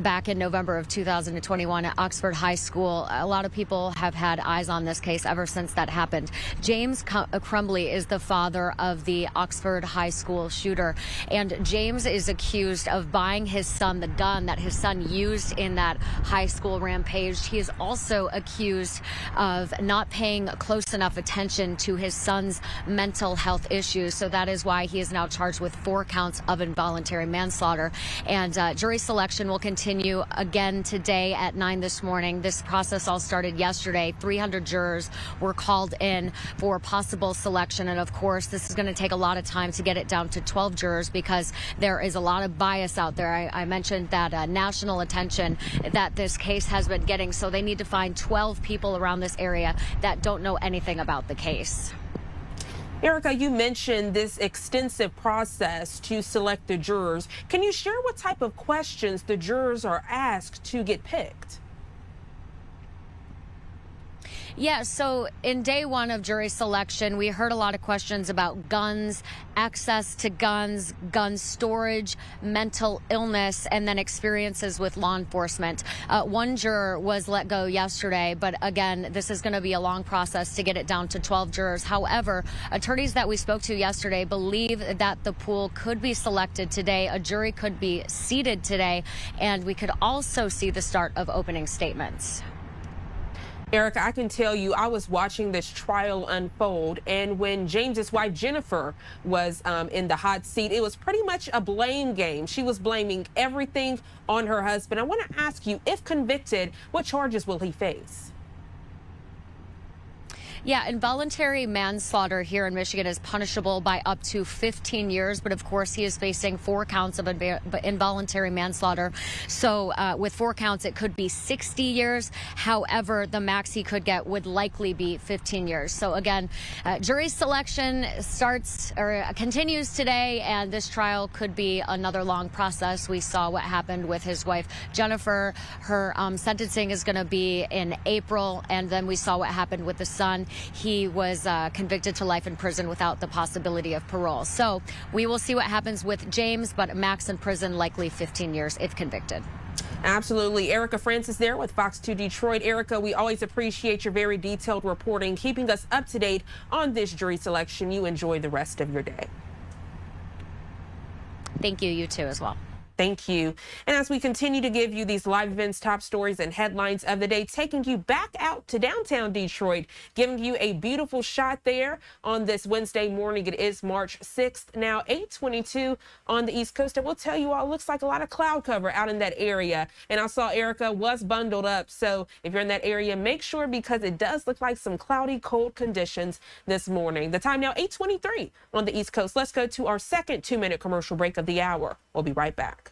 back in November of 2021 at Oxford High School. A lot of people have had eyes on this case ever since that happened. James Crumbley is the father of the Oxford High School shooter, and James is accused of buying his son the gun that his son used in that high school rampage. He is also accused of not paying close enough attention to his son's mental health issues. So that is why he is now charged with 4 counts of involuntary manslaughter. And jury selection will continue again today at 9 this morning. This process all started yesterday. 300 jurors were called in for possible selection. And of course, this is going to take a lot of time to get it down to 12 jurors because there is a lot of bias out there. I mentioned that national attention that this case has been getting. So they need to find 12 people around this area that don't know anything about the case. Erica, you mentioned this extensive process to select the jurors. Can you share what type of questions the jurors are asked to get picked? Yeah, so in day one of jury selection, we heard a lot of questions about guns, access to guns, gun storage, mental illness, and then experiences with law enforcement. One juror was let go yesterday, but again, this is going to be a long process to get it down to 12 jurors. However, attorneys that we spoke to yesterday believe that the pool could be selected today. A jury could be seated today, and we could also see the start of opening statements. Erica, I can tell you, I was watching this trial unfold, and when James's wife Jennifer was in the hot seat, it was pretty much a blame game. She was blaming everything on her husband. I want to ask you, if convicted, what charges will he face? Yeah, involuntary manslaughter here in Michigan is punishable by up to 15 years. But of course, he is facing 4 counts of involuntary manslaughter. So with 4 counts, it could be 60 years. However, the max he could get would likely be 15 years. So again, jury selection starts or continues today, and this trial could be another long process. We saw what happened with his wife, Jennifer. Her sentencing is going to be in April. And then we saw what happened with the son. He was convicted to life in prison without the possibility of parole. So we will see what happens with James, but max in prison, likely 15 years if convicted. Absolutely. Erica Francis there with Fox 2 Detroit. Erica, we always appreciate your very detailed reporting, keeping us up to date on this jury selection. You enjoy the rest of your day. Thank you. You too as well. Thank you. And as we continue to give you these live events, top stories, and headlines of the day, taking you back out to downtown Detroit, giving you a beautiful shot there on this Wednesday morning. It is March 6th, now 8:22 on the East Coast. And we'll tell you all, it looks like a lot of cloud cover out in that area. And I saw Erica was bundled up. So if you're in that area, make sure, because it does look like some cloudy, cold conditions this morning. The time now 8:23 on the East Coast. Let's go to our second 2-minute commercial break of the hour. We'll be right back.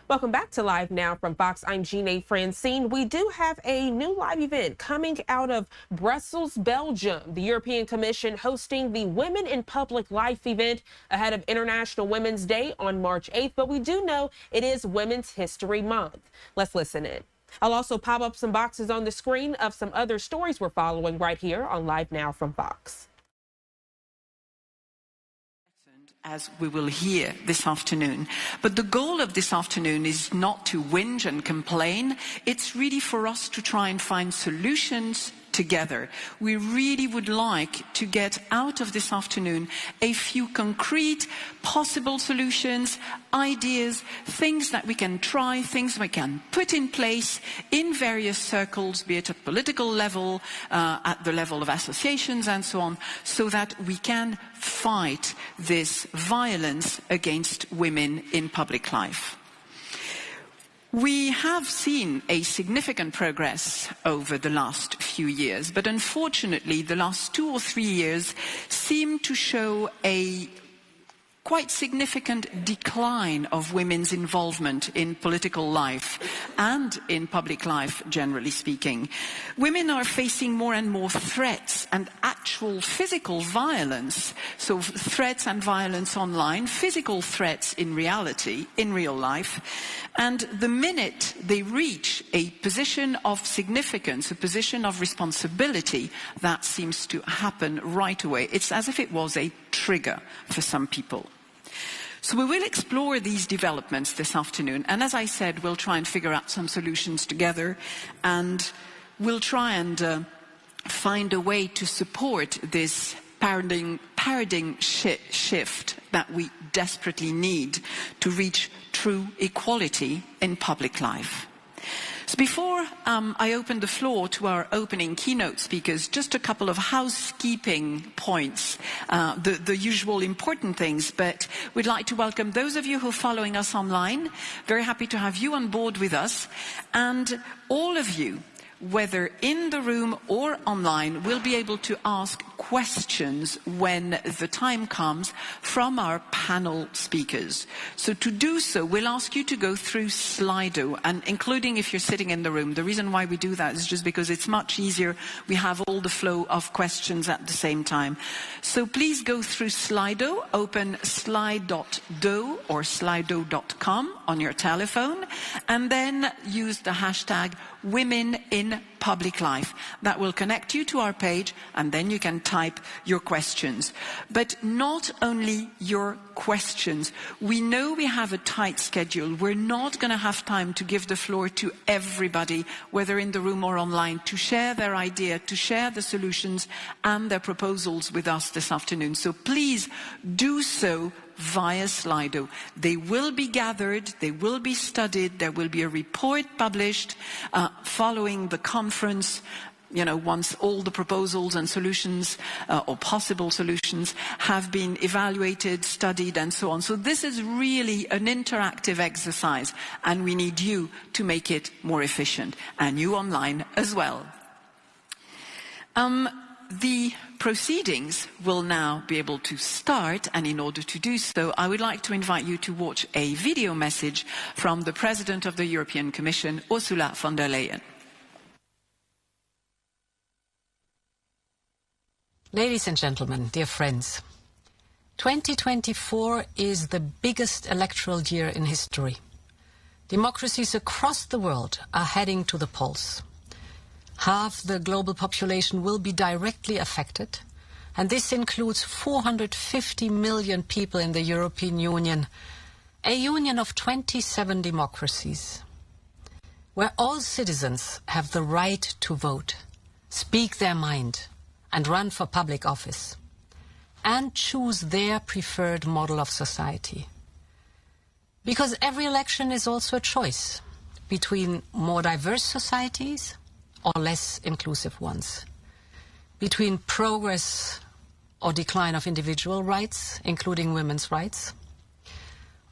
Welcome back to Live Now from Fox. I'm Jeanne Francine. We do have a new live event coming out of Brussels, Belgium. The European Commission hosting the Women in Public Life event ahead of International Women's Day on March 8th. But we do know it is Women's History Month. Let's listen in. I'll also pop up some boxes on the screen of some other stories we're following right here on Live Now from Fox. As we will hear this afternoon. But the goal of this afternoon is not to whinge and complain. It's really for us to try and find solutions together. We really would like to get out of this afternoon a few concrete possible solutions, ideas, things that we can try, things we can put in place in various circles, be it at political level, at the level of associations and so on, so that we can fight this violence against women in public life. We have seen a significant progress over the last few years, but unfortunately the last 2 or 3 years seem to show a quite significant decline of women's involvement in political life and in public life, generally speaking. Women are facing more and more threats and actual physical violence, so threats and violence online, physical threats in reality, in real life, and the minute they reach a position of significance, a position of responsibility, that seems to happen right away. It's as if it was a trigger for some people. So we will explore these developments this afternoon, and as I said, we'll try and figure out some solutions together, and we'll try and find a way to support this paradigm shift that we desperately need to reach true equality in public life. So before I open the floor to our opening keynote speakers, just a couple of housekeeping points, the usual important things, but we'd like to welcome those of you who are following us online. Very happy to have you on board with us, and all of you, whether in the room or online, will be able to ask questions when the time comes from our panel speakers. So to do so, we'll ask you to go through Slido, and including if you're sitting in the room. The reason why we do that is just because it's much easier. We have all the flow of questions at the same time. So please go through Slido, open slide.do or slido.com on your telephone, and then use the hashtag Women in Public Life. That will connect you to our page, and then you can type your questions. But not only your questions. We know we have a tight schedule. We're not going to have time to give the floor to everybody, whether in the room or online, to share their idea, to share the solutions and their proposals with us this afternoon. So please do so via Slido. They will be gathered, they will be studied, there will be a report published following the conference, once all the proposals and solutions or possible solutions have been evaluated, studied, and so on. So this is really an interactive exercise, and we need you to make it more efficient, and you online as well. The proceedings will now be able to start, and in order to do so, I would like to invite you to watch a video message from the President of the European Commission, Ursula von der Leyen. Ladies and gentlemen, dear friends, 2024 is the biggest electoral year in history. Democracies across the world are heading to the polls. Half the global population will be directly affected, and this includes 450 million people in the European Union, a union of 27 democracies, where all citizens have the right to vote, speak their mind, and run for public office, and choose their preferred model of society. Because every election is also a choice between more diverse societies or less inclusive ones, between progress or decline of individual rights, including women's rights.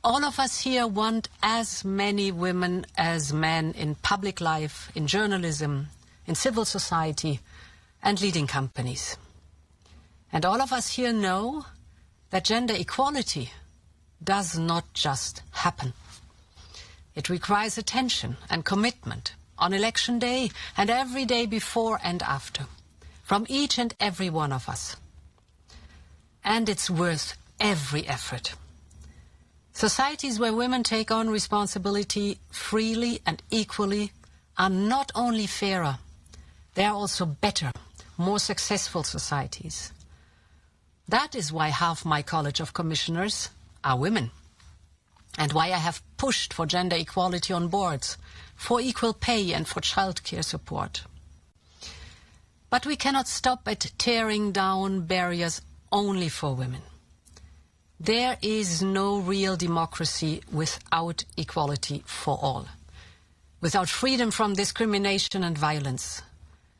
All of us here want as many women as men in public life, in journalism, in civil society, and leading companies. And all of us here know that gender equality does not just happen. It requires attention and commitment on election day and every day before and after, from each and every one of us. And it's worth every effort. Societies where women take on responsibility freely and equally are not only fairer, they are also better, more successful societies. That is why half my College of Commissioners are women, and why I have pushed for gender equality on boards, for equal pay and for childcare support. But we cannot stop at tearing down barriers only for women. There is no real democracy without equality for all, without freedom from discrimination and violence,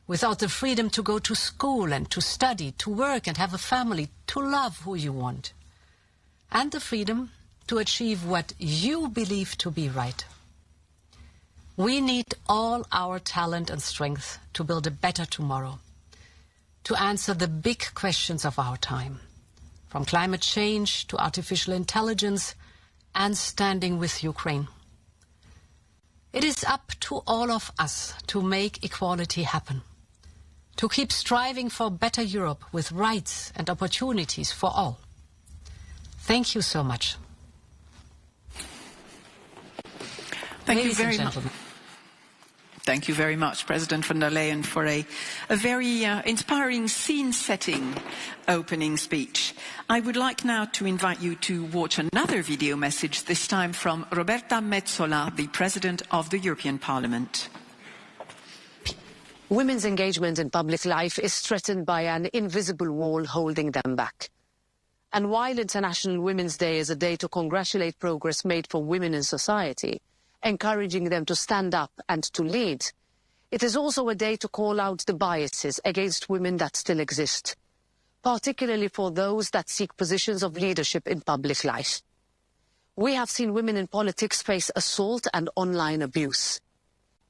without the freedom to go to school and to study, to work and have a family, to love who you want, and the freedom to achieve what you believe to be right. We need all our talent and strength to build a better tomorrow, to answer the big questions of our time, from climate change to artificial intelligence and standing with Ukraine. It is up to all of us to make equality happen, to keep striving for a better Europe with rights and opportunities for all. Thank you so much. Thank you very much. Thank you very much, President von der Leyen, for a very inspiring scene-setting opening speech. I would like now to invite you to watch another video message, this time from Roberta Metsola, the President of the European Parliament. Women's engagement in public life is threatened by an invisible wall holding them back. And while International Women's Day is a day to congratulate progress made for women in society, encouraging them to stand up and to lead, it is also a day to call out the biases against women that still exist, particularly for those that seek positions of leadership in public life. We have seen women in politics face assault and online abuse.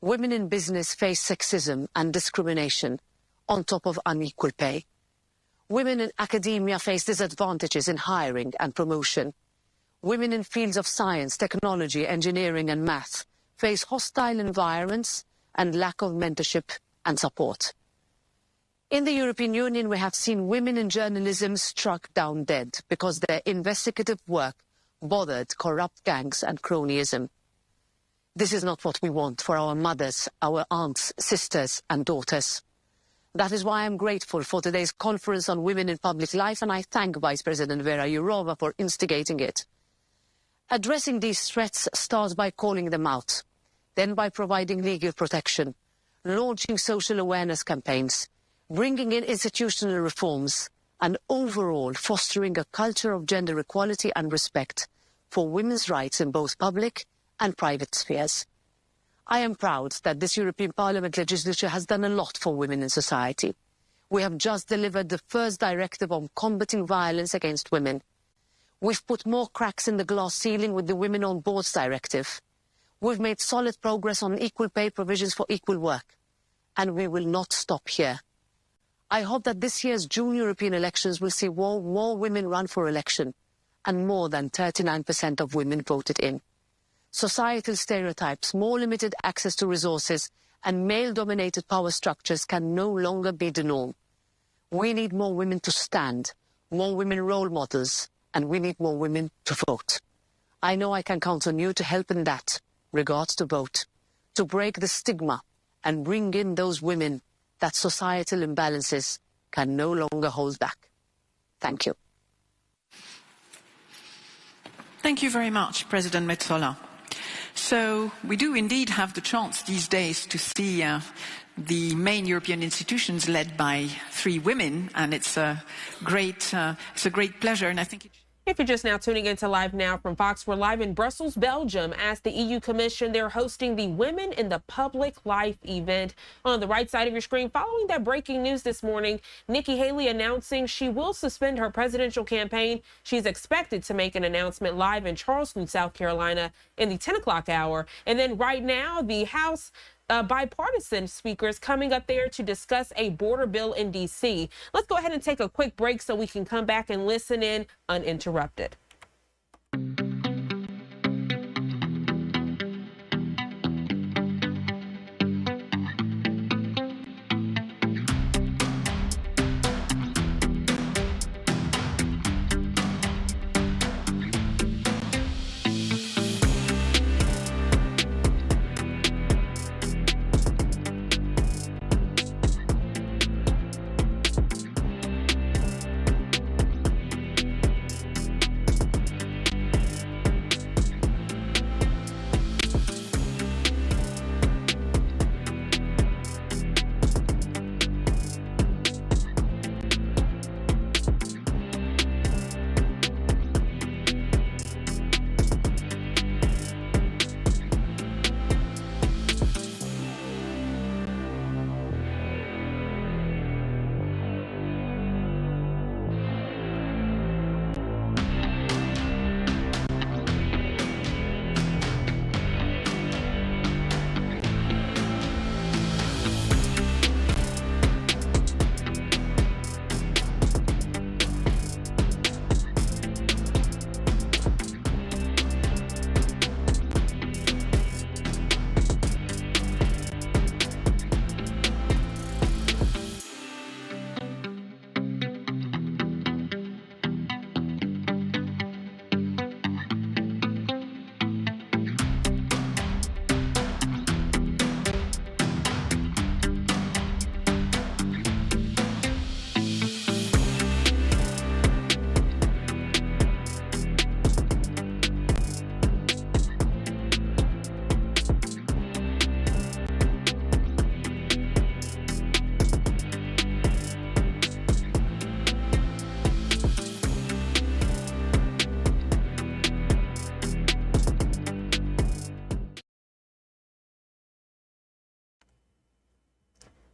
Women in business face sexism and discrimination, on top of unequal pay. Women in academia face disadvantages in hiring and promotion. Women in fields of science, technology, engineering and math face hostile environments and lack of mentorship and support. In the European Union, we have seen women in journalism struck down dead because their investigative work bothered corrupt gangs and cronyism. This is not what we want for our mothers, our aunts, sisters and daughters. That is why I'm grateful for today's conference on women in public life, and I thank Vice President Vera Jourova for instigating it. Addressing these threats starts by calling them out, then by providing legal protection, launching social awareness campaigns, bringing in institutional reforms, and overall fostering a culture of gender equality and respect for women's rights in both public and private spheres. I am proud that this European Parliament legislature has done a lot for women in society. We have just delivered the first directive on combating violence against women. We've put more cracks in the glass ceiling with the Women on Boards directive. We've made solid progress on equal pay provisions for equal work. And we will not stop here. I hope that this year's June European elections will see more women run for election, and more than 39% of women voted in. Societal stereotypes, more limited access to resources, and male-dominated power structures can no longer be the norm. We need more women to stand, more women role models, and we need more women to vote. I know I can count on you to help in that regard to vote, to break the stigma and bring in those women that societal imbalances can no longer hold back. Thank you. Thank you very much, President Metsola. So we do indeed have the chance these days to see the main European institutions led by 3 women, and it's a great pleasure. And I think if you're just now tuning into Live Now from Fox, we're live in Brussels, Belgium, as the EU Commission, they're hosting the Women in the Public Life event. On the right side of your screen, following that breaking news this morning, Nikki Haley announcing she will suspend her presidential campaign. She's expected to make an announcement live in Charleston, South Carolina in the 10 o'clock hour. And then right now, the House bipartisan speakers coming up there to discuss a border bill in D.C. Let's go ahead and take a quick break so we can come back and listen in uninterrupted.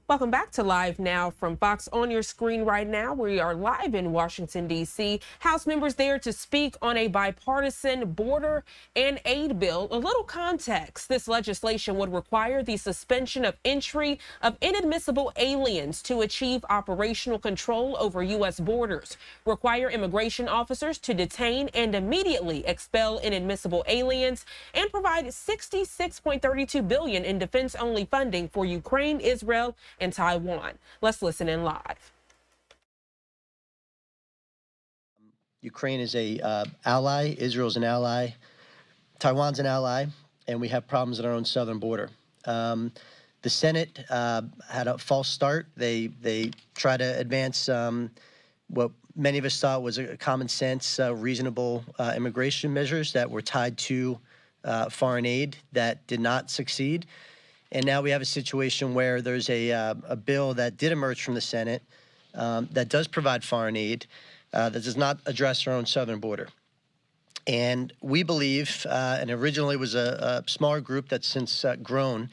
Welcome back to Live Now from Fox. On your screen right now, we are live in Washington, D.C. House members there to speak on a bipartisan border and aid bill. A little context. This legislation would require the suspension of entry of inadmissible aliens to achieve operational control over U.S. borders, require immigration officers to detain and immediately expel inadmissible aliens, and provide $66.32 billion in defense-only funding for Ukraine, Israel, and Taiwan. Let's listen in live. Ukraine is a ally. Israel's an ally. Taiwan's an ally, and we have problems at our own southern border. The Senate had a false start. They tried to advance what many of us thought was a common sense, reasonable immigration measures that were tied to foreign aid that did not succeed. And now we have a situation where there's a bill that did emerge from the Senate that does provide foreign aid that does not address our own southern border. And we believe, and originally was a smaller group that's since grown,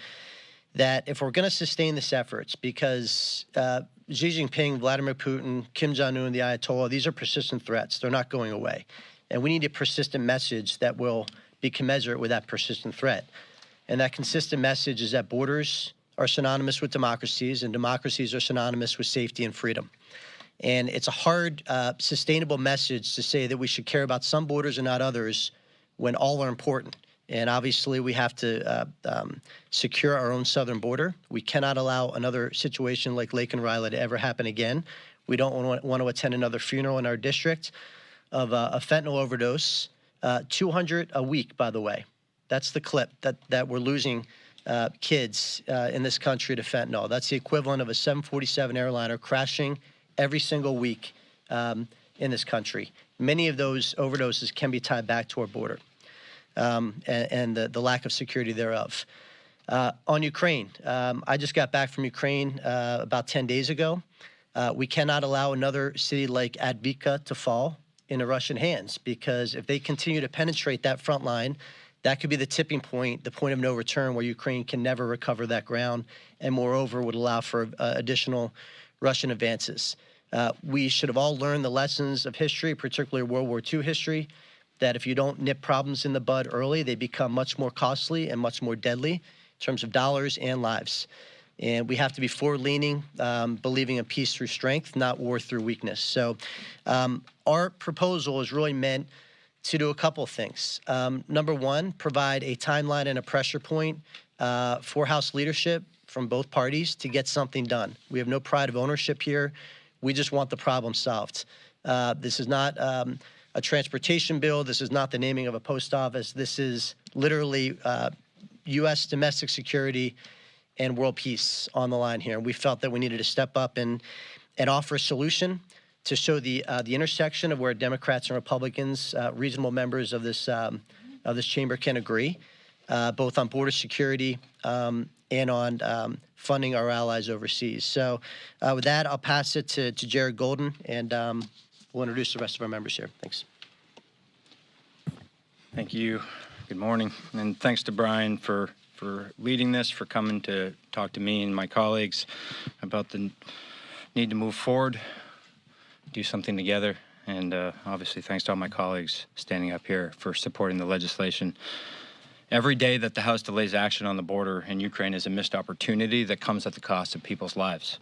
that if we're going to sustain this efforts, because Xi Jinping, Vladimir Putin, Kim Jong-un, the Ayatollah, these are persistent threats. They're not going away. And we need a persistent message that will be commensurate with that persistent threat. And that consistent message is that borders are synonymous with democracies, and democracies are synonymous with safety and freedom. And it's a hard, sustainable message to say that we should care about some borders and not others when all are important. And obviously, we have to secure our own southern border. We cannot allow another situation like Lake and Riley to ever happen again. We don't want to attend another funeral in our district of a fentanyl overdose. 200 a week, by the way. That's the clip that we're losing kids in this country to fentanyl. That's the equivalent of a 747 airliner crashing every single week in this country. Many of those overdoses can be tied back to our border and the lack of security thereof. On Ukraine, I just got back from Ukraine about 10 days ago. We cannot allow another city like Advika to fall into Russian hands, because if they continue to penetrate that front line, that could be the tipping point, the point of no return, where Ukraine can never recover that ground, and moreover would allow for additional Russian advances. We should have all learned the lessons of history, particularly World War II history, that if you don't nip problems in the bud early, they become much more costly and much more deadly in terms of dollars and lives. And we have to be forward-leaning, believing in peace through strength, not war through weakness. So our proposal is really meant to do a couple of things. Number one, provide a timeline and a pressure point for House leadership from both parties to get something done. We have no pride of ownership here. We just want the problem solved. This is not a transportation bill. This is not the naming of a post office. This is literally U.S. domestic security and world peace on the line here. And we felt that we needed to step up and offer a solution to show the intersection of where Democrats and Republicans, reasonable members of this chamber, can agree, both on border security and on funding our allies overseas. So with that, I'll pass it to Jared Golden, and we'll introduce the rest of our members here. Thanks. Thank you. Good morning. And thanks to Brian for leading this, for coming to talk to me and my colleagues about the need to move forward, do something together, and obviously thanks to all my colleagues standing up here for supporting the legislation. Every day that the House delays action on the border in Ukraine is a missed opportunity that comes at the cost of people's lives.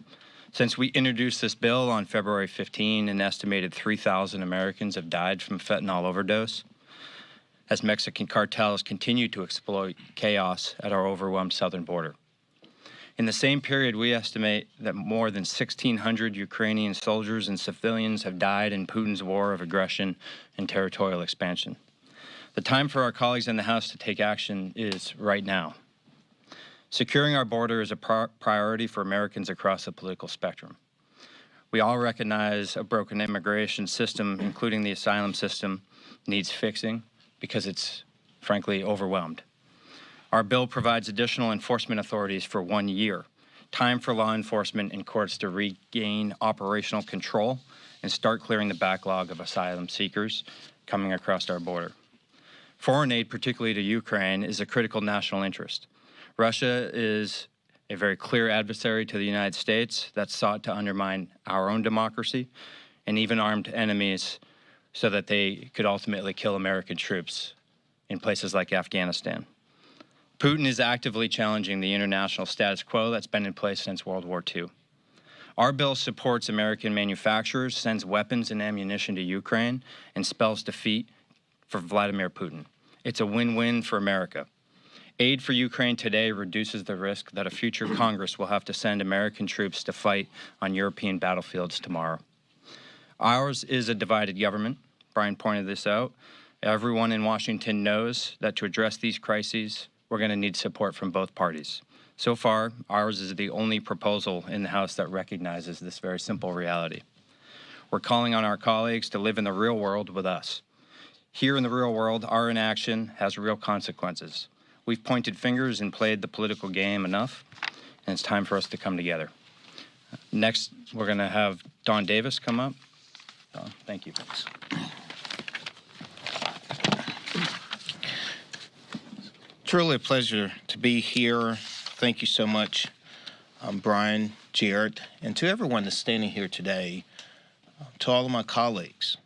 Since we introduced this bill on February 15, an estimated 3,000 Americans have died from fentanyl overdose, as Mexican cartels continue to exploit chaos at our overwhelmed southern border. In the same period, we estimate that more than 1,600 Ukrainian soldiers and civilians have died in Putin's war of aggression and territorial expansion. The time for our colleagues in the House to take action is right now. Securing our border is a priority for Americans across the political spectrum. We all recognize a broken immigration system, including the asylum system, needs fixing because it's, frankly, overwhelmed. Our bill provides additional enforcement authorities for 1 year, time for law enforcement and courts to regain operational control and start clearing the backlog of asylum seekers coming across our border. Foreign aid, particularly to Ukraine, is a critical national interest. Russia is a very clear adversary to the United States that sought to undermine our own democracy, and even armed enemies so that they could ultimately kill American troops in places like Afghanistan. Putin is actively challenging the international status quo that's been in place since World War II. Our bill supports American manufacturers, sends weapons and ammunition to Ukraine, and spells defeat for Vladimir Putin. It's a win-win for America. Aid for Ukraine today reduces the risk that a future Congress will have to send American troops to fight on European battlefields tomorrow. Ours is a divided government. Brian pointed this out. Everyone in Washington knows that to address these crises, we're going to need support from both parties. So far, ours is the only proposal in the House that recognizes this very simple reality. We're calling on our colleagues to live in the real world with us. Here in the real world, our inaction has real consequences. We've pointed fingers and played the political game enough, and it's time for us to come together. Next, we're going to have Don Davis come up. Don, thank you. Truly a pleasure to be here. Thank you so much, Brian, Jared, and to everyone that's standing here today, to all of my colleagues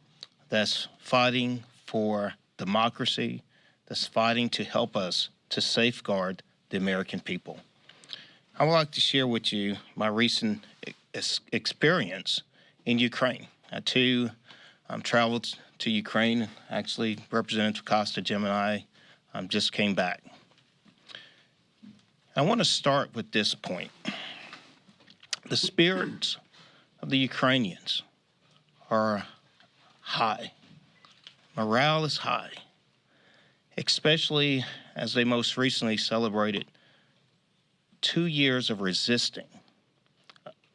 that's fighting for democracy, that's fighting to help us to safeguard the American people. I would like to share with you my recent experience in Ukraine. I, too, traveled to Ukraine. Actually, Representative Costa, Jim, and I just came back. I want to start with this point. The spirits of the Ukrainians are high. Morale is high, especially as they most recently celebrated 2 years of resisting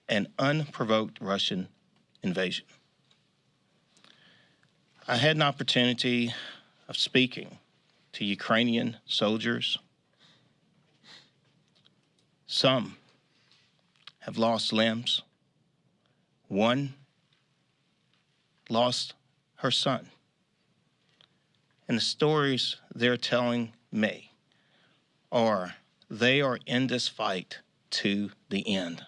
an unprovoked Russian invasion. I had an opportunity of speaking to Ukrainian soldiers. Some have lost limbs. One lost her son. And the stories they're telling me are they are in this fight to the end.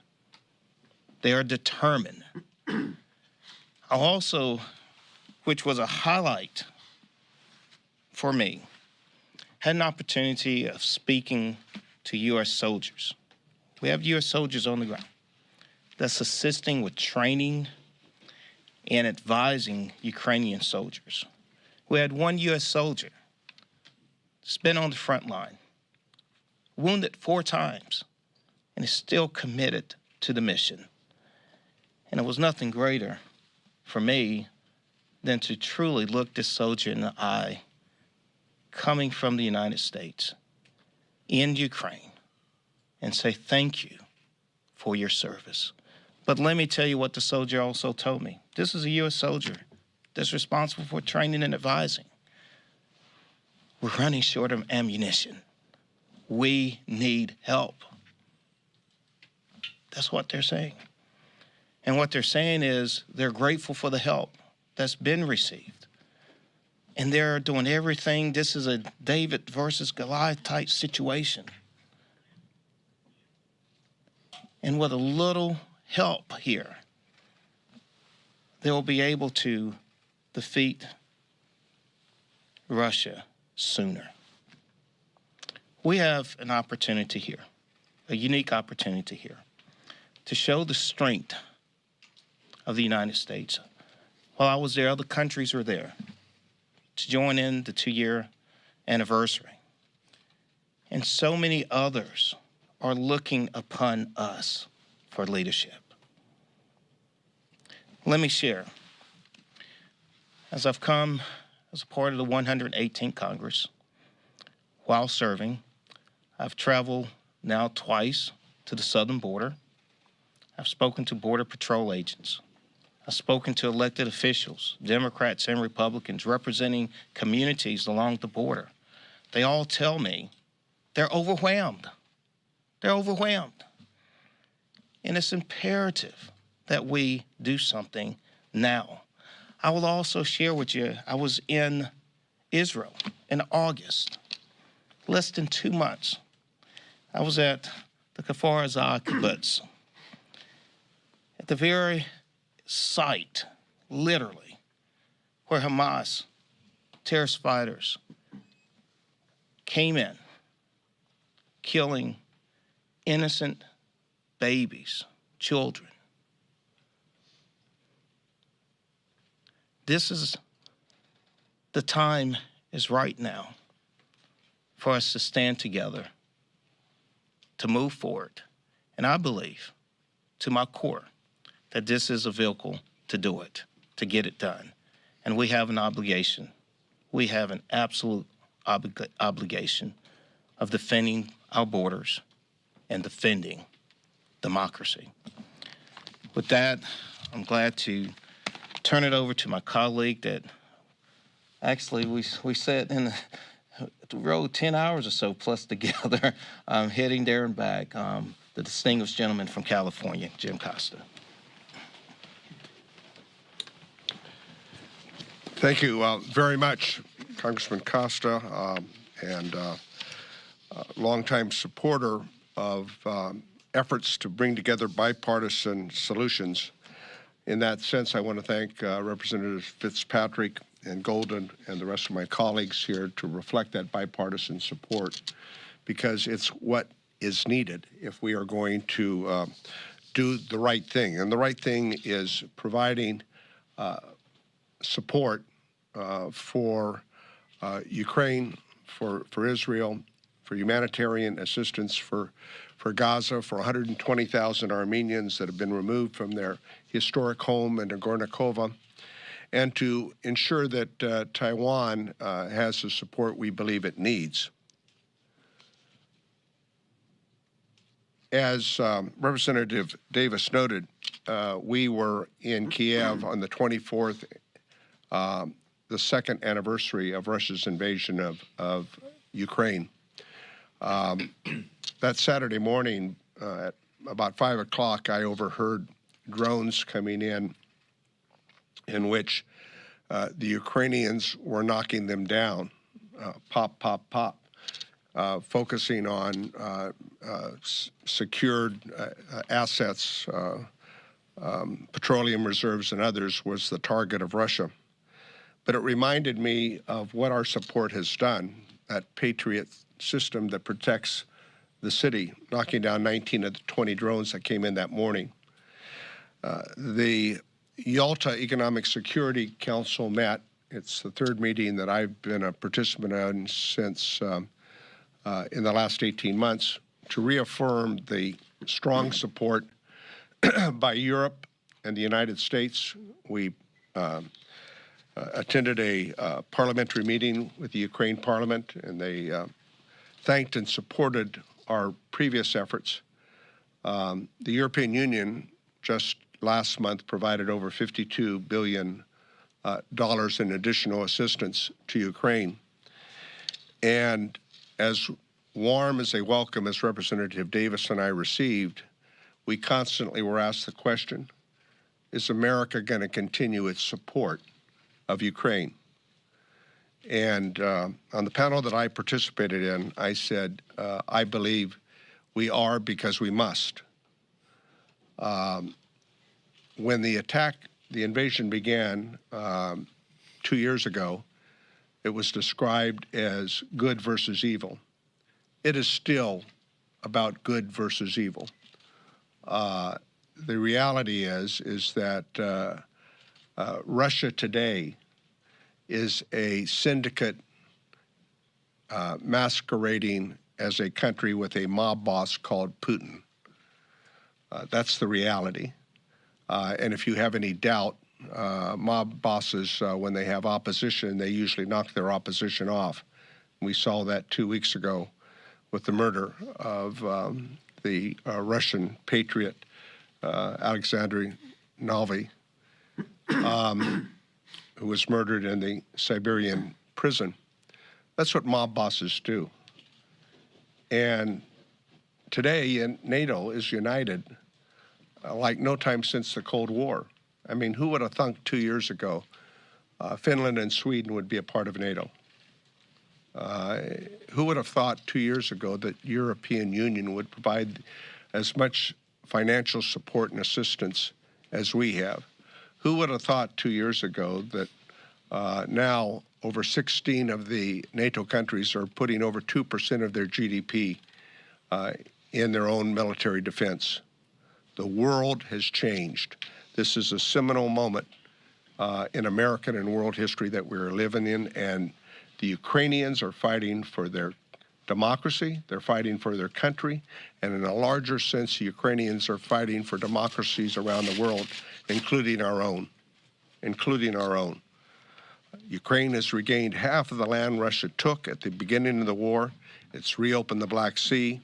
They are determined. I also, which was a highlight for me, had an opportunity of speaking to U.S. soldiers. We have U.S. soldiers on the ground that's assisting with training and advising Ukrainian soldiers. We had one U.S. soldier that's been on the front line, wounded 4 times, and is still committed to the mission. And it was nothing greater for me than to truly look this soldier in the eye coming from the United States in Ukraine and say thank you for your service. But let me tell you what the soldier also told me. This is a U.S. soldier that's responsible for training and advising. We're running short of ammunition. We need help. That's what they're saying. And what they're saying is they're grateful for the help that's been received. And they're doing everything. This is a David versus Goliath type situation. And with a little help here, they'll be able to defeat Russia sooner. We have an opportunity here, a unique opportunity here, to show the strength of the United States. While I was there, other countries were there to join in the 2-year anniversary. And so many others are looking upon us for leadership. Let me share. As I've come as a part of the 118th Congress, while serving, I've traveled now twice to the southern border. I've spoken to Border Patrol agents. I've spoken to elected officials, Democrats and Republicans, representing communities along the border. They all tell me they're overwhelmed. They're overwhelmed. And it's imperative that we do something now. I will also share with you, I was in Israel in August, less than 2 months. I was at the Kfar Aza kibbutz. At the very site, literally, where Hamas terrorist fighters came in, killing innocent babies, children. This is the time is right now for us to stand together, to move forward. And I believe, to my core, that this is a vehicle to do it, to get it done. And we have an obligation. We have an absolute obligation of defending our borders and defending democracy. With that, I'm glad to turn it over to my colleague that actually we sat in the road 10 hours or so plus together, heading there and back, the distinguished gentleman from California, Jim Costa. Thank you very much, Congressman Costa, and longtime supporter of efforts to bring together bipartisan solutions. In that sense, I want to thank Representatives Fitzpatrick and Golden and the rest of my colleagues here to reflect that bipartisan support, because it's what is needed if we are going to do the right thing. And the right thing is providing support for Ukraine, for Israel, for humanitarian assistance for Gaza, for 120,000 Armenians that have been removed from their historic home in Nagorno-Karabakh, and to ensure that Taiwan has the support we believe it needs. As Representative Davis noted, we were in Kiev on the 24th, the second anniversary of Russia's invasion of Ukraine. That Saturday morning at about 5 o'clock, I overheard drones coming in which the Ukrainians were knocking them down, pop, pop, pop, focusing on secured assets, petroleum reserves and others was the target of Russia. But it reminded me of what our support has done, that Patriot system that protects the city, knocking down 19 of the 20 drones that came in that morning. The Yalta Economic Security Council met. It's the third meeting that I've been a participant in since in the last 18 months to reaffirm the strong support by Europe and the United States. We attended a parliamentary meeting with the Ukraine Parliament, and they thanked and supported our previous efforts. The European Union just last month provided over $52 billion in additional assistance to Ukraine. And as warm as a welcome as Representative Davis and I received, we constantly were asked the question, is America going to continue its support of Ukraine? And on the panel that I participated in, I said, I believe we are because we must. When the invasion began 2 years ago, it was described as good versus evil. It is still about good versus evil. The reality is that Russia today is a syndicate masquerading as a country with a mob boss called Putin. That's the reality. And if you have any doubt, mob bosses, when they have opposition, they usually knock their opposition off. We saw that 2 weeks ago with the murder of the Russian patriot, Alexei Navalny, who was murdered in the Siberian prison. That's what mob bosses do. And today, NATO is united like no time since the Cold War. I mean, who would have thunk 2 years ago Finland and Sweden would be a part of NATO? Who would have thought 2 years ago that European Union would provide as much financial support and assistance as we have? Who would have thought 2 years ago that now over 16 of the NATO countries are putting over 2% of their GDP in their own military defense? The world has changed. This is a seminal moment in American and world history that we're living in, and the Ukrainians are fighting for their democracy, they're fighting for their country, and in a larger sense, the Ukrainians are fighting for democracies around the world, including our own. Ukraine has regained half of the land Russia took at the beginning of the war. It's reopened the Black Sea.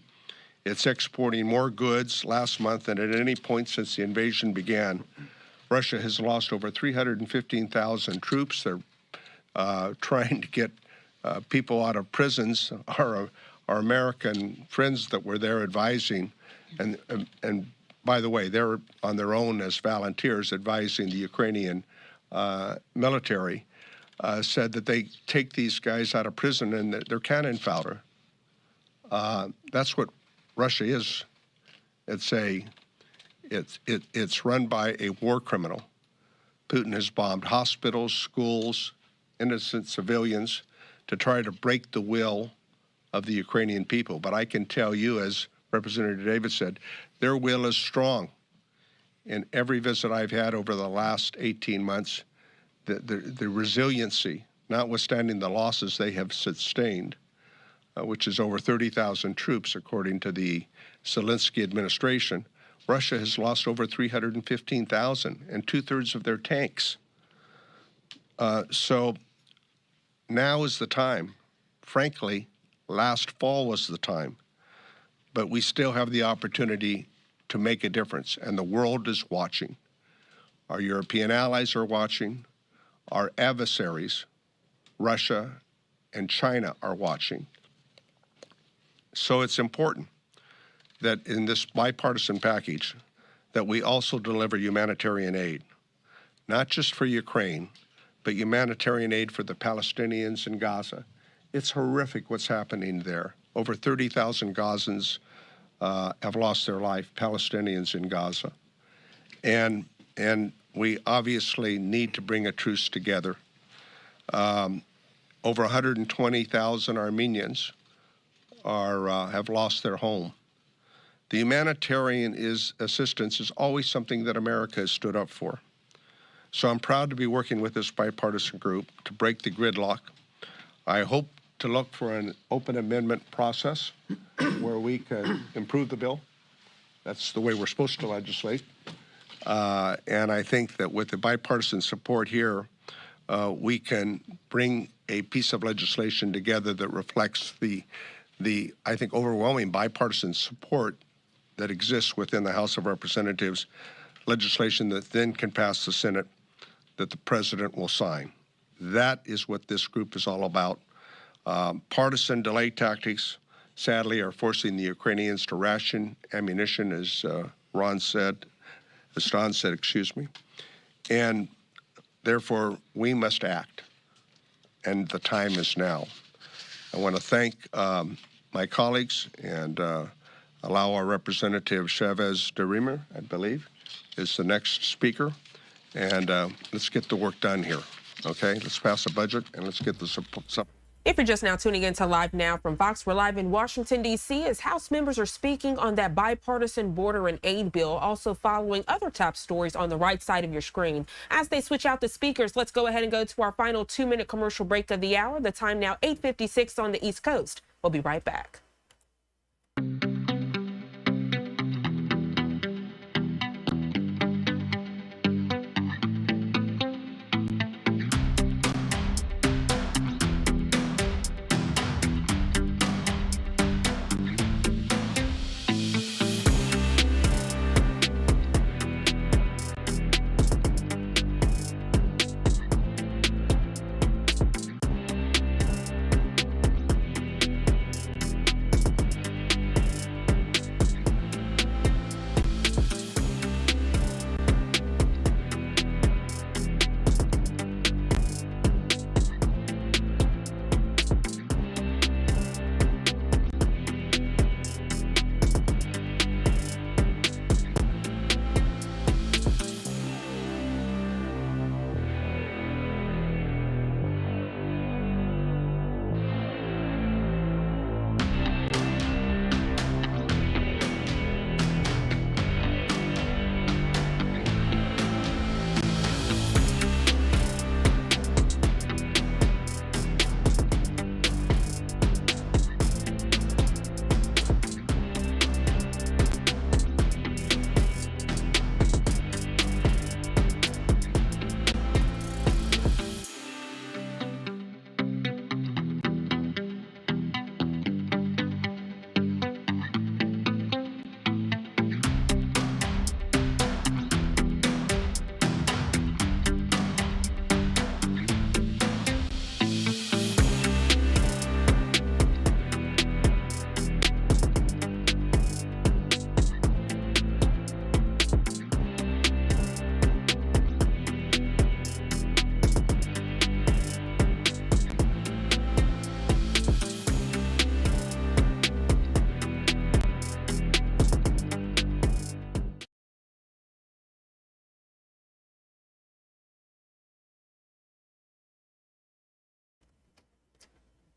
It's exporting more goods last month than at any point since the invasion began. Russia has lost over 315,000 troops. They're trying to get people out of prisons. Our American friends that were there advising, and by the way, they're on their own as volunteers advising the Ukrainian military, said that they take these guys out of prison and they're cannon fodder. That's what Russia is. It's run by a war criminal. Putin has bombed hospitals, schools, innocent civilians to try to break the will of the Ukrainian people. But I can tell you, as Representative David said, their will is strong. In every visit I've had over the last 18 months, the resiliency, notwithstanding the losses they have sustained, which is over 30,000 troops, according to the Zelensky administration, Russia has lost over 315,000 and 2/3 of their tanks. So now is the time. Frankly, last fall was the time. But we still have the opportunity to make a difference, and the world is watching. Our European allies are watching. Our adversaries, Russia and China, are watching. So it's important that in this bipartisan package that we also deliver humanitarian aid, not just for Ukraine, but humanitarian aid for the Palestinians in Gaza. It's horrific what's happening there. Over 30,000 Gazans have lost their life, Palestinians in Gaza. And we obviously need to bring a truce together. Over 120,000 Armenians have lost their home. The humanitarian assistance is always something that America has stood up for. So I'm proud to be working with this bipartisan group to break the gridlock. I hope to look for an open amendment process where we can improve the bill. That's the way we're supposed to legislate. And I think that with the bipartisan support here, we can bring a piece of legislation together that reflects the I think, overwhelming bipartisan support that exists within the House of Representatives, legislation that then can pass the Senate that the president will sign. That is what this group is all about. Partisan delay tactics, sadly, are forcing the Ukrainians to ration ammunition, as Don said, and therefore we must act, and the time is now. I want to thank my colleagues and allow our Representative Chavez de Remer, I believe, is the next speaker. And let's get the work done here, okay? Let's pass a budget and let's get the support. If you're just now tuning into Live Now from Fox, we're live in Washington, D.C. as House members are speaking on that bipartisan border and aid bill, also following other top stories on the right side of your screen. As they switch out the speakers, let's go ahead and go to our final 2-minute commercial break of the hour. The time now 8:56 on the East Coast. We'll be right back.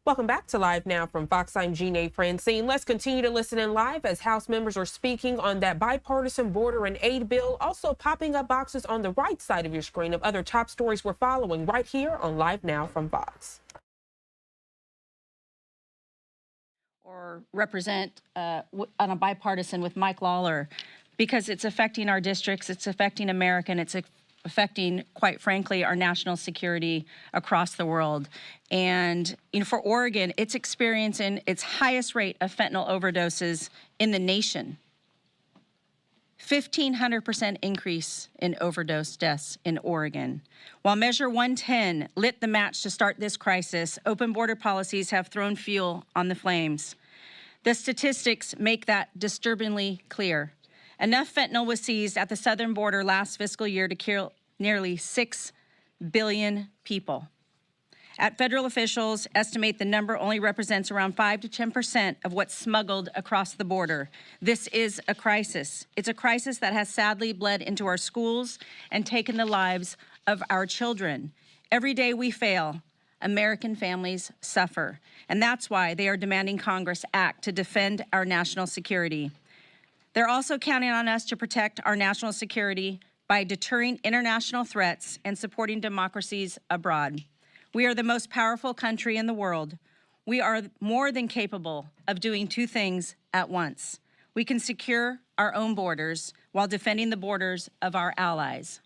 Welcome back to Live Now from Fox. I'm Jeanne Francine. Let's continue to listen in live as House members are speaking on that bipartisan border and aid bill. Also popping up boxes on the right side of your screen of other top stories we're following right here on Live Now from Fox. Or represent on a bipartisan with Mike Lawler, because it's affecting our districts, it's affecting America, and it's affecting, quite frankly, our national security across the world. And for Oregon, it's experiencing its highest rate of fentanyl overdoses in the nation. 1,500% increase in overdose deaths in Oregon. While Measure 110 lit the match to start this crisis, open border policies have thrown fuel on the flames. The statistics make that disturbingly clear. Enough fentanyl was seized at the southern border last fiscal year to kill nearly 6 billion people. At federal officials estimate the number only represents around 5 to 10% of what's smuggled across the border. This is a crisis. It's a crisis that has sadly bled into our schools and taken the lives of our children. Every day we fail, American families suffer. And that's why they are demanding Congress act to defend our national security. They're also counting on us to protect our national security by deterring international threats and supporting democracies abroad. We are the most powerful country in the world. We are more than capable of doing two things at once. We can secure our own borders while defending the borders of our allies.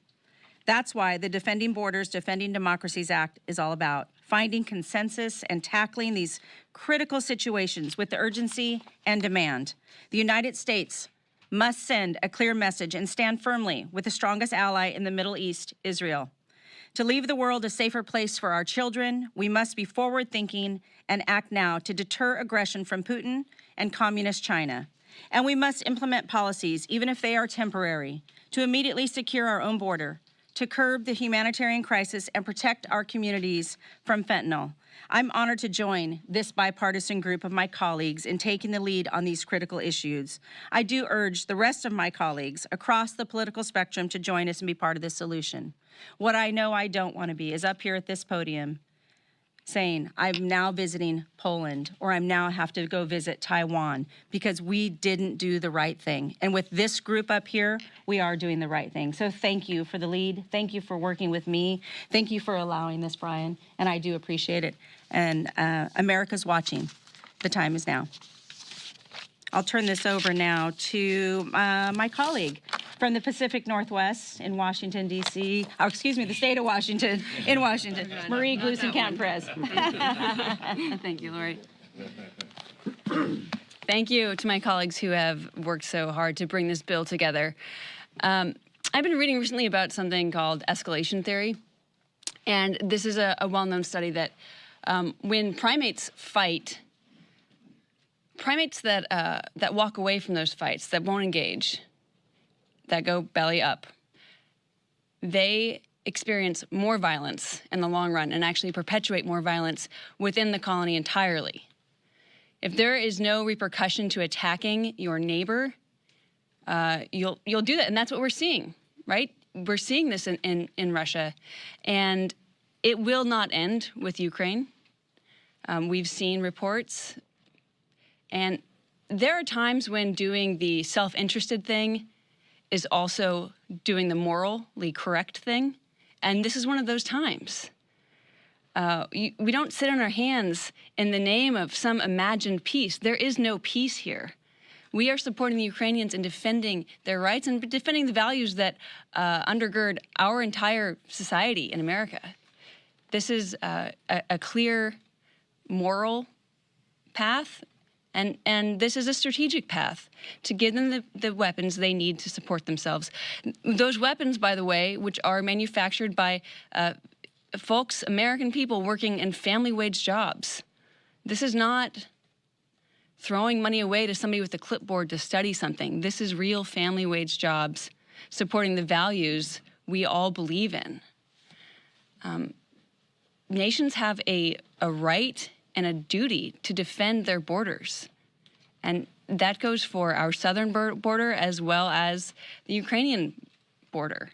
That's why the Defending Borders, Defending Democracies Act is all about finding consensus and tackling these critical situations with the urgency and demand. The United States must send a clear message and stand firmly with the strongest ally in the Middle East, Israel. To leave the world a safer place for our children, we must be forward-thinking and act now to deter aggression from Putin and communist China. And we must implement policies, even if they are temporary, to immediately secure our own border, to curb the humanitarian crisis and protect our communities from fentanyl. I'm honored to join this bipartisan group of my colleagues in taking the lead on these critical issues. I do urge the rest of my colleagues across the political spectrum to join us and be part of this solution. What I know I don't want to be is up here at this podium saying, I'm now visiting Poland, or I'm now have to go visit Taiwan, because we didn't do the right thing. And with this group up here, we are doing the right thing. So thank you for the lead. Thank you for working with me. Thank you for allowing this, Brian, and I do appreciate it. And America's watching. The time is now. I'll turn this over now to my colleague from the Pacific Northwest in Washington, D.C., or excuse me, the state of Washington, in Washington, Marie Gluesenkamp-Perez. Thank you, Lori. Thank you to my colleagues who have worked so hard to bring this bill together. I've been reading recently about something called escalation theory, and this is a well-known study that when primates fight, primates that walk away from those fights, that won't engage, that go belly up, they experience more violence in the long run and actually perpetuate more violence within the colony entirely. If there is no repercussion to attacking your neighbor, you'll do that, and that's what we're seeing, right? We're seeing this in Russia, and it will not end with Ukraine. We've seen reports, and there are times when doing the self-interested thing is also doing the morally correct thing, and this is one of those times. We don't sit on our hands in the name of some imagined peace. There is no peace here. We are supporting the Ukrainians in defending their rights and defending the values that undergird our entire society in America. This is a clear moral path, and this is a strategic path to give them the weapons they need to support themselves. Those weapons, by the way, which are manufactured by folks, American people working in family wage jobs. This is not throwing money away to somebody with a clipboard to study something. This is real family wage jobs supporting the values we all believe in. Nations have a right and a duty to defend their borders. And that goes for our southern border as well as the Ukrainian border.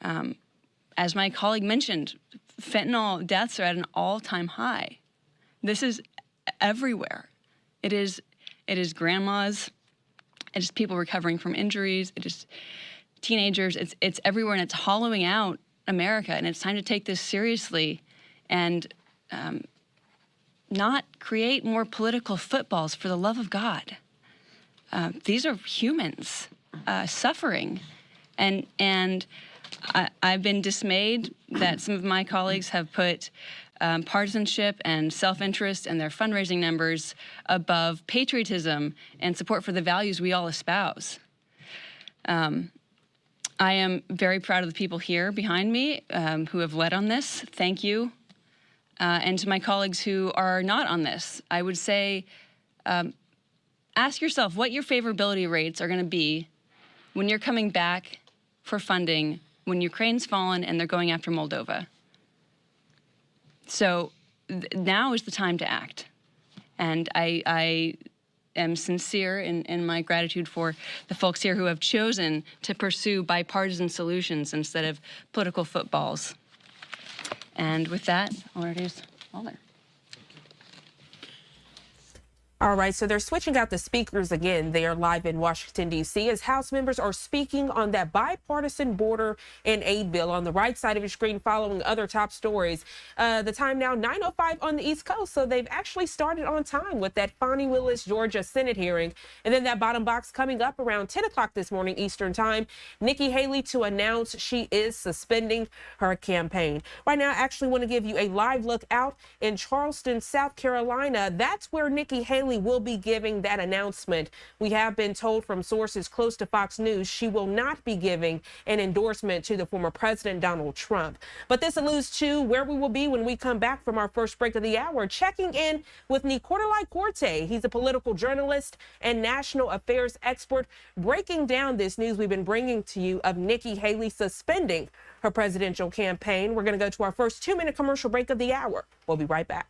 As my colleague mentioned, fentanyl deaths are at an all-time high. This is everywhere. It is grandmas. It is people recovering from injuries. It is teenagers. It's everywhere, and it's hollowing out America. And it's time to take this seriously and not create more political footballs, for the love of God. These are humans suffering. And I've been dismayed that some of my colleagues have put partisanship and self-interest and their fundraising numbers above patriotism and support for the values we all espouse. I am very proud of the people here behind me who have led on this. Thank you. And to my colleagues who are not on this, I would say, ask yourself what your favorability rates are going to be when you're coming back for funding when Ukraine's fallen and they're going after Moldova. So now is the time to act. And I am sincere in my gratitude for the folks here who have chosen to pursue bipartisan solutions instead of political footballs. And with that, I'll introduce Walter. All right, so they're switching out the speakers again. They are live in Washington, D.C., as House members are speaking on that bipartisan border and aid bill. On the right side of your screen, following other top stories. The time now, 9:05 on the East Coast, so they've actually started on time with that Fani Willis, Georgia Senate hearing. And then that bottom box coming up around 10 o'clock this morning Eastern time, Nikki Haley to announce she is suspending her campaign. Right now, I actually want to give you a live look out in Charleston, South Carolina. That's where Nikki Haley will be giving that announcement. We have been told from sources close to Fox News she will not be giving an endorsement to the former president Donald Trump. But this alludes to where we will be when we come back from our first break of the hour, checking in with Nicolai Corte. He's a political journalist and national affairs expert, breaking down this news we've been bringing to you of Nikki Haley suspending her presidential campaign. We're going to go to our first 2-minute commercial break of the hour. We'll be right back.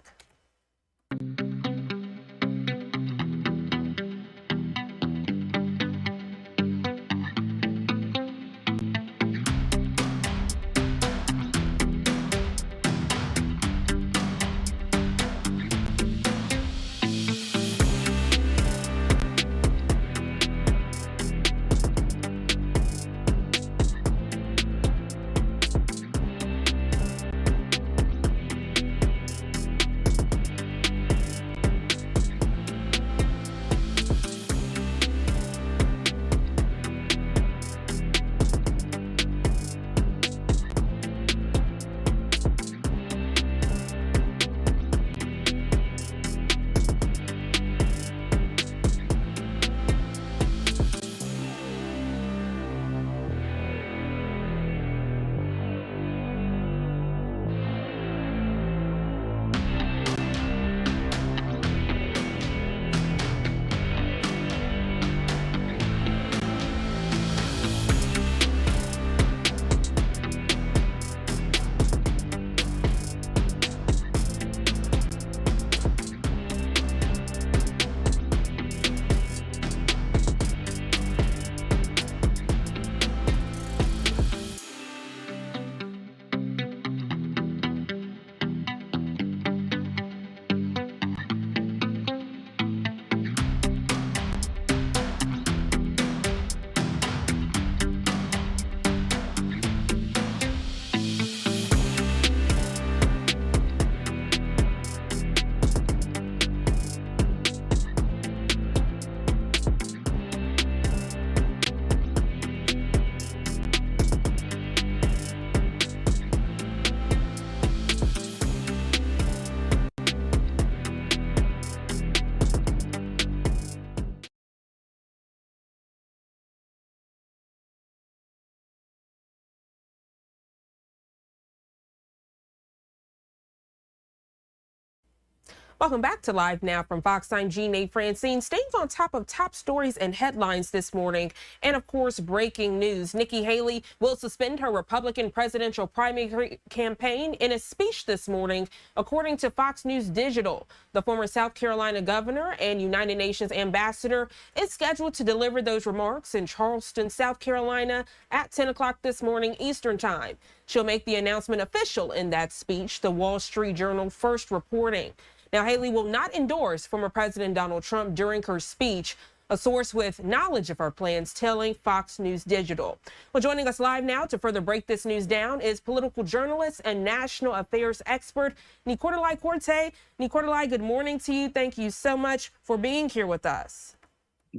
Welcome back to Live Now from Fox. I'm Jeanne Francine. Staying on top of top stories and headlines this morning. And of course, breaking news. Nikki Haley will suspend her Republican presidential primary campaign in a speech this morning, according to Fox News Digital. The former South Carolina governor and United Nations ambassador is scheduled to deliver those remarks in Charleston, South Carolina at 10 o'clock this morning Eastern time. She'll make the announcement official in that speech, the Wall Street Journal first reporting. Now, Haley will not endorse former President Donald Trump during her speech, a source with knowledge of her plans telling Fox News Digital. Well, joining us live now to further break this news down is political journalist and national affairs expert Nikki Haley. Nikki, good morning to you. Thank you so much for being here with us.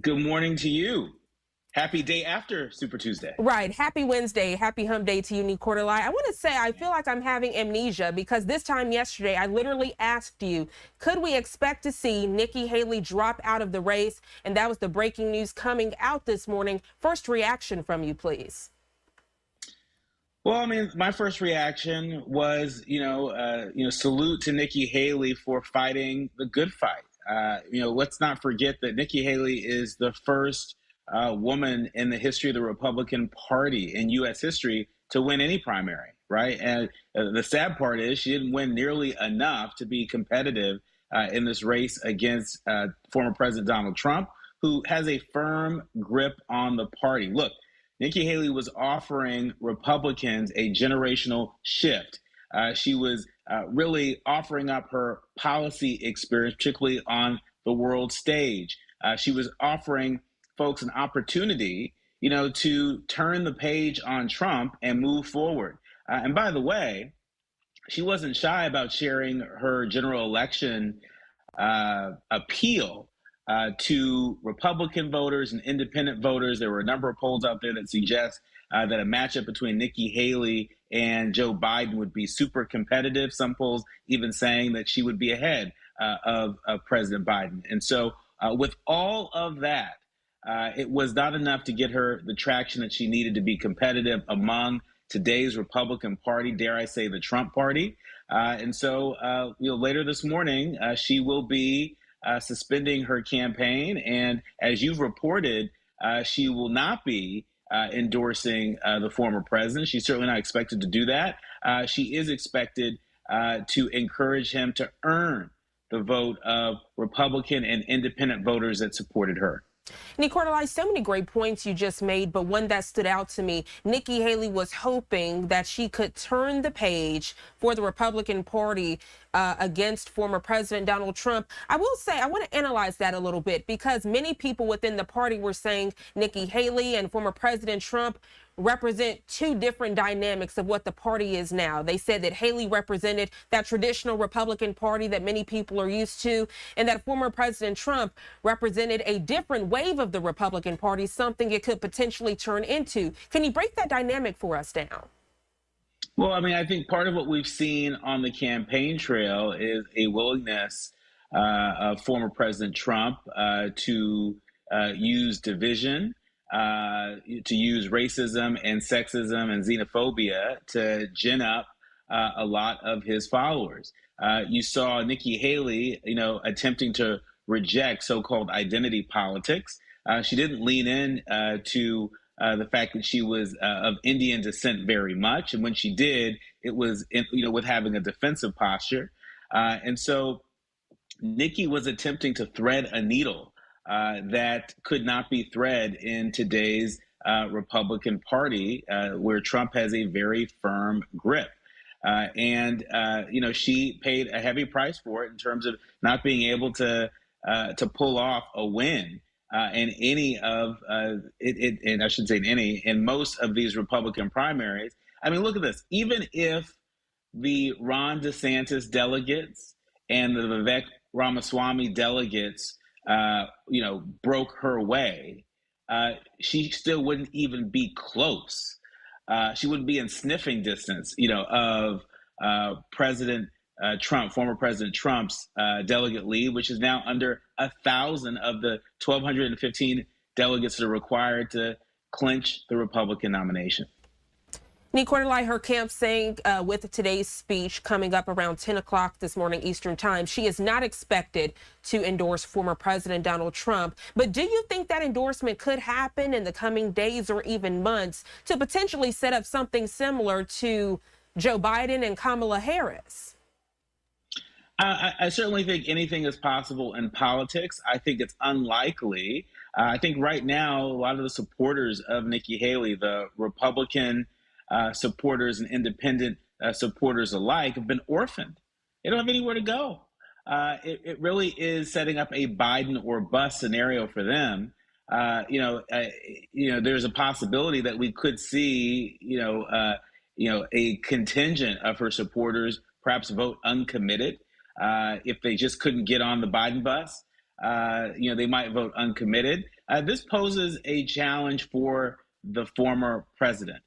Good morning to you. Happy day after Super Tuesday. Right. Happy Wednesday. Happy hump day to you, Nikki Haley. I want to say I feel like I'm having amnesia because this time yesterday I literally asked you, could we expect to see Nikki Haley drop out of the race? And that was the breaking news coming out this morning. First reaction from you, please. Well, I mean, my first reaction was, salute to Nikki Haley for fighting the good fight. Let's not forget that Nikki Haley is the first woman in the history of the Republican Party in U.S. history to win any primary, right? And the sad part is she didn't win nearly enough to be competitive in this race against former President Donald Trump, who has a firm grip on the party. Look, Nikki Haley was offering Republicans a generational shift. She was really offering up her policy experience, particularly on the world stage. She was offering folks an opportunity, to turn the page on Trump and move forward. And by the way, she wasn't shy about sharing her general election appeal to Republican voters and independent voters. There were a number of polls out there that suggest that a matchup between Nikki Haley and Joe Biden would be super competitive. Some polls even saying that she would be ahead of President Biden. And so with all of that, it was not enough to get her the traction that she needed to be competitive among today's Republican Party, dare I say the Trump Party. And so later this morning, she will be suspending her campaign. And as you've reported, she will not be endorsing the former president. She's certainly not expected to do that. She is expected to encourage him to earn the vote of Republican and independent voters that supported her. Nikki Haley, so many great points you just made, but one that stood out to me, Nikki Haley was hoping that she could turn the page for the Republican Party against former President Donald Trump. I will say, I want to analyze that a little bit because many people within the party were saying Nikki Haley and former President Trump represent two different dynamics of what the party is now. They said that Haley represented that traditional Republican Party that many people are used to, and that former President Trump represented a different wave of the Republican Party, something it could potentially turn into. Can you break that dynamic for us down? Well, I mean, I think part of what we've seen on the campaign trail is a willingness of former President Trump to use division, to use racism and sexism and xenophobia to gin up a lot of his followers. You saw Nikki Haley, attempting to reject so-called identity politics. She didn't lean in to the fact that she was of Indian descent very much. And when she did, it was, with having a defensive posture. And so Nikki was attempting to thread a needle that could not be thread in today's Republican Party, where Trump has a very firm grip. She paid a heavy price for it in terms of not being able to pull off a win in any of and I should say in most of these Republican primaries. I mean, look at this. Even if the Ron DeSantis delegates and the Vivek Ramaswamy delegates broke her way, she still wouldn't even be close. She wouldn't be in sniffing distance, of President Trump, former President Trump's delegate lead, which is now under 1,000 of the 1,215 delegates that are required to clinch the Republican nomination. Nikki Haley, her camp saying with today's speech coming up around 10 o'clock this morning Eastern time, she is not expected to endorse former President Donald Trump. But do you think that endorsement could happen in the coming days or even months to potentially set up something similar to Joe Biden and Kamala Harris? I certainly think anything is possible in politics. I think it's unlikely. I think right now, a lot of the supporters of Nikki Haley, the Republican supporters and independent supporters alike, have been orphaned. They don't have anywhere to go. it really is setting up a Biden or bust scenario for them. There's a possibility that we could see, a contingent of her supporters perhaps vote uncommitted. If they just couldn't get on the Biden bus, they might vote uncommitted. This poses a challenge for the former president.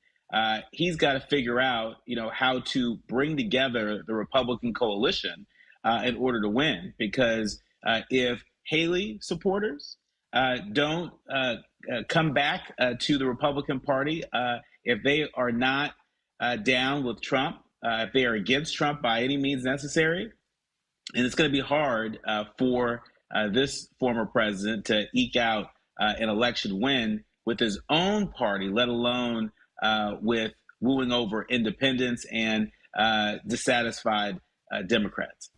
He's got to figure out, how to bring together the Republican coalition in order to win. Because if Haley supporters don't come back to the Republican Party, if they are not down with Trump, if they are against Trump by any means necessary, and it's going to be hard for this former president to eke out an election win with his own party, let alone with wooing over independents and dissatisfied Democrats.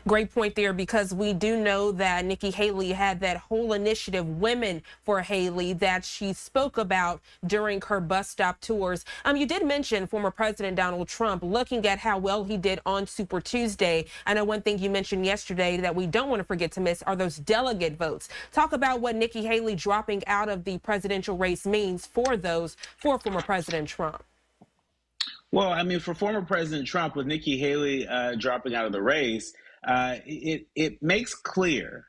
Great point there, because we do know that Nikki Haley had that whole initiative, Women for Haley, that she spoke about during her bus stop tours. You did mention former President Donald Trump looking at how well he did on Super Tuesday. I know one thing you mentioned yesterday that we don't want to forget to miss are those delegate votes. Talk about what Nikki Haley dropping out of the presidential race means for former President Trump. Well, for former President Trump, with Nikki Haley dropping out of the race, it makes clear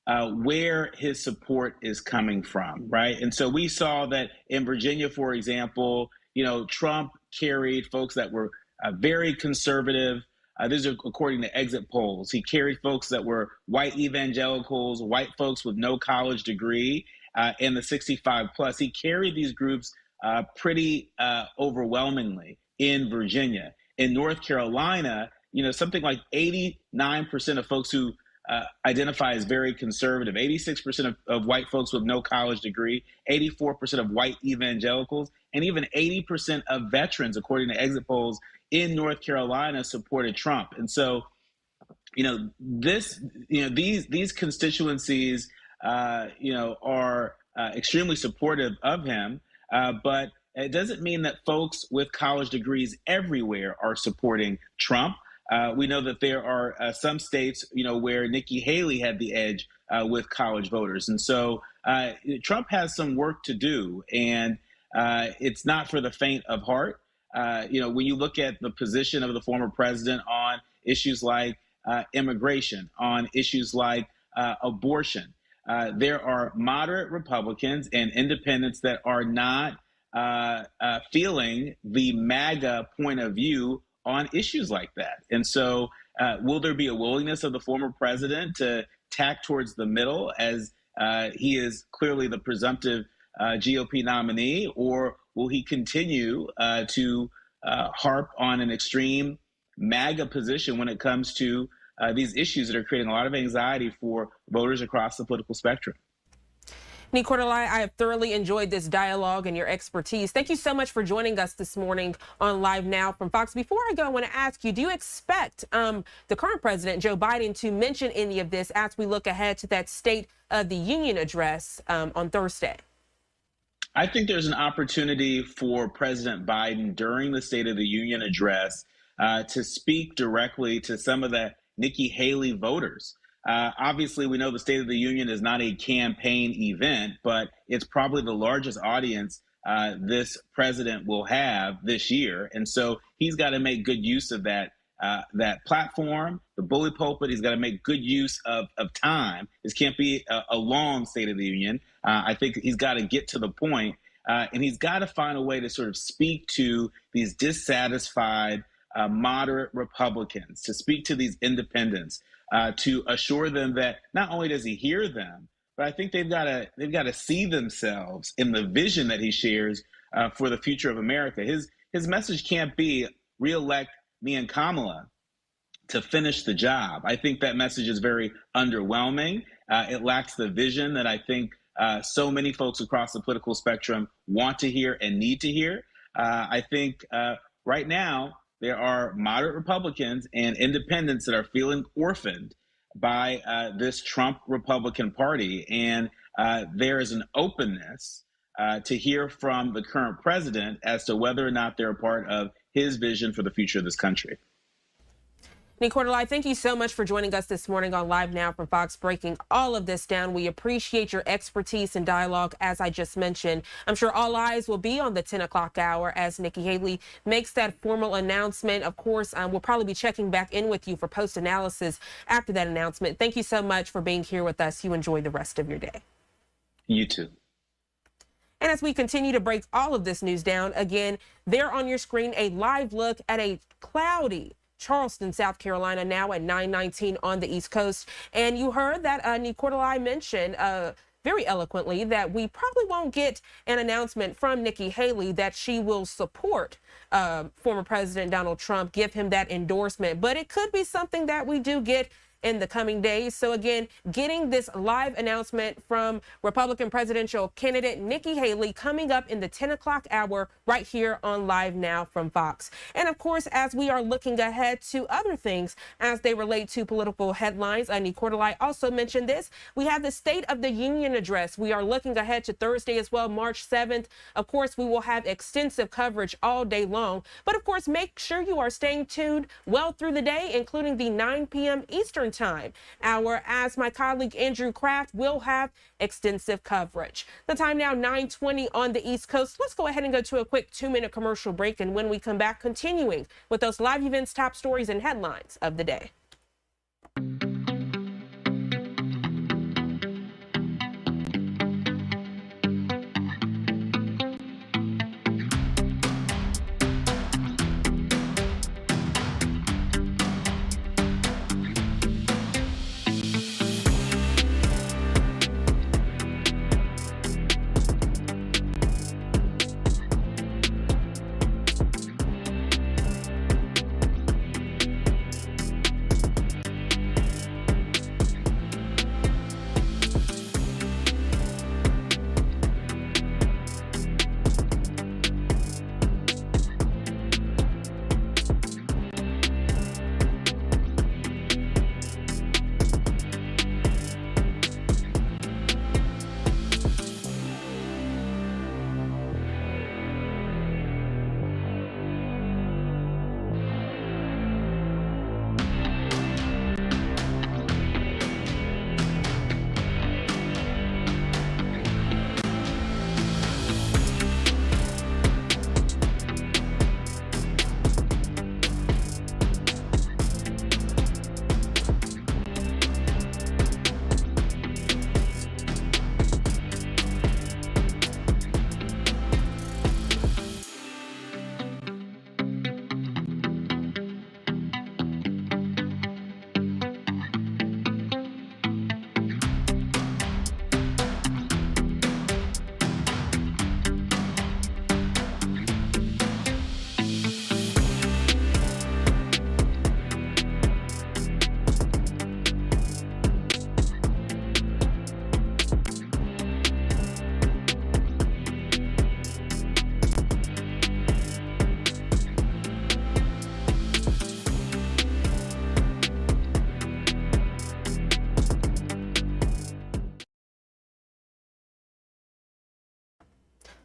where his support is coming from, right? And so we saw that in Virginia, for example, Trump carried folks that were very conservative. These are according to exit polls. He carried folks that were white evangelicals, white folks with no college degree, and the 65 plus. He carried these groups pretty overwhelmingly in Virginia. In North Carolina, something like 89% of folks who identify as very conservative, 86% of white folks with no college degree, 84% of white evangelicals, and even 80% of veterans, according to exit polls in North Carolina, supported Trump. And so, these constituencies, are extremely supportive of him, but it doesn't mean that folks with college degrees everywhere are supporting Trump. We know that there are some states, where Nikki Haley had the edge with college voters. And so Trump has some work to do, and it's not for the faint of heart. When you look at the position of the former president on issues like immigration, on issues like abortion, there are moderate Republicans and independents that are not feeling the MAGA point of view on issues like that. And so will there be a willingness of the former president to tack towards the middle, as he is clearly the presumptive GOP nominee, or will he continue to harp on an extreme MAGA position when it comes to these issues that are creating a lot of anxiety for voters across the political spectrum? Nikki Haley, I have thoroughly enjoyed this dialogue and your expertise. Thank you so much for joining us this morning on Live Now from Fox. Before I go, I want to ask you, do you expect the current president, Joe Biden, to mention any of this as we look ahead to that State of the Union address on Thursday? I think there's an opportunity for President Biden during the State of the Union address to speak directly to some of the Nikki Haley voters. Obviously, we know the State of the Union is not a campaign event, but it's probably the largest audience this president will have this year. And so he's got to make good use of that platform, the bully pulpit. He's got to make good use of time. This can't be a long State of the Union. I think he's got to get to the point, and he's got to find a way to sort of speak to these dissatisfied moderate Republicans, to speak to these independents, to assure them that not only does he hear them, but I think they've got to see themselves in the vision that he shares for the future of America. His message can't be reelect me and Kamala to finish the job. I think that message is very underwhelming. It lacks the vision that I think so many folks across the political spectrum want to hear and need to hear. I think right now, there are moderate Republicans and independents that are feeling orphaned by this Trump Republican Party. And there is an openness to hear from the current president as to whether or not they're a part of his vision for the future of this country. Nikki, thank you so much for joining us this morning on Live Now from Fox, breaking all of this down. We appreciate your expertise and dialogue, as I just mentioned. I'm sure all eyes will be on the 10 o'clock hour as Nikki Haley makes that formal announcement. Of course, we'll probably be checking back in with you for post-analysis after that announcement. Thank you so much for being here with us. You enjoy the rest of your day. You too. And as we continue to break all of this news down, again, there on your screen, a live look at a cloudy Charleston, South Carolina, now at 9:19 on the East Coast. And you heard that Nikki mentioned very eloquently that we probably won't get an announcement from Nikki Haley that she will support former President Donald Trump, give him that endorsement. But it could be something that we do get in the coming days. So again, getting this live announcement from Republican presidential candidate Nikki Haley coming up in the 10 o'clock hour right here on Live Now from Fox. And of course, as we are looking ahead to other things as they relate to political headlines, Nikki also mentioned this. We have the State of the Union address. We are looking ahead to Thursday as well, March 7th. Of course, we will have extensive coverage all day long. But of course, make sure you are staying tuned well through the day, including the 9 p.m. Eastern time hour, as my colleague Andrew Kraft will have extensive coverage. The time now 9:20 on the East Coast. Let's go ahead and go to a quick 2-minute commercial break, and when we come back, continuing with those live events, top stories, and headlines of the day.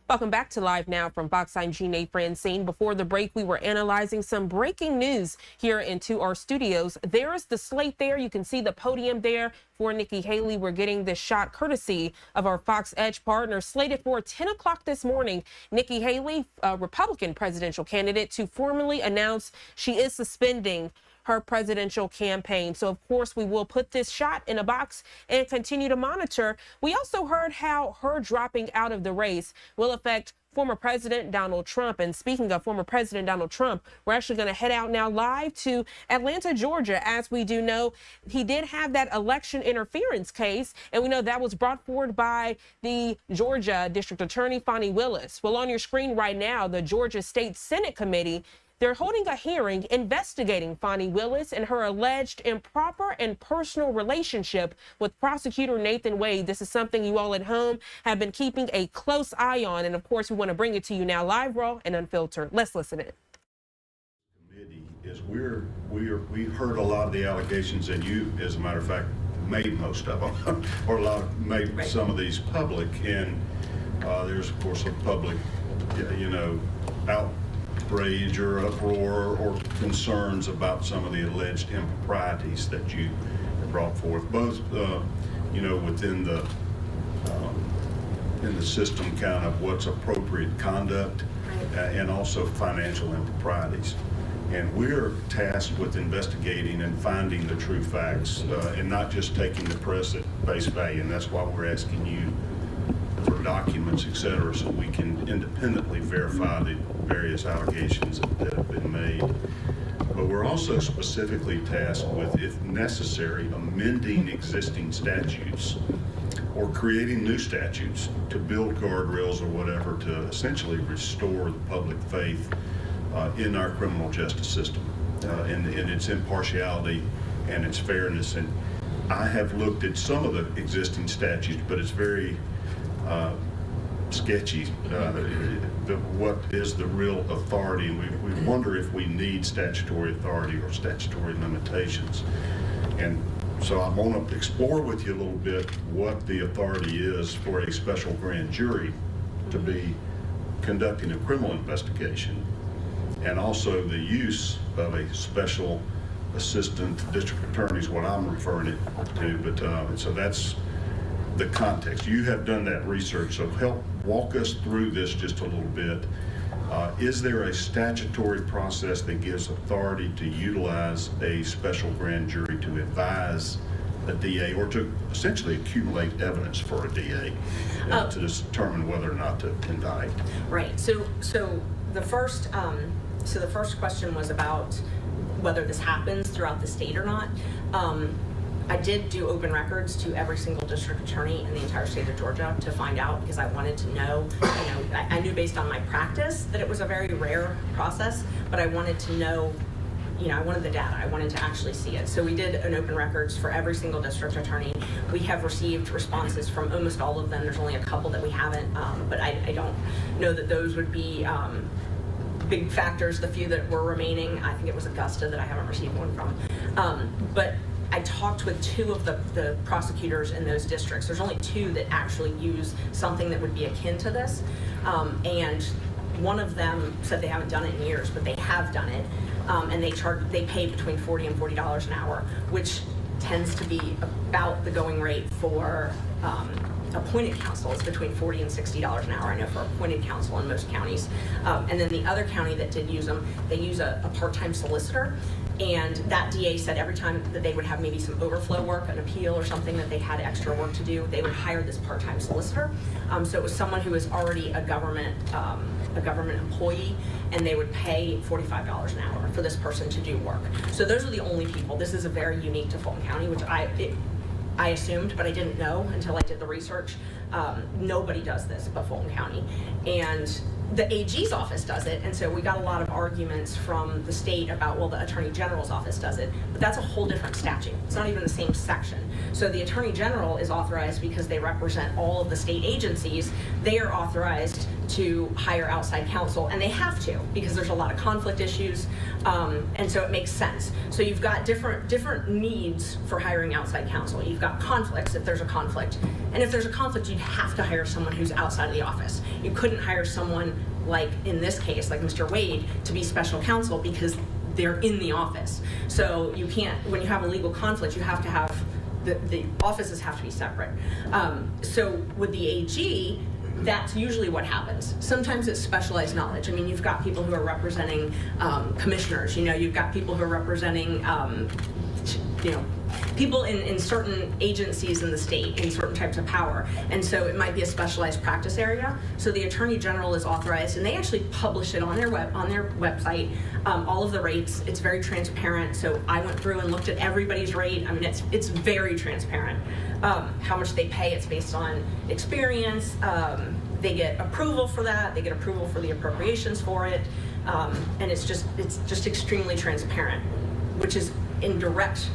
Welcome back to Live Now from Fox. I'm Jeanne Francine. Before the break, we were analyzing some breaking news here into our studios. There's the slate there. You can see the podium there for Nikki Haley. We're getting this shot courtesy of our Fox Edge partner. Slated for 10 o'clock this morning, Nikki Haley, a Republican presidential candidate, to formally announce she is suspending her presidential campaign. So, of course, we will put this shot in a box and continue to monitor. We also heard how her dropping out of the race will affect former President Donald Trump. And speaking of former President Donald Trump, we're actually going to head out now live to Atlanta, Georgia. As we do know, he did have that election interference case, and we know that was brought forward by the Georgia District Attorney, Fani Willis. Well, on your screen right now, the Georgia State Senate Committee, they're holding a hearing investigating Fani Willis and her alleged improper and personal relationship with prosecutor Nathan Wade. This is something you all at home have been keeping a close eye on. And of course, we want to bring it to you now live, raw, and unfiltered. Let's listen in. Is we heard a lot of the allegations, and you, as a matter of fact, made most of them, or made some of these public. And there's, of course, a public, outrage or uproar or concerns about some of the alleged improprieties that you have brought forth, both you know, within the in the system, kind of what's appropriate conduct, and also financial improprieties. And we're tasked with investigating and finding the true facts, and not just taking the press at face value. And that's why we're asking you for documents, et cetera, so we can independently verify the various allegations that have been made. But we're also specifically tasked with, if necessary, amending existing statutes or creating new statutes to build guardrails or whatever to essentially restore the public faith in our criminal justice system, in its impartiality and its fairness. And I have looked at some of the existing statutes, but it's very sketchy. What is the real authority? And we wonder if we need statutory authority or statutory limitations. And so I want to explore with you a little bit what the authority is for a special grand jury to be conducting a criminal investigation, and also the use of a special assistant district attorney is what I'm referring it to. But so that's the context. You have done that research, so help walk us through this just a little bit. Is there a statutory process that gives authority to utilize a special grand jury to advise a DA or to essentially accumulate evidence for a DA to determine whether or not to indict? Right. So the first question was about whether this happens throughout the state or not. I did do open records to every single district attorney in the entire state of Georgia to find out, because I wanted to know, I knew based on my practice that it was a very rare process, but I wanted to know, I wanted the data. I wanted to actually see it. So we did an open records for every single district attorney. We have received responses from almost all of them. There's only a couple that we haven't, but I don't know that those would be big factors. The few that were remaining, I think it was Augusta that I haven't received one from. But I talked with two of the prosecutors in those districts. There's only two that actually use something that would be akin to this. And one of them said they haven't done it in years, but they have done it. And they pay between $40 and $40 an hour, which tends to be about the going rate for appointed counsel. Is between $40 and $60 an hour, I know, for appointed counsel in most counties. And then the other county that did use them, they use a part-time solicitor. And that DA said every time that they would have maybe some overflow work, an appeal or something that they had extra work to do, they would hire this part-time solicitor. So it was someone who was already a government employee, and they would pay $45 an hour for this person to do work. So those are the only people. This is a very unique to Fulton County, which I assumed, but I didn't know until I did the research. Nobody does this but Fulton County. And the AG's office does it, and so we got a lot of arguments from the state about, well, the Attorney General's office does it, but that's a whole different statute. It's not even the same section. So the Attorney General is authorized because they represent all of the state agencies. They are authorized to hire outside counsel, and they have to because there's a lot of conflict issues, and so it makes sense. So you've got different needs for hiring outside counsel. You've got conflicts if there's a conflict, and if there's a conflict, you'd have to hire someone who's outside of the office. You couldn't hire someone like in this case, like Mr. Wade, to be special counsel because they're in the office. So you can't, when you have a legal conflict, you have to have, the offices have to be separate. So with the AG, that's usually what happens. Sometimes it's specialized knowledge. I mean, you've got people who are representing commissioners, you've got people who are representing, people in certain agencies in the state, in certain types of power. And so it might be a specialized practice area. So the Attorney General is authorized, and they actually publish it on their website, all of the rates. It's very transparent. So I went through and looked at everybody's rate. I mean, it's very transparent. How much they pay, it's based on experience. They get approval for that. They get approval for the appropriations for it. And it's just extremely transparent, which is in direct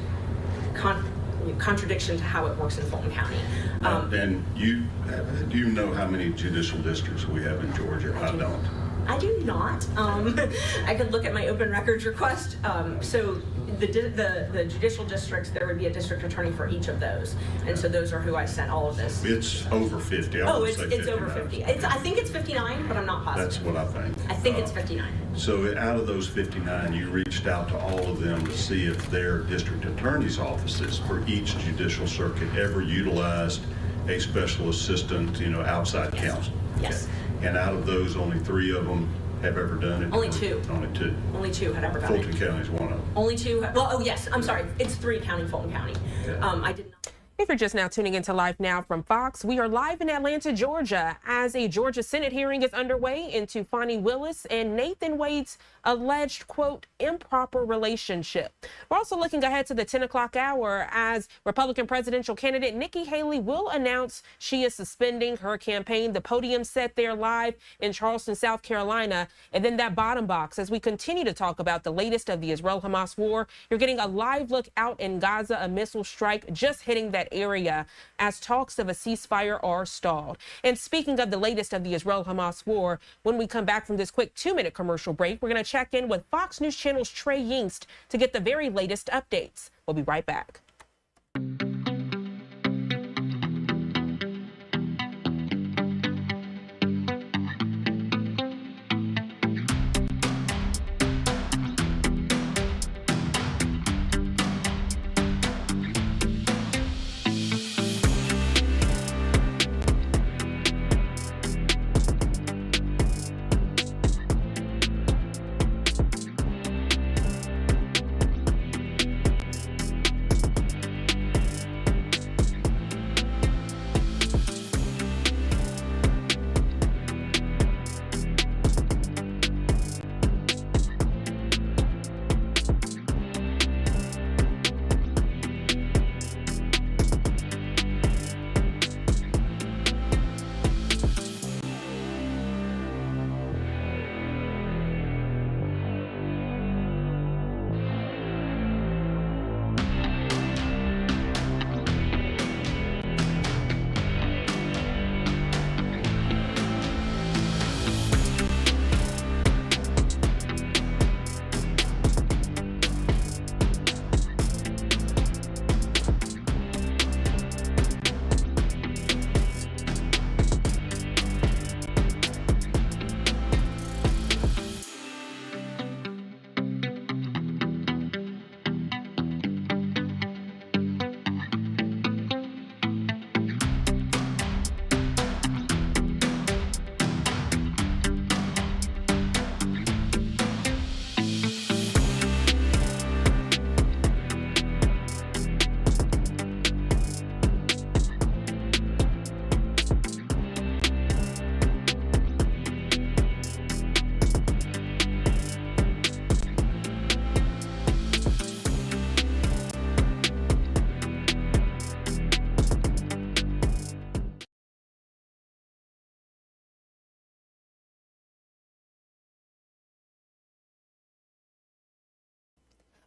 contradiction to how it works in Fulton County. And do you know how many judicial districts we have in Georgia? I don't. I do not. I could look at my open records request. So the judicial districts, there would be a district attorney for each of those, and so those are who I sent all of this. It's over 50. It's over 50. I think it's 59, but I'm not positive. That's what I think. I think it's 59. So out of those 59, you reached out to all of them to see if their district attorney's offices for each judicial circuit ever utilized a special assistant, outside counsel. Yes. Okay. And out of those, only 3 of them have ever done it? Only 2. Only 2. Only 2 had ever done it. Fulton County is one of them. Only 2. Well, oh yes, I'm sorry. It's 3 counting Fulton County. I did not. If you're just now tuning into Live Now from Fox, we are live in Atlanta, Georgia, as a Georgia Senate hearing is underway into Fani Willis and Nathan Wade's alleged, quote, improper relationship. We're also looking ahead to the 10 o'clock hour as Republican presidential candidate Nikki Haley will announce she is suspending her campaign. The podium set there live in Charleston, South Carolina. And then that bottom box, as we continue to talk about the latest of the Israel-Hamas war, you're getting a live look out in Gaza, a missile strike just hitting that area as talks of a ceasefire are stalled. And speaking of the latest of the Israel-Hamas war, when we come back from this quick 2-minute commercial break, we're going to check in with Fox News Channel's Trey Yingst to get the very latest updates. We'll be right back.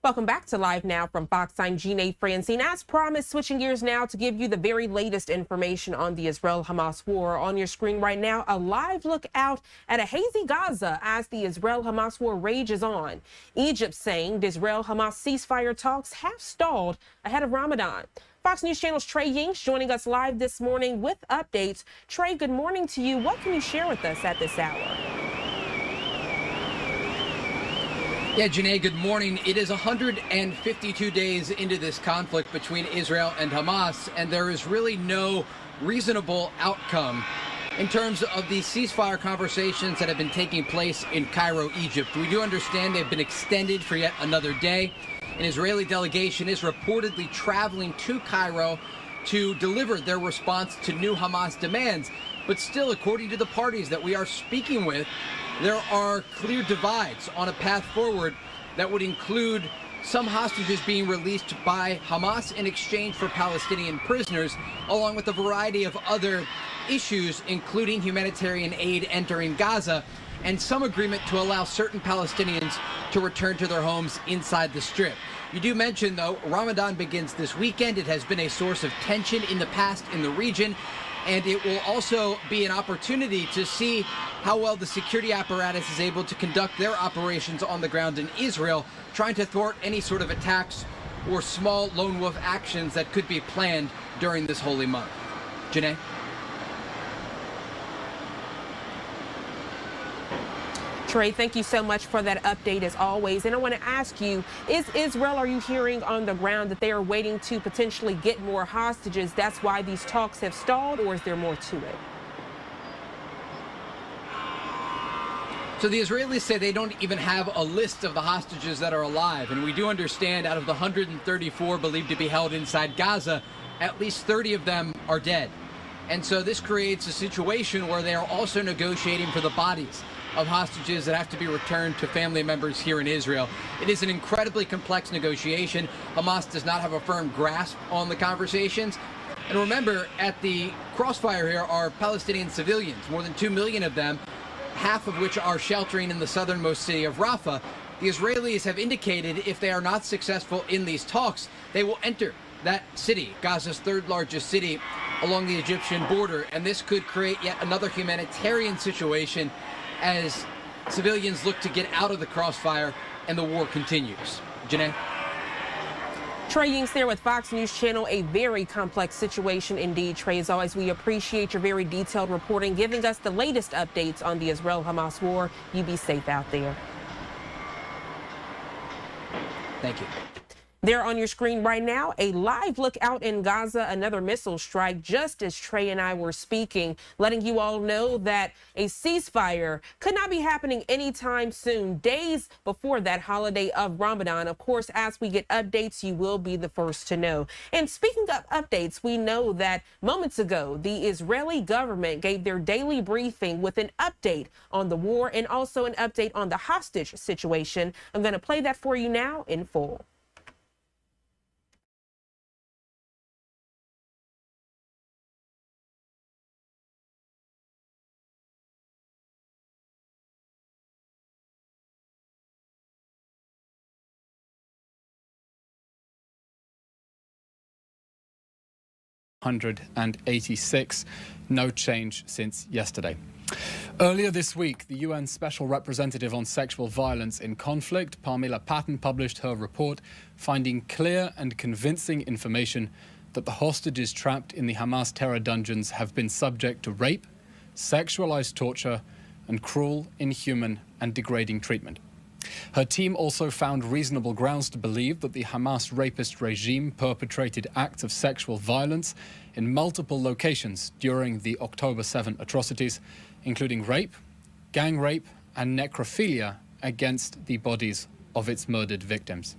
Welcome back to Live Now from Fox. I'm Jeanne Francine. As promised, switching gears now to give you the very latest information on the Israel-Hamas war. On your screen right now, a live look out at a hazy Gaza as the Israel-Hamas war rages on. Egypt saying the Israel-Hamas ceasefire talks have stalled ahead of Ramadan. Fox News Channel's Trey Yingst joining us live this morning with updates. Trey, good morning to you. What can you share with us at this hour? Yeah, Jeanne, good morning. It is 152 days into this conflict between Israel and Hamas, and there is really no reasonable outcome in terms of the ceasefire conversations that have been taking place in Cairo, Egypt. We do understand they've been extended for yet another day. An Israeli delegation is reportedly traveling to Cairo to deliver their response to new Hamas demands. But still, according to the parties that we are speaking with, there are clear divides on a path forward that would include some hostages being released by Hamas in exchange for Palestinian prisoners, along with a variety of other issues, including humanitarian aid entering Gaza, and some agreement to allow certain Palestinians to return to their homes inside the Strip. You do mention, though, Ramadan begins this weekend. It has been a source of tension in the past in the region. And it will also be an opportunity to see how well the security apparatus is able to conduct their operations on the ground in Israel, trying to thwart any sort of attacks or small lone wolf actions that could be planned during this holy month. Janae? Trey, thank you so much for that update as always. And I want to ask you, is Israel, are you hearing on the ground that they are waiting to potentially get more hostages? That's why these talks have stalled, or is there more to it? So the Israelis say they don't even have a list of the hostages that are alive. And we do understand out of the 134 believed to be held inside Gaza, at least 30 of them are dead. And so this creates a situation where they are also negotiating for the bodies of hostages that have to be returned to family members here in Israel. It is an incredibly complex negotiation. Hamas does not have a firm grasp on the conversations. And remember, at the crossfire here are Palestinian civilians, more than 2 million of them, half of which are sheltering in the southernmost city of Rafah. The Israelis have indicated if they are not successful in these talks, they will enter that city, Gaza's third largest city, along the Egyptian border. And this could create yet another humanitarian situation as civilians look to get out of the crossfire and the war continues. Janae? Trey Ying's there with Fox News Channel. A very complex situation indeed, Trey. As always, we appreciate your very detailed reporting, giving us the latest updates on the Israel-Hamas war. You be safe out there. Thank you. There on your screen right now, a live look out in Gaza, another missile strike, just as Trey and I were speaking, letting you all know that a ceasefire could not be happening anytime soon, days before that holiday of Ramadan. Of course, as we get updates, you will be the first to know. And speaking of updates, we know that moments ago, the Israeli government gave their daily briefing with an update on the war and also an update on the hostage situation. I'm going to play that for you now in full. $186, no change since yesterday. Earlier this week, the UN Special Representative on Sexual Violence in Conflict, Pamela Patton, published her report finding clear and convincing information that the hostages trapped in the Hamas terror dungeons have been subject to rape, sexualized torture, and cruel, inhuman, and degrading treatment. Her team also found reasonable grounds to believe that the Hamas rapist regime perpetrated acts of sexual violence in multiple locations during the October 7 atrocities, including rape, gang rape, and necrophilia against the bodies of its murdered victims.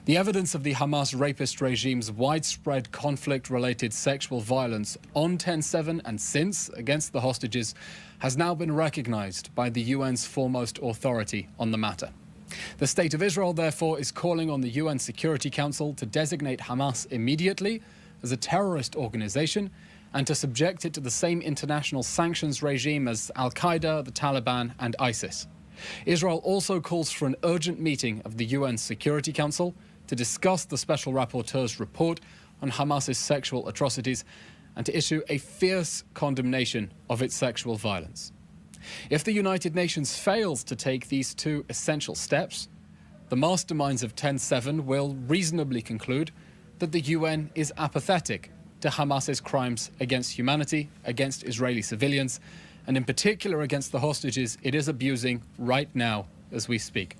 The evidence of the Hamas rapist regime's widespread conflict-related sexual violence on 10/7 and since against the hostages has now been recognized by the UN's foremost authority on the matter. The State of Israel, therefore, is calling on the UN Security Council to designate Hamas immediately as a terrorist organization and to subject it to the same international sanctions regime as Al-Qaeda, the Taliban, and ISIS. Israel also calls for an urgent meeting of the UN Security Council to discuss the Special Rapporteur's report on Hamas's sexual atrocities and to issue a fierce condemnation of its sexual violence. If the United Nations fails to take these two essential steps, the masterminds of 10/7 will reasonably conclude that the UN is apathetic to Hamas's crimes against humanity, against Israeli civilians, and in particular against the hostages it is abusing right now as we speak.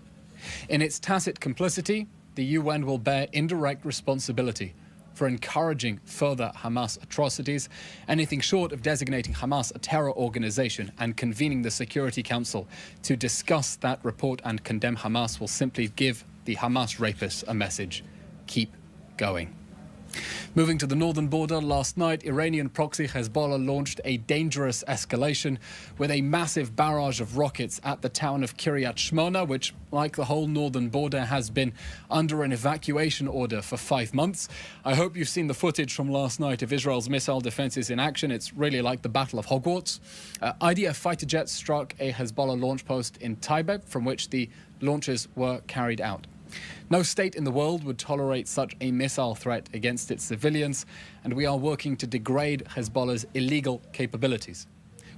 In its tacit complicity, the UN will bear indirect responsibility for encouraging further Hamas atrocities. Anything short of designating Hamas a terror organization and convening the Security Council to discuss that report and condemn Hamas will simply give the Hamas rapists a message: keep going. Moving to the northern border, last night, Iranian proxy Hezbollah launched a dangerous escalation with a massive barrage of rockets at the town of Kiryat Shmona, which, like the whole northern border, has been under an evacuation order for 5 months. I hope you've seen the footage from last night of Israel's missile defenses in action. It's really like the Battle of Hogwarts. IDF fighter jets struck a Hezbollah launch post in Taibeh, from which the launches were carried out. No state in the world would tolerate such a missile threat against its civilians, and we are working to degrade Hezbollah's illegal capabilities.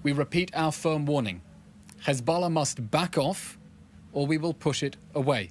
We repeat our firm warning. Hezbollah must back off, or we will push it away.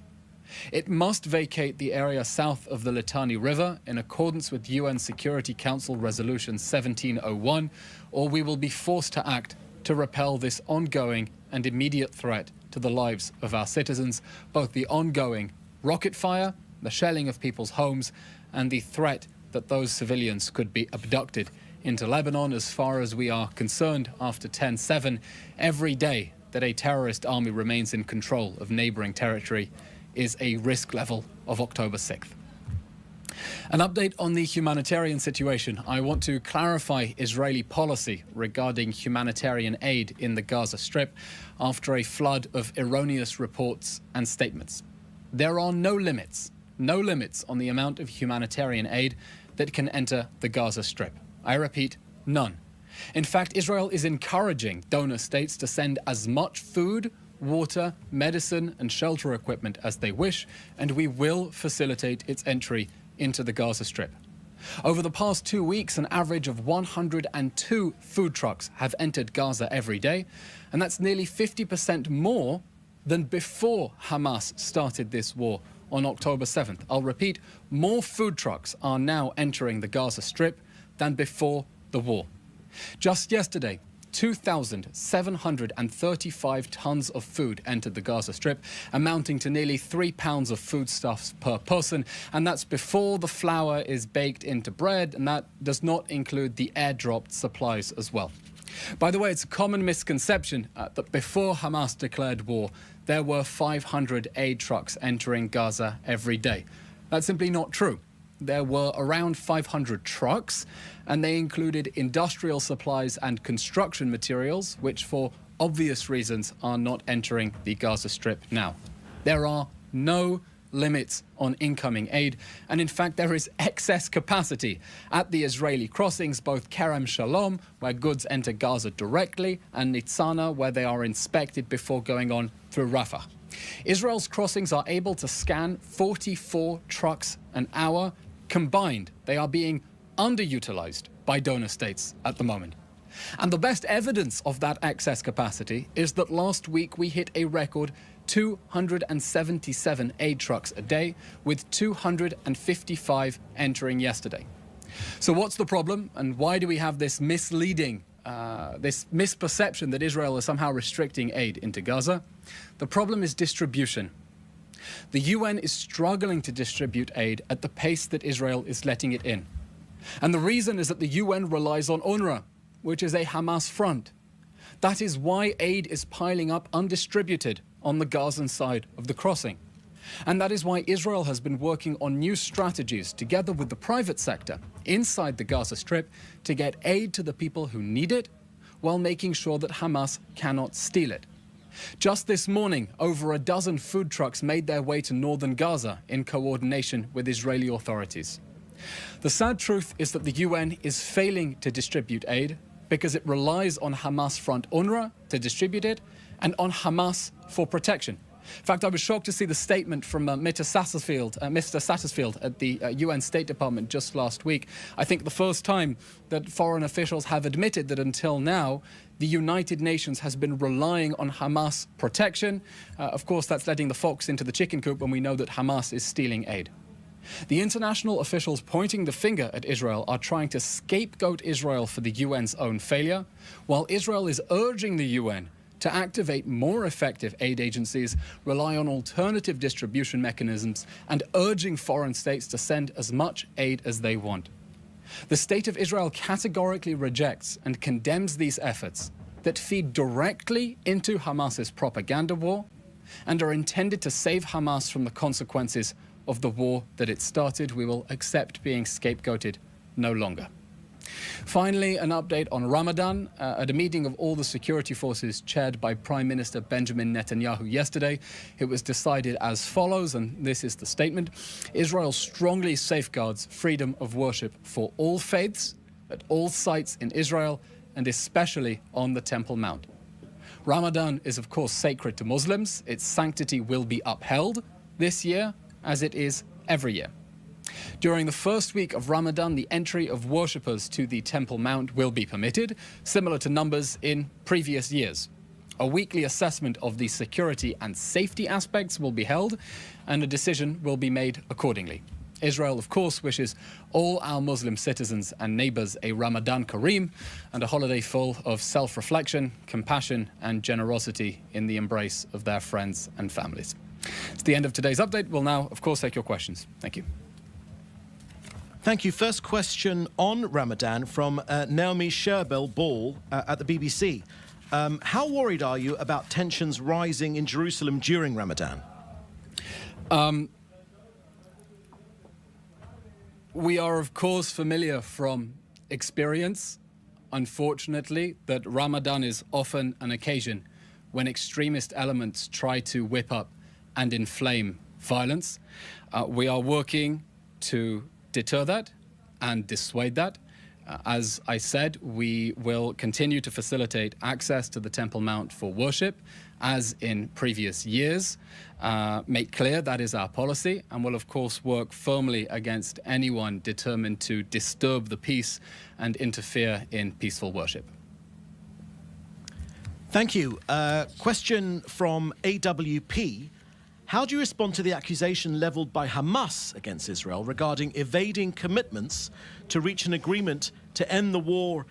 It must vacate the area south of the Litani River in accordance with UN Security Council Resolution 1701, or we will be forced to act to repel this ongoing and immediate threat to the lives of our citizens, both the ongoing rocket fire, the shelling of people's homes, and the threat that those civilians could be abducted into Lebanon. As far as we are concerned, after 10/7, every day that a terrorist army remains in control of neighboring territory is a risk level of October 6th. An update on the humanitarian situation. I want to clarify Israeli policy regarding humanitarian aid in the Gaza Strip after a flood of erroneous reports and statements. There are no limits on the amount of humanitarian aid that can enter the Gaza Strip. I repeat, none. In fact, Israel is encouraging donor states to send as much food, water, medicine and shelter equipment as they wish, and we will facilitate its entry into the Gaza Strip. Over the past 2 weeks, an average of 102 food trucks have entered Gaza every day, and that's nearly 50% more than before Hamas started this war on October 7th. I'll repeat, more food trucks are now entering the Gaza Strip than before the war. Just yesterday, 2,735 tons of food entered the Gaza Strip, amounting to nearly 3 pounds of foodstuffs per person, and that's before the flour is baked into bread, and that does not include the airdropped supplies as well. By the way, it's a common misconception that before Hamas declared war, there were 500 aid trucks entering Gaza every day. That's simply not true. There were around 500 trucks, and they included industrial supplies and construction materials, which for obvious reasons are not entering the Gaza Strip now. There are no limits on incoming aid, and in fact there is excess capacity at the Israeli crossings, both Kerem Shalom, where goods enter Gaza directly, and Nitzana, where they are inspected before going on through Rafah. Israel's crossings are able to scan 44 trucks an hour. Combined, they are being underutilized by donor states at the moment. And the best evidence of that excess capacity is that last week we hit a record 277 aid trucks a day, with 255 entering yesterday. So what's the problem, and why do we have this misleading, this misperception that Israel is somehow restricting aid into Gaza? The problem is distribution. The UN is struggling to distribute aid at the pace that Israel is letting it in. And the reason is that the UN relies on UNRWA, which is a Hamas front. That is why aid is piling up undistributed on the Gazan side of the crossing. And that is why Israel has been working on new strategies together with the private sector inside the Gaza Strip to get aid to the people who need it, while making sure that Hamas cannot steal it. Just this morning, over a dozen food trucks made their way to northern Gaza in coordination with Israeli authorities. The sad truth is that the UN is failing to distribute aid because it relies on Hamas front UNRWA to distribute it and on Hamas for protection. In fact, I was shocked to see the statement from Mr. Satterfield at the UN State Department just last week. I think the first time that foreign officials have admitted that until now, the United Nations has been relying on Hamas protection. Of course, that's letting the fox into the chicken coop when we know that Hamas is stealing aid. The international officials pointing the finger at Israel are trying to scapegoat Israel for the UN's own failure, while Israel is urging the UN to activate more effective aid agencies, rely on alternative distribution mechanisms, and urging foreign states to send as much aid as they want. The State of Israel categorically rejects and condemns these efforts that feed directly into Hamas's propaganda war and are intended to save Hamas from the consequences of the war that it started. We will accept being scapegoated no longer. Finally, an update on Ramadan. At a meeting of all the security forces chaired by Prime Minister Benjamin Netanyahu yesterday, it was decided as follows, and this is the statement: Israel strongly safeguards freedom of worship for all faiths, at all sites in Israel, and especially on the Temple Mount. Ramadan is, of course, sacred to Muslims. Its sanctity will be upheld this year as it is every year. During the first week of Ramadan, the entry of worshippers to the Temple Mount will be permitted, similar to numbers in previous years. A weekly assessment of the security and safety aspects will be held, and a decision will be made accordingly. Israel, of course, wishes all our Muslim citizens and neighbors a Ramadan Kareem and a holiday full of self-reflection, compassion, and generosity in the embrace of their friends and families. It's the end of today's update. We'll now, of course, take your questions. Thank you. Thank you. First question on Ramadan from Naomi Sherbel-Ball at the BBC. How worried are you about tensions rising in Jerusalem during Ramadan? We are, of course, familiar from experience, unfortunately, that Ramadan is often an occasion when extremist elements try to whip up and inflame violence. We are working to deter that and dissuade that. As I said, we will continue to facilitate access to the Temple Mount for worship, as in previous years. Make clear that is our policy, and will, of course, work firmly against anyone determined to disturb the peace and interfere in peaceful worship. Thank you. Question from AWP. How do you respond to the accusation leveled by Hamas against Israel regarding evading commitments to reach an agreement to end the war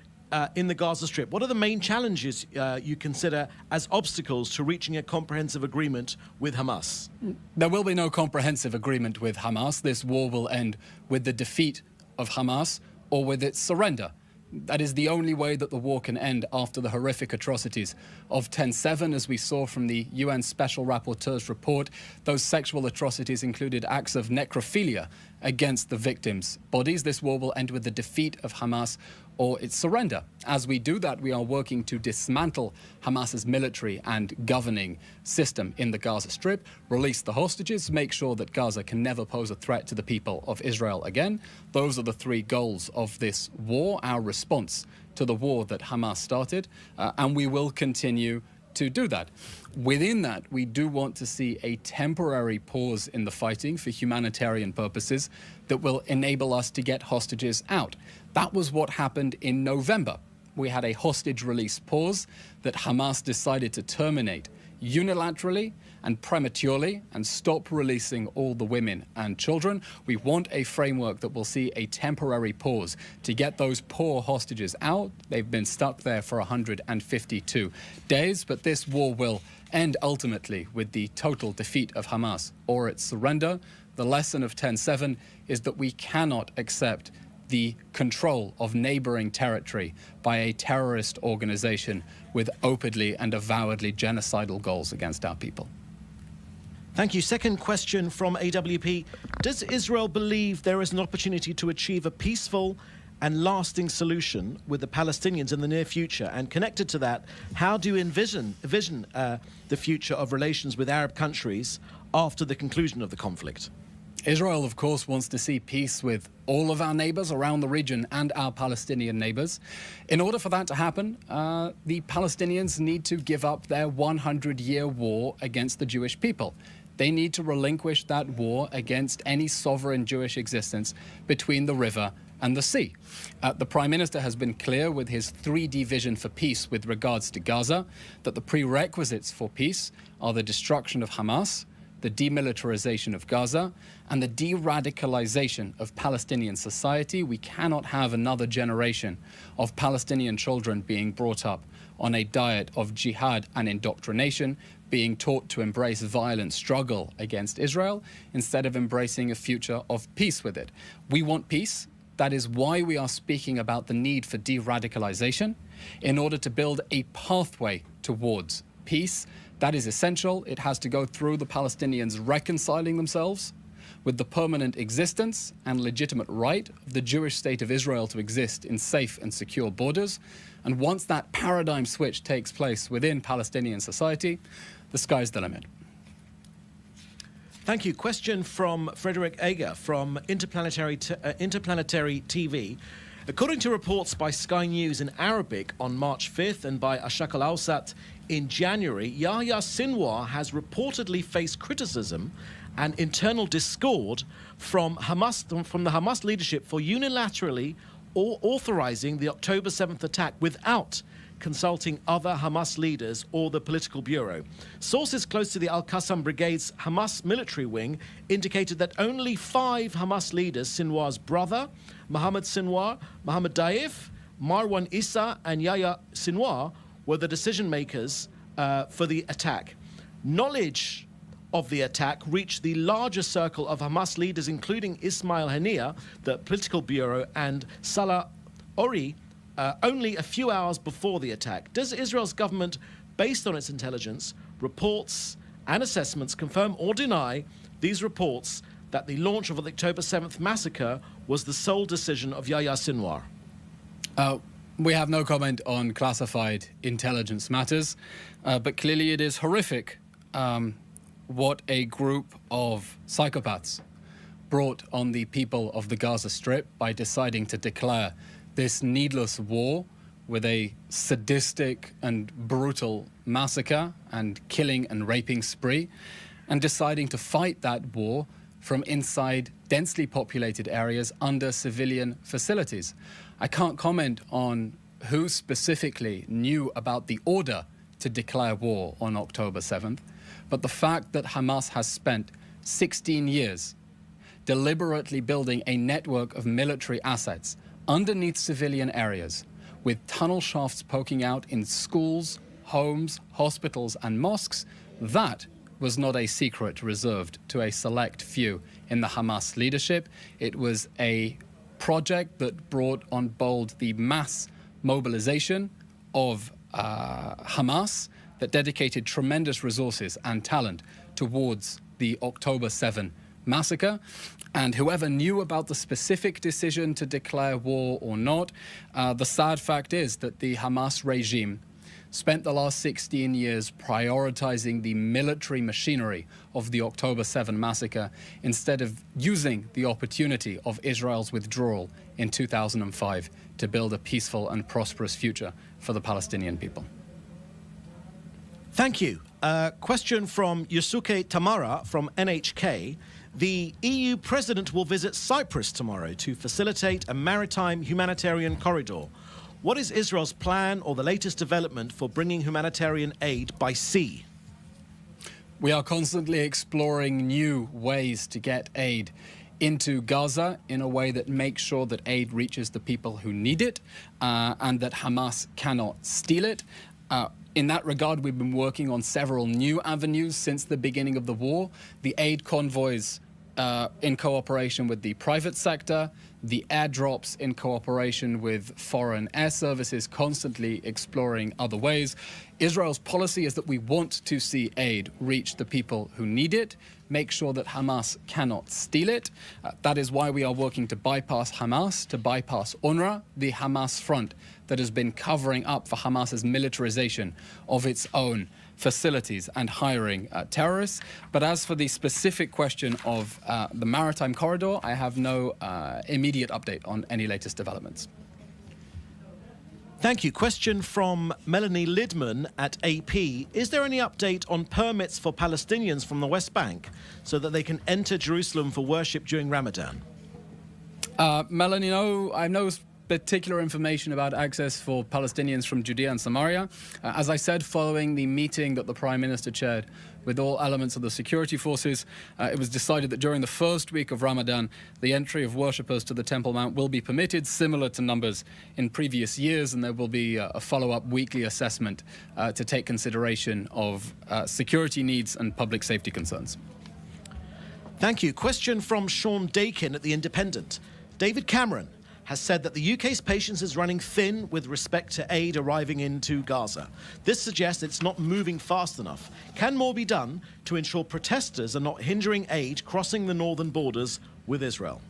in the Gaza Strip? What are the main challenges you consider as obstacles to reaching a comprehensive agreement with Hamas? There will be no comprehensive agreement with Hamas. This war will end with the defeat of Hamas or with its surrender. That is the only way that the war can end after the horrific atrocities of 10/7, as we saw from the UN Special Rapporteur's report. Those sexual atrocities included acts of necrophilia against the victims' bodies. This war will end with the defeat of Hamas or its surrender. As we do that, we are working to dismantle Hamas's military and governing system in the Gaza Strip, release the hostages, make sure that Gaza can never pose a threat to the people of Israel again. Those are the three goals of this war, our response to the war that Hamas started, and we will continue to do that. Within that, we do want to see a temporary pause in the fighting for humanitarian purposes that will enable us to get hostages out. That was what happened in November. We had a hostage release pause that Hamas decided to terminate unilaterally and prematurely and stop releasing all the women and children. We want a framework that will see a temporary pause to get those poor hostages out. They've been stuck there for 152 days, but this war will end ultimately with the total defeat of Hamas or its surrender. The lesson of 10/7 is that we cannot accept the control of neighboring territory by a terrorist organization with openly and avowedly genocidal goals against our people. Thank you. Second question from AWP. Does Israel believe there is an opportunity to achieve a peaceful and lasting solution with the Palestinians in the near future? And connected to that, how do you envision the future of relations with Arab countries after the conclusion of the conflict? Israel, of course, wants to see peace with all of our neighbors around the region and our Palestinian neighbors. In order for that to happen, the Palestinians need to give up their 100-year war against the Jewish people. They need to relinquish that war against any sovereign Jewish existence between the river and the sea. The Prime Minister has been clear with his 3D vision for peace with regards to Gaza that the prerequisites for peace are the destruction of Hamas, the demilitarization of Gaza, and the de-radicalization of Palestinian society. We cannot have another generation of Palestinian children being brought up on a diet of jihad and indoctrination, being taught to embrace violent struggle against Israel instead of embracing a future of peace with it. We want peace. That is why we are speaking about the need for de-radicalization in order to build a pathway towards peace. That is essential. It has to go through the Palestinians reconciling themselves with the permanent existence and legitimate right of the Jewish state of Israel to exist in safe and secure borders. And once that paradigm switch takes place within Palestinian society, the sky's the limit. Thank you. Question from Frederick Ager from Interplanetary TV. According to reports by Sky News in Arabic on March 5th and by Ashaq al-Awsat in January, Yahya Sinwar has reportedly faced criticism and internal discord from the Hamas leadership for unilaterally authorizing the October 7th attack without consulting other Hamas leaders or the political bureau. Sources close to the Al-Qassam Brigade's Hamas military wing indicated that only 5 Hamas leaders, Sinwar's brother, Mohammed Sinwar, Mohammed Daif, Marwan Issa, and Yahya Sinwar, were the decision makers for the attack. Knowledge of the attack reached the larger circle of Hamas leaders, including Ismail Haniyeh, the political bureau, and Salah Ori, only a few hours before the attack. Does Israel's government, based on its intelligence, reports and assessments, confirm or deny these reports that the launch of the October 7th massacre was the sole decision of Yahya Sinwar? We have no comment on classified intelligence matters, but clearly it is horrific what a group of psychopaths brought on the people of the Gaza Strip by deciding to declare this needless war with a sadistic and brutal massacre and killing and raping spree, and deciding to fight that war from inside densely populated areas under civilian facilities. I can't comment on who specifically knew about the order to declare war on October 7th, but the fact that Hamas has spent 16 years deliberately building a network of military assets underneath civilian areas, with tunnel shafts poking out in schools, homes, hospitals, and mosques, that was not a secret reserved to a select few in the Hamas leadership. It was a project that brought on board the mass mobilization of Hamas, that dedicated tremendous resources and talent towards the October 7 massacre. And whoever knew about the specific decision to declare war or not, the sad fact is that the Hamas regime spent the last 16 years prioritizing the military machinery of the October 7 massacre instead of using the opportunity of Israel's withdrawal in 2005 to build a peaceful and prosperous future for the Palestinian people. Thank you. Question from Yusuke Tamara from NHK. The EU president will visit Cyprus tomorrow to facilitate a maritime humanitarian corridor. What is Israel's plan or the latest development for bringing humanitarian aid by sea? We are constantly exploring new ways to get aid into Gaza in a way that makes sure that aid reaches the people who need it and that Hamas cannot steal it. In that regard, we've been working on several new avenues since the beginning of the war. The aid convoys in cooperation with the private sector, the airdrops in cooperation with foreign air services, constantly exploring other ways. Israel's policy is that we want to see aid reach the people who need it, make sure that Hamas cannot steal it. That is why we are working to bypass Hamas, to bypass UNRWA, the Hamas front that has been covering up for Hamas's militarization of its own facilities and hiring terrorists. But as for the specific question of the maritime corridor, I have no immediate update on any latest developments. Thank you. Question from Melanie Lidman at AP. Is there any update on permits for Palestinians from the West Bank so that they can enter Jerusalem for worship during Ramadan? Melanie, no, I have no particular information about access for Palestinians from Judea and Samaria. As I said, following the meeting that the Prime Minister chaired with all elements of the security forces, it was decided that during the first week of Ramadan, the entry of worshippers to the Temple Mount will be permitted, similar to numbers in previous years, and there will be a follow-up weekly assessment to take consideration of security needs and public safety concerns. Thank you. Question from Sean Dakin at The Independent. David Cameron has said that the UK's patience is running thin with respect to aid arriving into Gaza. This suggests it's not moving fast enough. Can more be done to ensure protesters are not hindering aid crossing the northern borders with Israel?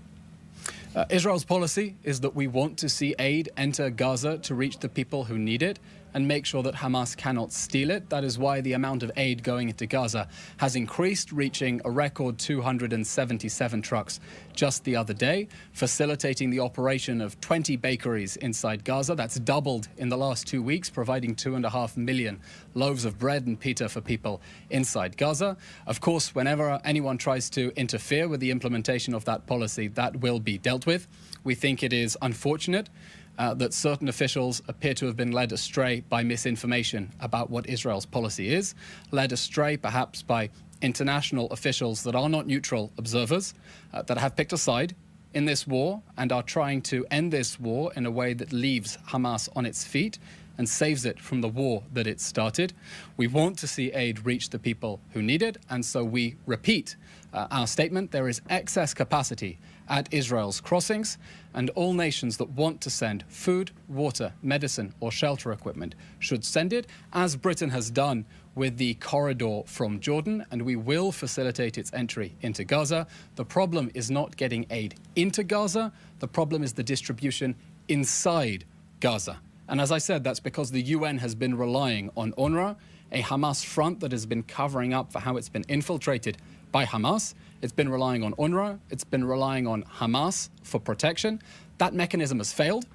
Israel's policy is that we want to see aid enter Gaza to reach the people who need it and make sure that Hamas cannot steal it. That is why the amount of aid going into Gaza has increased, reaching a record 277 trucks just the other day, facilitating the operation of 20 bakeries inside Gaza. That's doubled in the last 2 weeks, providing 2.5 million loaves of bread and pita for people inside Gaza. Of course, whenever anyone tries to interfere with the implementation of that policy, that will be dealt with. We think it is unfortunate that certain officials appear to have been led astray by misinformation about what Israel's policy is, led astray perhaps by international officials that are not neutral observers, that have picked a side in this war and are trying to end this war in a way that leaves Hamas on its feet and saves it from the war that it started. We want to see aid reach the people who need it, and so we repeat our statement. There is excess capacity at Israel's crossings, and all nations that want to send food, water, medicine, or shelter equipment should send it, as Britain has done with the corridor from Jordan, and we will facilitate its entry into Gaza. The problem is not getting aid into Gaza. The problem is the distribution inside Gaza. And as I said, that's because the UN has been relying on UNRWA, a Hamas front that has been covering up for how it's been infiltrated by Hamas. It's been relying on UNRWA. It's been relying on Hamas for protection. That mechanism has failed.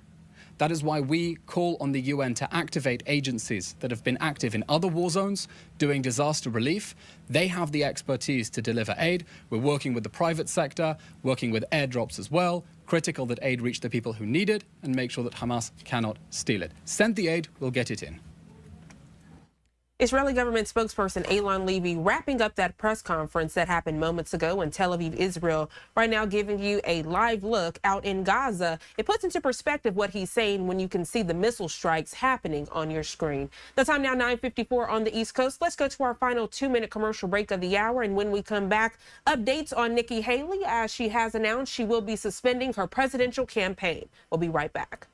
That is why we call on the UN to activate agencies that have been active in other war zones doing disaster relief. They have the expertise to deliver aid. We're working with the private sector, working with airdrops as well. Critical that aid reach the people who need it and make sure that Hamas cannot steal it. Send the aid, we'll get it in. Israeli government spokesperson Eylon Levy wrapping up that press conference that happened moments ago in Tel Aviv, Israel, right now giving you a live look out in Gaza. It puts into perspective what he's saying when you can see the missile strikes happening on your screen. The time now 9:54 on the East Coast. Let's go to our final 2-minute commercial break of the hour. And when we come back, updates on Nikki Haley as she has announced she will be suspending her presidential campaign. We'll be right back.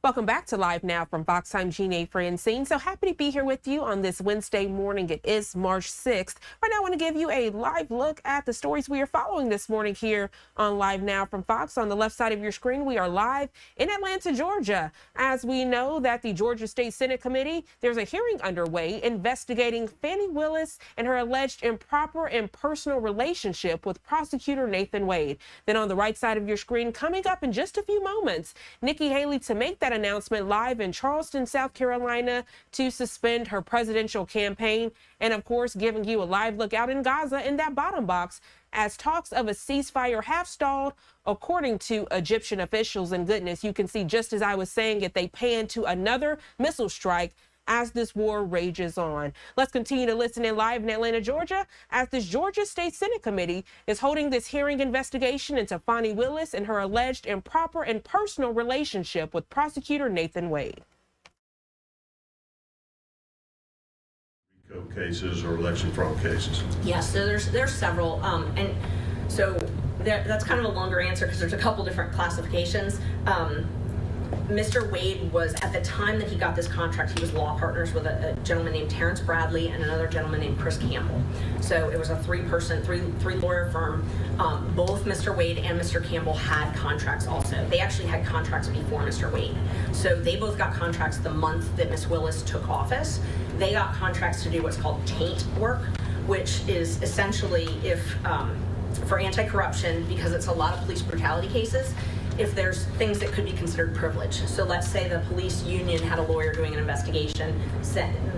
Welcome back to Live Now from Fox. I'm Jeanne Francine. So happy to be here with you on this Wednesday morning. It is March 6th. Right now, I want to give you a live look at the stories we are following this morning here on Live Now from Fox. On the left side of your screen, we are live in Atlanta, Georgia. As we know that the Georgia State Senate Committee, there's a hearing underway investigating Fani Willis and her alleged improper and personal relationship with prosecutor Nathan Wade. Then on the right side of your screen, coming up in just a few moments, Nikki Haley to make that announcement live in Charleston, South Carolina, to suspend her presidential campaign. And of course, giving you a live look out in Gaza in that bottom box as talks of a ceasefire have stalled, according to Egyptian officials. And goodness, you can see, just as I was saying it, they pan to another missile strike as this war rages on. Let's continue to listen in live in Atlanta, Georgia, as this Georgia State Senate Committee is holding this hearing investigation into Fani Willis and her alleged improper and personal relationship with prosecutor Nathan Wade. Cases or election fraud cases? Yes, so there's several, and so that's kind of a longer answer because there's a couple different classifications. Mr. Wade was, at the time that he got this contract, he was law partners with a gentleman named Terrence Bradley and another gentleman named Chris Campbell. So it was a three lawyer firm. Both Mr. Wade and Mr. Campbell had contracts also. They actually had contracts before Mr. Wade. So they both got contracts the month that Ms. Willis took office. They got contracts to do what's called taint work, which is essentially if, for anti-corruption, because it's a lot of police brutality cases, if there's things that could be considered privileged. So let's say the police union had a lawyer doing an investigation,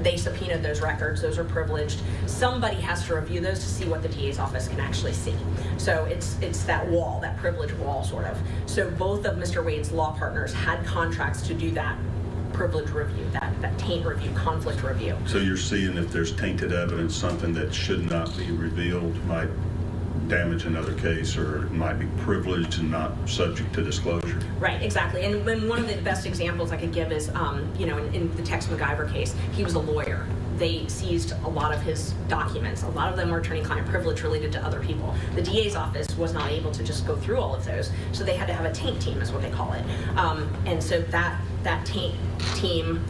they subpoenaed those records, those are privileged. Somebody has to review those to see what the DA's office can actually see. So it's that wall, that privilege wall sort of. So both of Mr. Wade's law partners had contracts to do that privilege review, that taint review, conflict review. So you're seeing if there's tainted evidence, something that should not be revealed might damage another case, or it might be privileged and not subject to disclosure. Right, exactly. And one of the best examples I could give is, in the Tex MacGyver case, he was a lawyer. They seized a lot of his documents. A lot of them were attorney-client privilege related to other people. The DA's office was not able to just go through all of those, so they had to have a taint team, is what they call it. And so that taint team,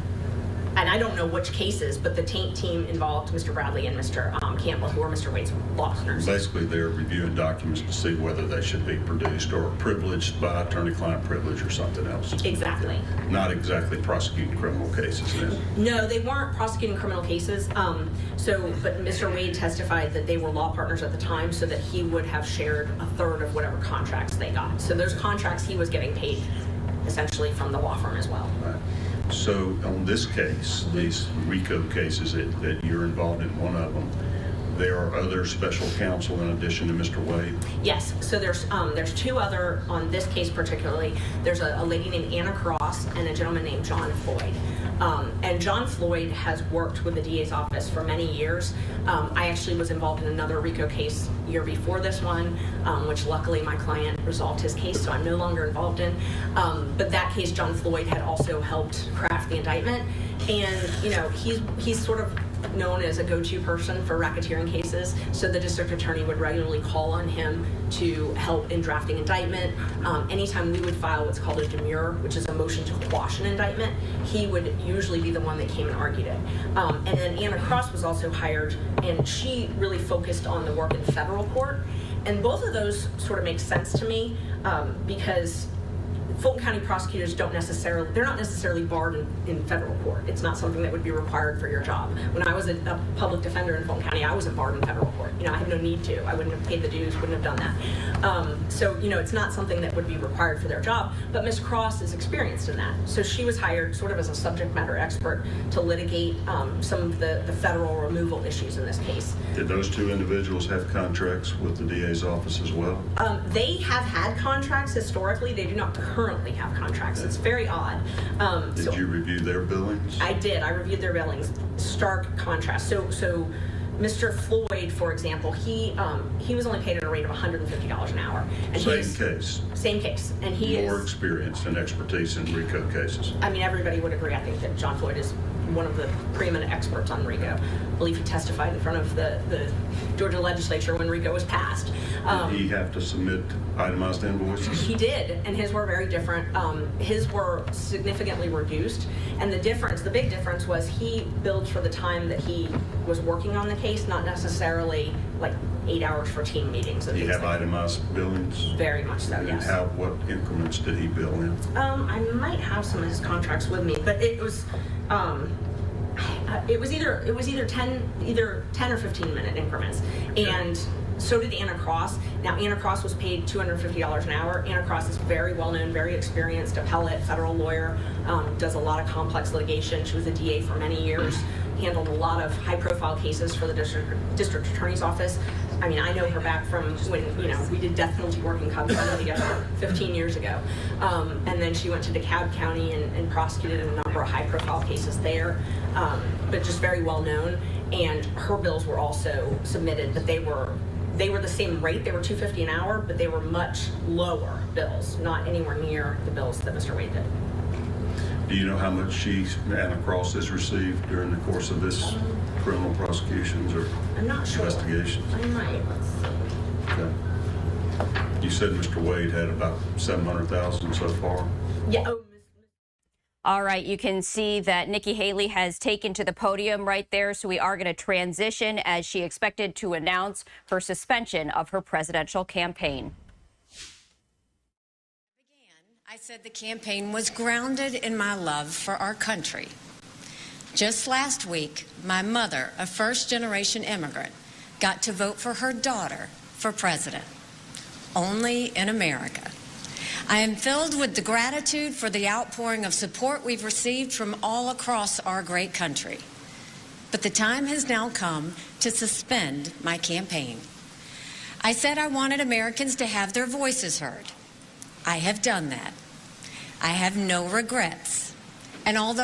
and I don't know which cases, but the taint team involved Mr. Bradley and Mr. Campbell, who were Mr. Wade's law partners. Basically, they're reviewing documents to see whether they should be produced or privileged by attorney-client privilege or something else. Exactly. Not exactly prosecuting criminal cases then. No, they weren't prosecuting criminal cases. But Mr. Wade testified that they were law partners at the time, so that he would have shared a third of whatever contracts they got. So those contracts he was getting paid essentially from the law firm as well. Right. So on this case, these RICO cases that you're involved in, one of them, there are other special counsel in addition to Mr. Wade? Yes, so there's two other, on this case particularly, there's a lady named Anna Cross and a gentleman named John Floyd. And John Floyd has worked with the DA's office for many years. I actually was involved in another RICO case year before this one, which luckily my client resolved his case, so I'm no longer involved in. But that case, John Floyd had also helped craft the indictment. And, he's sort of known as a go-to person for racketeering cases, so the district attorney would regularly call on him to help in drafting indictment. Anytime we would file what's called a demurrer, which is a motion to quash an indictment, he would usually be the one that came and argued it. And then Anna Cross was also hired, and she really focused on the work in federal court. And both of those sort of make sense to me because Fulton County prosecutors they're not necessarily barred in federal court. It's not something that would be required for your job. When I was a public defender in Fulton County, I wasn't barred in federal court. I had no need to. I wouldn't have paid the dues, wouldn't have done that. So it's not something that would be required for their job, but Ms. Cross is experienced in that. So she was hired sort of as a subject matter expert to litigate some of the federal removal issues in this case. Did those two individuals have contracts with the DA's office as well? They have had contracts historically. They do not currently have contracts. It's very odd. Did you review their billings? I did. I reviewed their billings. Stark contrast. So Mr. Floyd, for example, he was only paid at a rate of $150 an hour. And Same case. And he more experience and expertise in RICO cases. I mean, everybody would agree. I think that John Floyd is one of the preeminent experts on RICO. I believe he testified in front of the Georgia legislature when RICO was passed. Did he have to submit itemized invoices? He did, and his were very different. His were significantly reduced, and the big difference was he billed for the time that he was working on the case, not necessarily like 8 hours for team meetings. Did he have itemized billings? Very much so, yes. What increments did he bill in? I might have some of his contracts with me, but it was either 10 or 15 minute increments. Okay. And so did Anna Cross. Now, Anna Cross was paid $250 an hour. Anna Cross is very well known, very experienced appellate, federal lawyer, does a lot of complex litigation. She was a DA for many years, handled a lot of high profile cases for the district attorney's office. I mean, I know her back from when, we did death penalty work in Cobb County together 15 years ago. And then she went to DeKalb County and prosecuted a number of high-profile cases there, but just very well known. And her bills were also submitted, but they were the same rate. They were $250 an hour, but they were much lower bills, not anywhere near the bills that Mr. Wade did. Do you know how much she, Anna Cross, has received during the course of this criminal prosecutions or I'm not sure. investigations? I might. Let's see. Okay. You said Mr. Wade had about $700,000 so far? Yeah. All right, you can see that Nikki Haley has taken to the podium right there, so we are going to transition as she expected to announce her suspension of her presidential campaign. I said the campaign was grounded in my love for our country. Just last week, my mother, a first-generation immigrant, got to vote for her daughter for president. Only in America. I am filled with the gratitude for the outpouring of support we've received from all across our great country. But the time has now come to suspend my campaign. I said I wanted Americans to have their voices heard. I have done that. I have no regrets. And although